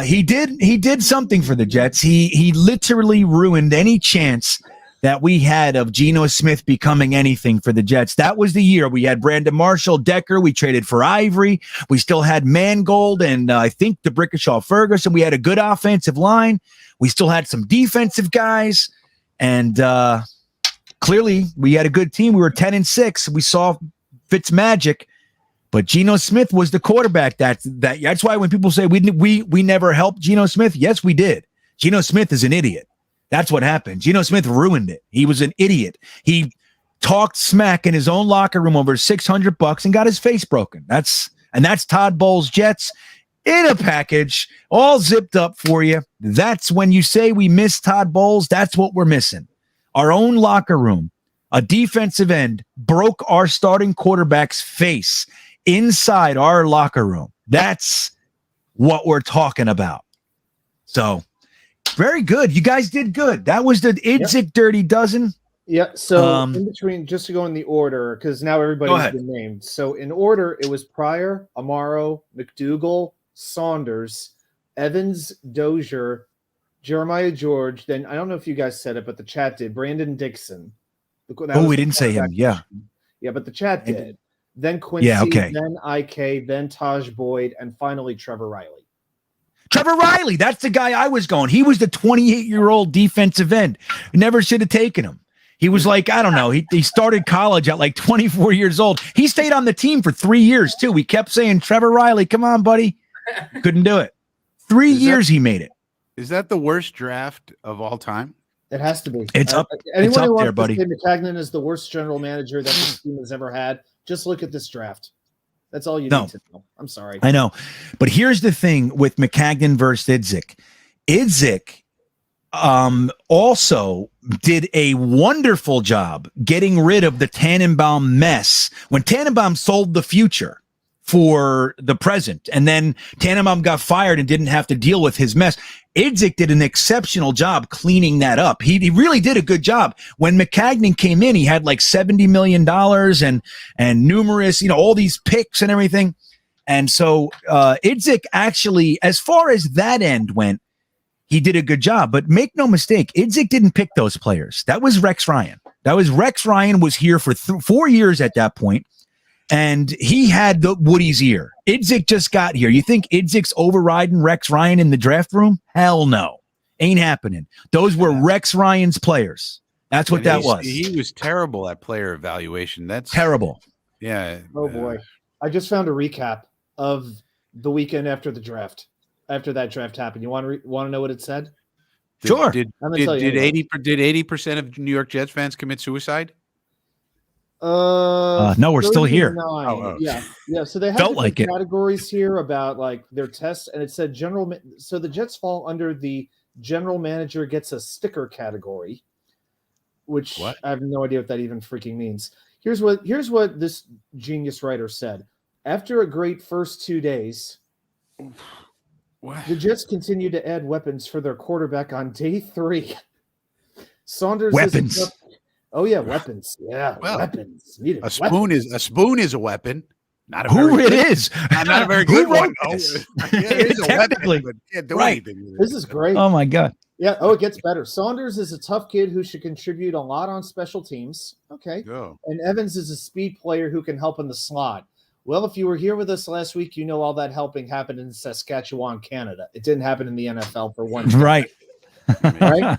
He did something for the Jets. He literally ruined any chance that we had of Geno Smith becoming anything for the Jets. That was the year we had Brandon Marshall, Decker. We traded for Ivory. We still had Mangold and I think the Brickashaw Ferguson. We had a good offensive line. We still had some defensive guys, and clearly we had a good team. We were 10-6. We saw Fitz magic. But Geno Smith was the quarterback. That's why when people say we never helped Geno Smith, yes, we did. Geno Smith is an idiot. That's what happened. Geno Smith ruined it. He was an idiot. He talked smack in his own locker room over $600 and got his face broken. That's Todd Bowles' Jets in a package, all zipped up for you. That's when you say we miss Todd Bowles. That's what we're missing. Our own locker room. A defensive end broke our starting quarterback's face inside our locker room. That's what we're talking about. So very good. You guys did good. That was the Idzik Dirty Dozen. Yeah. So in between, just to go in the order, because now everybody's been named. So in order, it was Pryor, Amaro, McDougal, Saunders, Evans, Dozier, Jeremiah George. Then I don't know if you guys said it, but the chat did. Brandon Dixon. We didn't say him. Yeah. Yeah, but the chat did. Then Quincy, then IK, then Taj Boyd, and finally Trevor Riley. Trevor Riley, that's the guy I was going. He was the 28-year-old defensive end. Never should have taken him. He was like, I don't know. He started college at like 24 years old. He stayed on the team for 3 years, too. We kept saying, Trevor Riley, come on, buddy. Couldn't do it. 3 years he made it. Is that the worst draft of all time? It has to be. It's up. Anyone It's up who wants there, buddy. to say McCagnon is the worst general manager that this team has ever had, just look at this draft. That's all you need to know. I'm sorry. I know. But here's the thing with McCagnon versus Idzik. Idzik also did a wonderful job getting rid of the Tannenbaum mess when Tannenbaum sold the future for the present. And then Tannenbaum got fired and didn't have to deal with his mess. Idzik did an exceptional job cleaning that up. He really did a good job. When McCagnon came in, he had like $70 million and numerous, all these picks and everything. And so Idzik actually, as far as that end went, he did a good job. But make no mistake, Idzik didn't pick those players. That was Rex Ryan. Rex Ryan was here for 4 years at that point. And he had the Woody's ear. Idzik just got here. You think Idzik's overriding Rex Ryan in the draft room? Hell no. Ain't happening. Those were Rex Ryan's players. That's what that was. He was terrible at player evaluation. That's terrible. Yeah. Oh, boy. I just found a recap of the weekend after the draft, after that draft happened. You want to know what it said? Sure. Did I'm gonna tell you anyway. 80% of New York Jets fans commit suicide? No, we're still here. 39. Oh. Yeah. So they have Felt different like it. categories here about like their tests, and it said so the Jets fall under the general manager gets a sticker category, which What? I have no idea what that even freaking means. Here's what this genius writer said. After a great first 2 days, What? the Jets continue to add weapons for their quarterback on day 3. Saunders Weapons. Is oh yeah, weapons. Yeah, Well, weapons. Needed A spoon is a weapon. Not a Who very it good, is? not a very Who good one. wrote Oh, this? yeah, it is a Technically. weapon, but can't do Right. anything with it. This is great. Oh my God. Yeah. Oh, it gets better. Saunders is a tough kid who should contribute a lot on special teams. Okay. Go. And Evans is a speed player who can help in the slot. Well, if you were here with us last week, you know all that helping happened in Saskatchewan, Canada. It didn't happen in the NFL for one. Right. Right.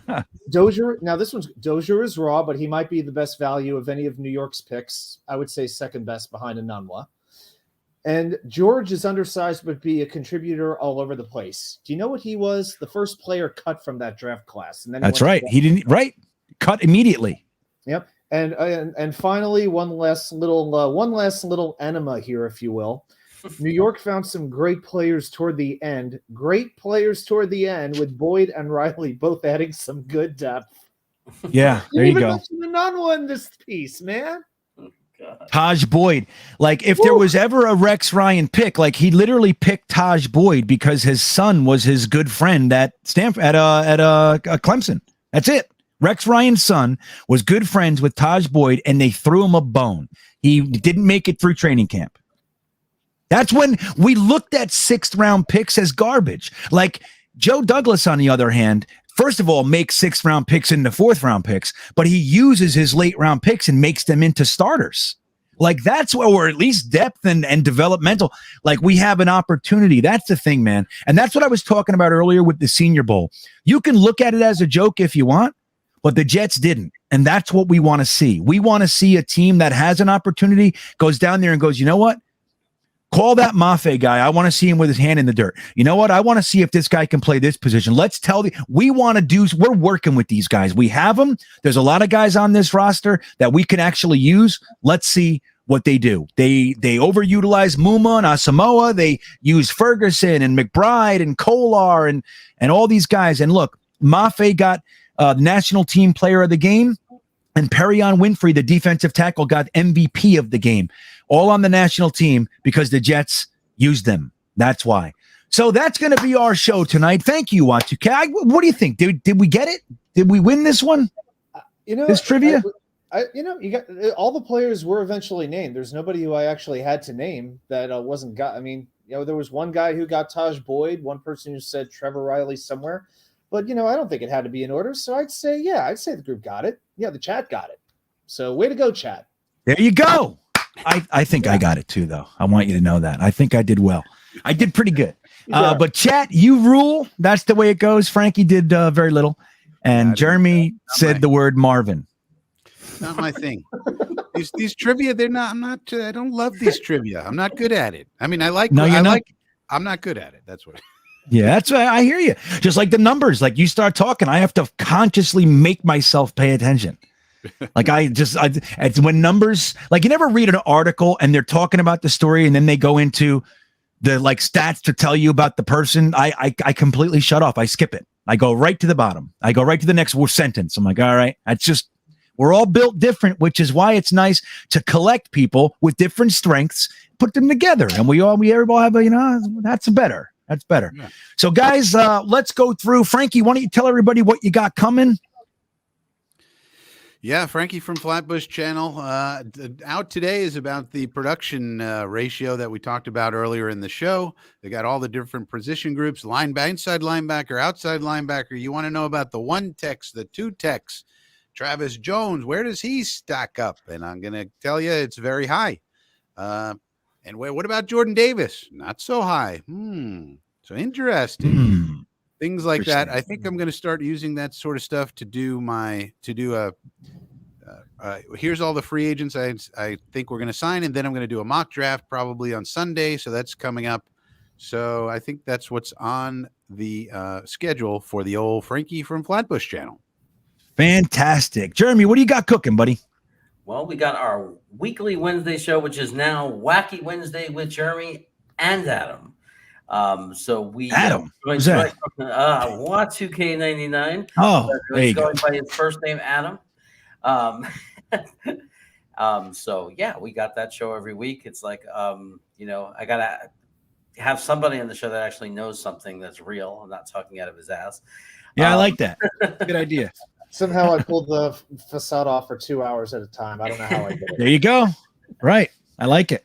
Dozier. Now Dozier is raw, but he might be the best value of any of New York's picks. I would say second best behind Anunwa. And George is undersized, but be a contributor all over the place. Do you know what he was? The first player cut from that draft class. And then That's right. He didn't. Right. Cut immediately. Yep. And finally, one last little enema here, if you will. New York found some great players toward the end. Great players toward the end, with Boyd and Riley both adding some good depth. Yeah. There you go. The non-one in this piece, man. Taj Boyd. Like if there was ever a Rex Ryan pick, like he literally picked Taj Boyd because his son was his good friend at Stanford at Clemson. That's it. Rex Ryan's son was good friends with Taj Boyd, and they threw him a bone. He didn't make it through training camp. That's when we looked at 6th round picks as garbage. Like Joe Douglas, on the other hand, first of all, makes 6th round picks into 4th round picks, but he uses his late round picks and makes them into starters. Like that's where, or at least depth and developmental. Like we have an opportunity. That's the thing, man. And that's what I was talking about earlier with the Senior Bowl. You can look at it as a joke if you want, but the Jets didn't. And that's what we want to see. We want to see a team that has an opportunity, goes down there and goes, you know what? Call that Mafe guy. I want to see him with his hand in the dirt. You know what? I want to see if this guy can play this position. Let's tell we want to do. We're working with these guys. We have them. There's a lot of guys on this roster that we can actually use. Let's see what they do. They overutilize Muma and Asamoah. They use Ferguson and McBride and Kolar and all these guys. And look, Mafe got national team player of the game, and Perion Winfrey, the defensive tackle, got MVP of the game. All on the national team because the Jets used them. That's why. So that's going to be our show tonight. Thank you, Y2K. What do you think? Did we get it? Did we win this one? This trivia? You got all the players were eventually named. There's nobody who I actually had to name that wasn't got. I mean, there was one guy who got Taj Boyd, one person who said Trevor Riley somewhere, but I don't think it had to be in order. So I'd say the group got it. Yeah, the chat got it. So way to go, chat. There you go. I think I got it too, though. I want you to know that. I think I did well. I did pretty good. But chat, you rule. That's the way it goes. Frankie did very little. And Jeremy said the word Marvin. Not my thing. These trivia, they're not. I don't love these trivia. I'm not good at it. I mean, I'm not good at it. That's what. Yeah, that's what I hear you. Just like the numbers. Like you start talking, I have to consciously make myself pay attention. Like it's when numbers, like you never read an article and they're talking about the story and then they go into the like stats to tell you about the person. I completely shut off. I skip it. I go right to the bottom. I go right to the next sentence. I'm like, all right, that's just, we're all built different, which is why it's nice to collect people with different strengths, put them together. And we everybody have that's better. That's better. Yeah. So guys, let's go through. Frankie, why don't you tell everybody what you got coming? Yeah, Frankie from Flatbush Channel. Out today is about the production ratio that we talked about earlier in the show. They got all the different position groups, inside linebacker, outside linebacker. You want to know about the 1 techs, the 2 techs. Travis Jones, where does he stack up? And I'm going to tell you it's very high. And what about Jordan Davis? Not so high. So interesting. Things like that. I think I'm going to start using that sort of stuff to do here's all the free agents I think we're going to sign, and then I'm going to do a mock draft probably on Sunday. So that's coming up. So I think that's what's on the schedule for the old Frankie from Flatbush channel. Fantastic. Jeremy, what do you got cooking, buddy? Well, we got our weekly Wednesday show, which is now Wacky Wednesday with Jeremy and Adam. So we Adam, who's that? Y2K99. Oh, there you going go. by his first name, Adam. So yeah, we got that show every week. It's like, you know, I gotta have somebody on the show that actually knows something that's real. I'm not talking out of his ass. Yeah, I like that. Good idea. Somehow I pulled the facade off for 2 hours at a time. I don't know how I did it. There you go. Right. I like it.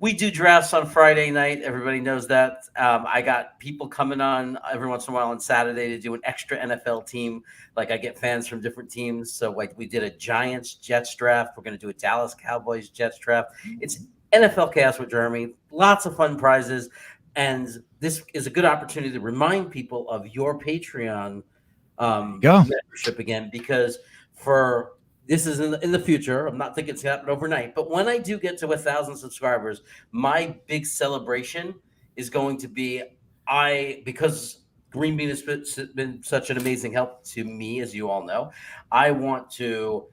We do drafts on Friday night. Everybody knows that. I got people coming on every once in a while on Saturday to do an extra NFL team. Like I get fans from different teams. So like we did a Giants Jets draft. We're going to do a Dallas Cowboys Jets draft. It's NFL Chaos with Jeremy. Lots of fun prizes. And this is a good opportunity to remind people of your Patreon membership again, because for this is in the future. I'm not thinking it's happening overnight, but when I do get to 1,000 subscribers, my big celebration is going to be because GreenBean has been such an amazing help to me, as you all know. I want to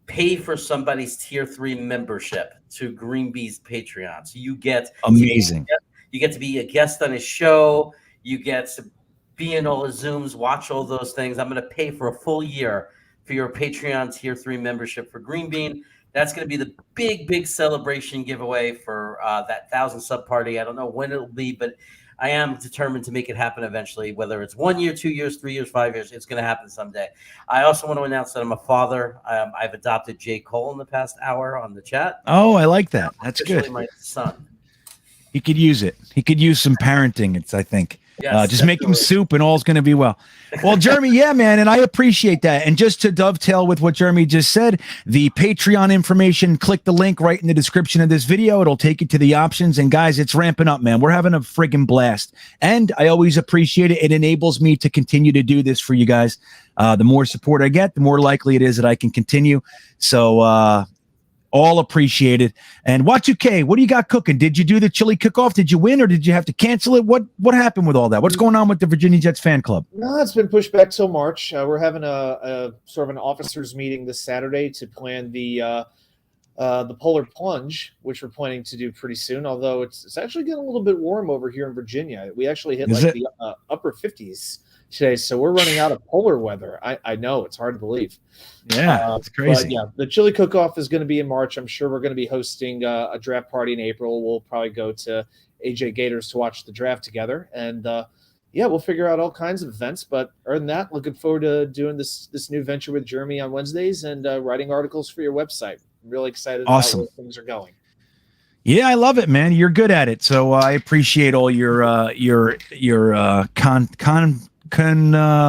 pay for somebody's tier 3 membership to GreenBean's Patreon. So you get amazing. You get to be a guest on his show. You get to be in all his Zooms, watch all those things. I'm going to pay for a full year for your Patreon tier 3 membership for GreenBean. That's going to be the big celebration giveaway for that 1,000 sub party. I don't know when it'll be, but I am determined to make it happen eventually, whether it's 1 year, 2 years, 3 years, 5 years, it's going to happen someday. I also want to announce that I'm a father. I've adopted J. Cole in the past hour on the chat. Oh, I like that. That's good. My son. He could use it. He could use some parenting, I think. Yes, just make him soup and all's going to be well. Well, Jeremy, yeah, man, and I appreciate that. And just to dovetail with what Jeremy just said, the Patreon information, click the link right in the description of this video. It'll take you to the options. And guys, it's ramping up, man. We're having a friggin' blast. And I always appreciate it. It enables me to continue to do this for you guys. The more support I get, the more likely it is that I can continue. So, all appreciated. And Y2K, what do you got cooking? Did you do the chili cook-off? Did you win, or did you have to cancel it? What happened with all that? What's going on with the Virginia Jets fan club? No, it's been pushed back till March. We're having a sort of an officers meeting this Saturday to plan the polar plunge, which we're planning to do pretty soon. Although it's actually getting a little bit warm over here in Virginia. We actually hit the upper 50s today, so we're running out of polar weather. I know, it's hard to believe. Yeah, it's crazy. But yeah, the chili cook-off is going to be in March. I'm sure we're going to be hosting a draft party in April. We'll probably go to AJ Gators to watch the draft together, and we'll figure out all kinds of events. But other than that, looking forward to doing this new venture with Jeremy on Wednesdays and writing articles for your website. I'm really excited about where things are going. Yeah, I love it, man. You're good at it, so I appreciate all your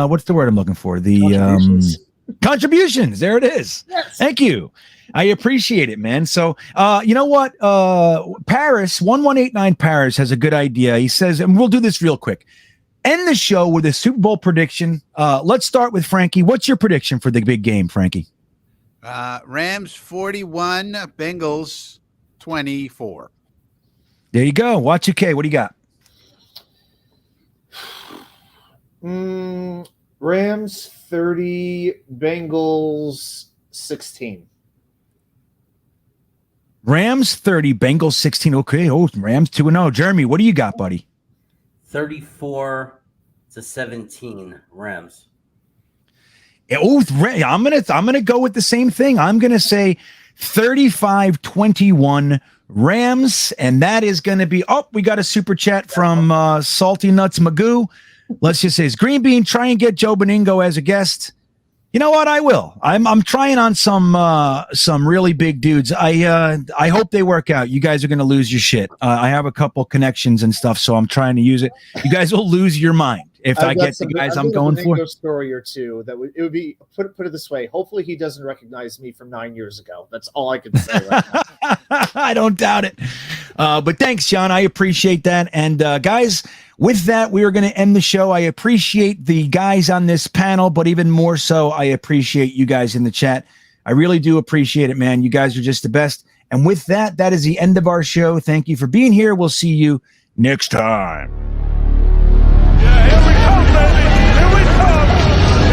what's the word I'm looking for? The contributions. There it is. Yes. Thank you. I appreciate it, man. So, you know what? Paris 1189 Paris has a good idea. He says, and we'll do this real quick. End the show with a Super Bowl prediction. Let's start with Frankie. What's your prediction for the big game, Frankie? Rams 41, Bengals 24. There you go. Y2K, what do you got? Rams 30, Bengals 16. Rams 30, Bengals 16. Okay. Oh, Rams 2-0. Jeremy, what do you got, buddy? 34-17 Rams. Oh, I'm gonna go with the same thing. I'm gonna say 35-21 Rams, and that is gonna be. Oh, we got a super chat from Salty Nuts Magoo. Let's just say, is GreenBean try and get Joe Beningo as a guest? You know what? I will. I'm trying on some really big dudes. I hope they work out. You guys are going to lose your shit. I have a couple connections and stuff, so I'm trying to use it. You guys will lose your mind if I get the guys I'm going for. A story or two that it would be put it this way. Hopefully, he doesn't recognize me from 9 years ago. That's all I can say right now. I don't doubt it. But thanks, John. I appreciate that. And guys, with that, we are going to end the show. I appreciate the guys on this panel, but even more so, I appreciate you guys in the chat. I really do appreciate it, man. You guys are just the best. And with that, that is the end of our show. Thank you for being here. We'll see you next time. Yeah, here we go.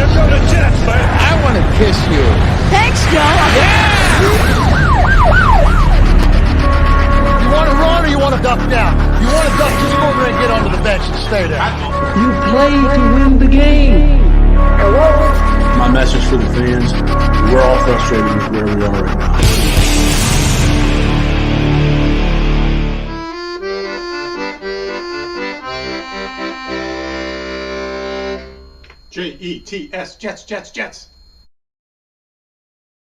Here go the Jets, man. I want to kiss you. Thanks, Joe. You want to run or you want to duck down? You want to duck, just go over and get onto the bench and stay there. You play to win the game. My message for the fans, we're all frustrated with where we are right now. Jets, Jets, Jets.